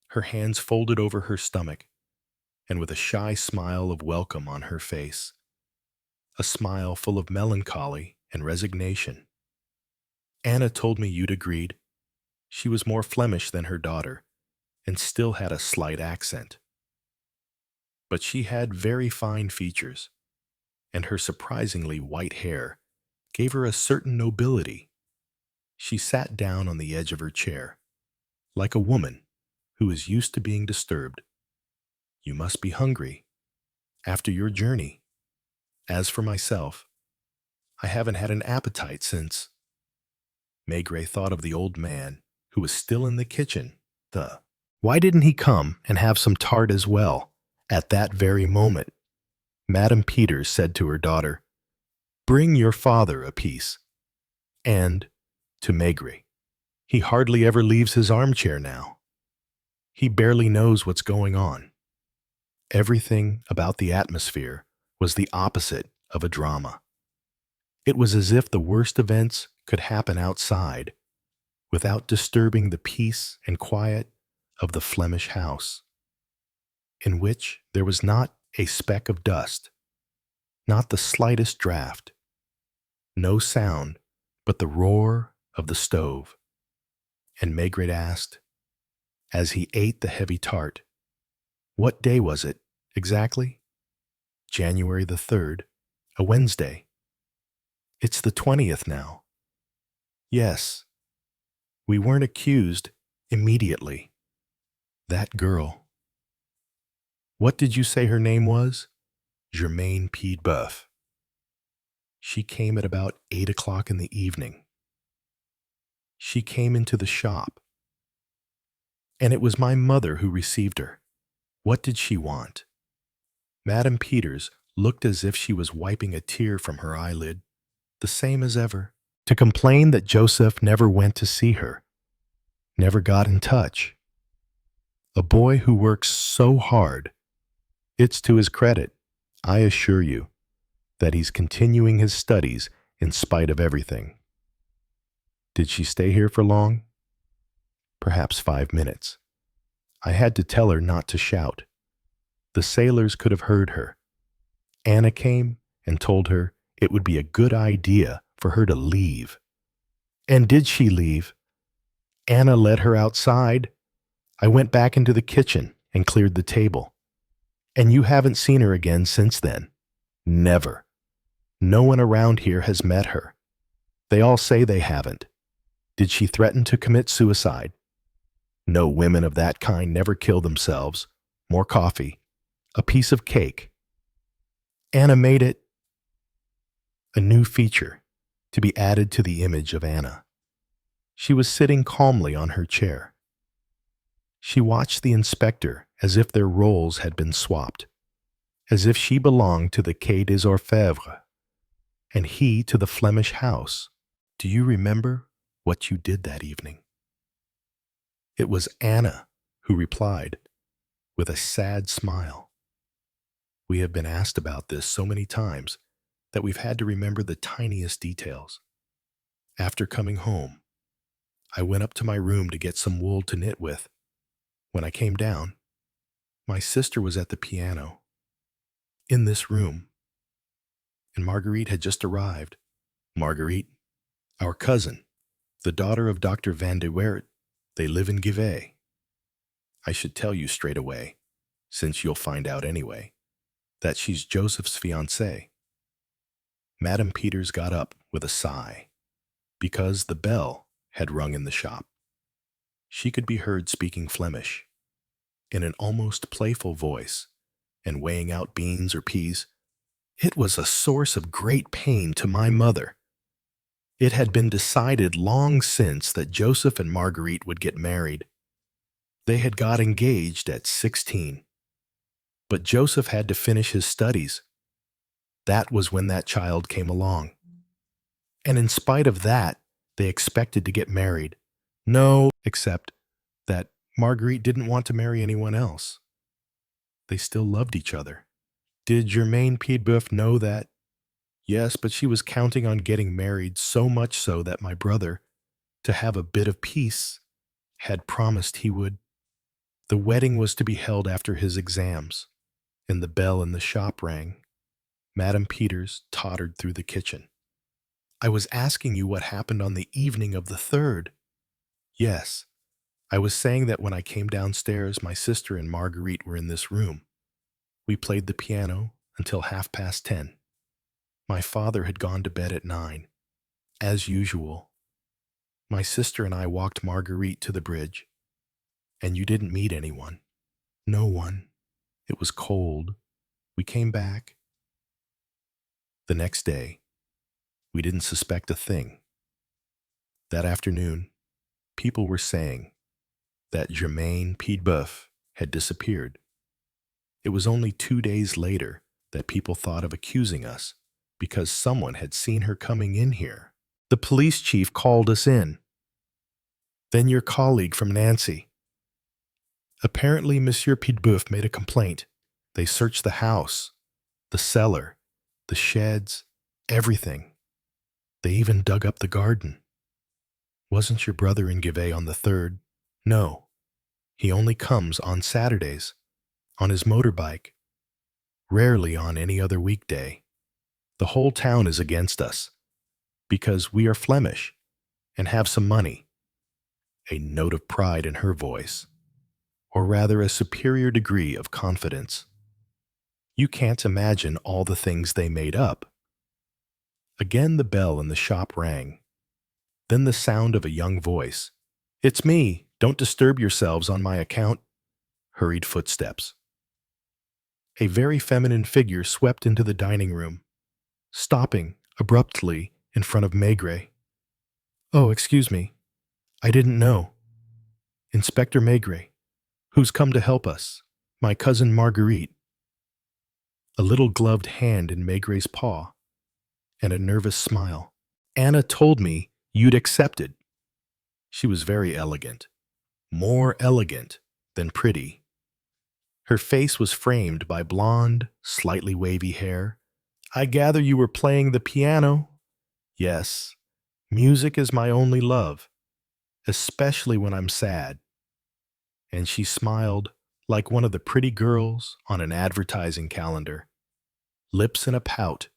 her hands folded over her stomach, and with a shy smile of welcome on her face, a smile full of melancholy and resignation. "Anna told me you'd agreed." She was more Flemish than her daughter, and still had a slight accent. But she had very fine features, and her surprisingly white hair gave her a certain nobility. She sat down on the edge of her chair, like a woman who is used to being disturbed. "You must be hungry, after your journey. As for myself, I haven't had an appetite since—" Maigret thought of the old man who was still in the kitchen. Why didn't he come and have some tart as well, at that very moment? Madame Peters said to her daughter, "Bring your father a piece." And, to Maigret, "He hardly ever leaves his armchair now. He barely knows what's going on." Everything about the atmosphere was the opposite of a drama. It was as if the worst events could happen outside, without disturbing the peace and quiet of the Flemish house, in which there was not a speck of dust, not the slightest draught, no sound but the roar of the stove. And Maigret asked, as he ate the heavy tart, what day was it, exactly? January the 3rd, a Wednesday. It's the 20th now. Yes. We weren't accused immediately. That girl. What did you say her name was? Germaine Piedboeuf. She came at about 8 o'clock in the evening. She came into the shop. And it was my mother who received her. What did she want? Madame Peters looked as if she was wiping a tear from her eyelid, the same as ever, to complain that Joseph never went to see her, never got in touch. A boy who works so hard. It's to his credit, I assure you, that he's continuing his studies in spite of everything. Did she stay here for long? Perhaps 5 minutes. I had to tell her not to shout. The sailors could have heard her. Anna came and told her it would be a good idea for her to leave. And did she leave? Anna led her outside. I went back into the kitchen and cleared the table. And you haven't seen her again since then? Never. No one around here has met her. They all say they haven't. Did she threaten to commit suicide? No, women of that kind never kill themselves. More coffee. A piece of cake. Anna made it a new feature to be added to the image of Anna. She was sitting calmly on her chair. She watched the inspector as if their roles had been swapped, as if she belonged to the Quai des Orfèvres, and he to the Flemish house. Do you remember what you did that evening? It was Anna who replied, with a sad smile. We have been asked about this so many times that we've had to remember the tiniest details. After coming home, I went up to my room to get some wool to knit with. When I came down, my sister was at the piano, in this room, and Marguerite had just arrived. Marguerite, our cousin, the daughter of Dr. Van de Weret. They live in Givet. I should tell you straight away since you'll find out anyway, that she's Joseph's fiancée. Madame Peters got up with a sigh, because the bell had rung in the shop. She could be heard speaking Flemish, in an almost playful voice, and weighing out beans or peas. It was a source of great pain to my mother. It had been decided long since that Joseph and Marguerite would get married. They had got engaged at 16. But Joseph had to finish his studies. That was when that child came along. And in spite of that, they expected to get married. No, except that Marguerite didn't want to marry anyone else. They still loved each other. Did Germaine Piedboeuf know that? Yes, but she was counting on getting married, so much so that my brother, to have a bit of peace, had promised he would. The wedding was to be held after his exams, and the bell in the shop rang. Madame Peters tottered through the kitchen. I was asking you what happened on the evening of the 3rd. Yes, I was saying that when I came downstairs, my sister and Marguerite were in this room. We played the piano until 10:30. My father had gone to bed at 9, as usual. My sister and I walked Marguerite to the bridge. And you didn't meet anyone. No one. It was cold. We came back. The next day, we didn't suspect a thing. That afternoon, people were saying that Germaine Piedboeuf had disappeared. It was only 2 days later that people thought of accusing us because someone had seen her coming in here. The police chief called us in. Then your colleague from Nancy. Apparently, Monsieur Piedboeuf made a complaint. They searched the house, the cellar, the sheds, everything. They even dug up the garden. Wasn't your brother in Givet on the 3rd? No. He only comes on Saturdays, on his motorbike, rarely on any other weekday. The whole town is against us, because we are Flemish and have some money. A note of pride in her voice, or rather a superior degree of confidence. You can't imagine all the things they made up. Again the bell in the shop rang. Then the sound of a young voice. It's me. Don't disturb yourselves on my account. Hurried footsteps. A very feminine figure swept into the dining room, stopping abruptly in front of Maigret. Oh, excuse me. I didn't know. Inspector Maigret, who's come to help us. My cousin Marguerite. A little gloved hand in Maigret's paw, and a nervous smile. Anna told me you'd accepted. She was very elegant. More elegant than pretty. Her face was framed by blonde, slightly wavy hair. I gather you were playing the piano? Yes. Music is my only love, especially when I'm sad. And she smiled like one of the pretty girls on an advertising calendar. Lips in a pout,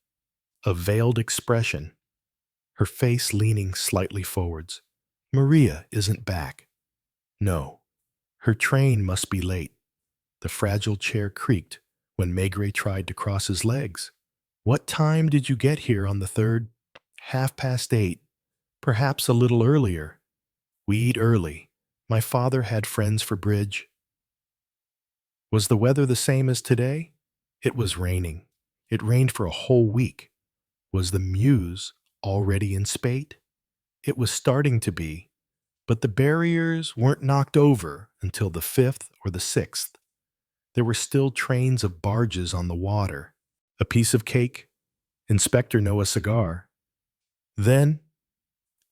a veiled expression, her face leaning slightly forwards. Maria isn't back. No, her train must be late. The fragile chair creaked when Maigret tried to cross his legs. What time did you get here on the 3rd? 8:30, perhaps a little earlier. We eat early. My father had friends for bridge. Was the weather the same as today? It was raining. It rained for a whole week. Was the Meuse already in spate? It was starting to be, but the barriers weren't knocked over until the 5th or the 6th. There were still trains of barges on the water. A piece of cake? Inspector know a cigar? Then,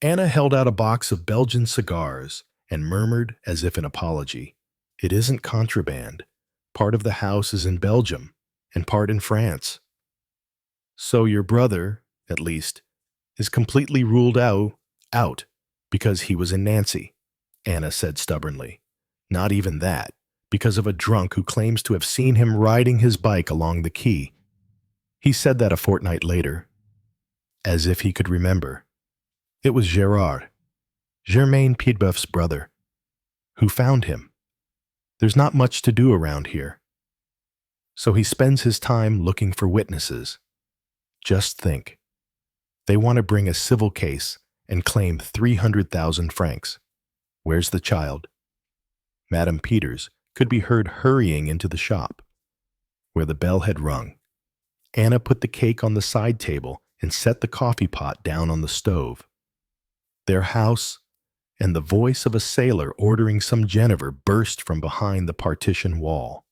Anna held out a box of Belgian cigars and murmured as if in apology, It isn't contraband. Part of the house is in Belgium and part in France. So your brother, at least, is completely ruled out because he was in Nancy, Anna said stubbornly. Not even that, because of a drunk who claims to have seen him riding his bike along the quay. He said that a fortnight later, as if he could remember. It was Gerard, Germaine Piedboeuf's brother, who found him. There's not much to do around here. So he spends his time looking for witnesses. Just think. They want to bring a civil case and claim 300,000 francs. Where's the child? Madame Peters could be heard hurrying into the shop, where the bell had rung. Anna put the cake on the side table and set the coffee pot down on the stove. Their house and the voice of a sailor ordering some Genever burst from behind the partition wall.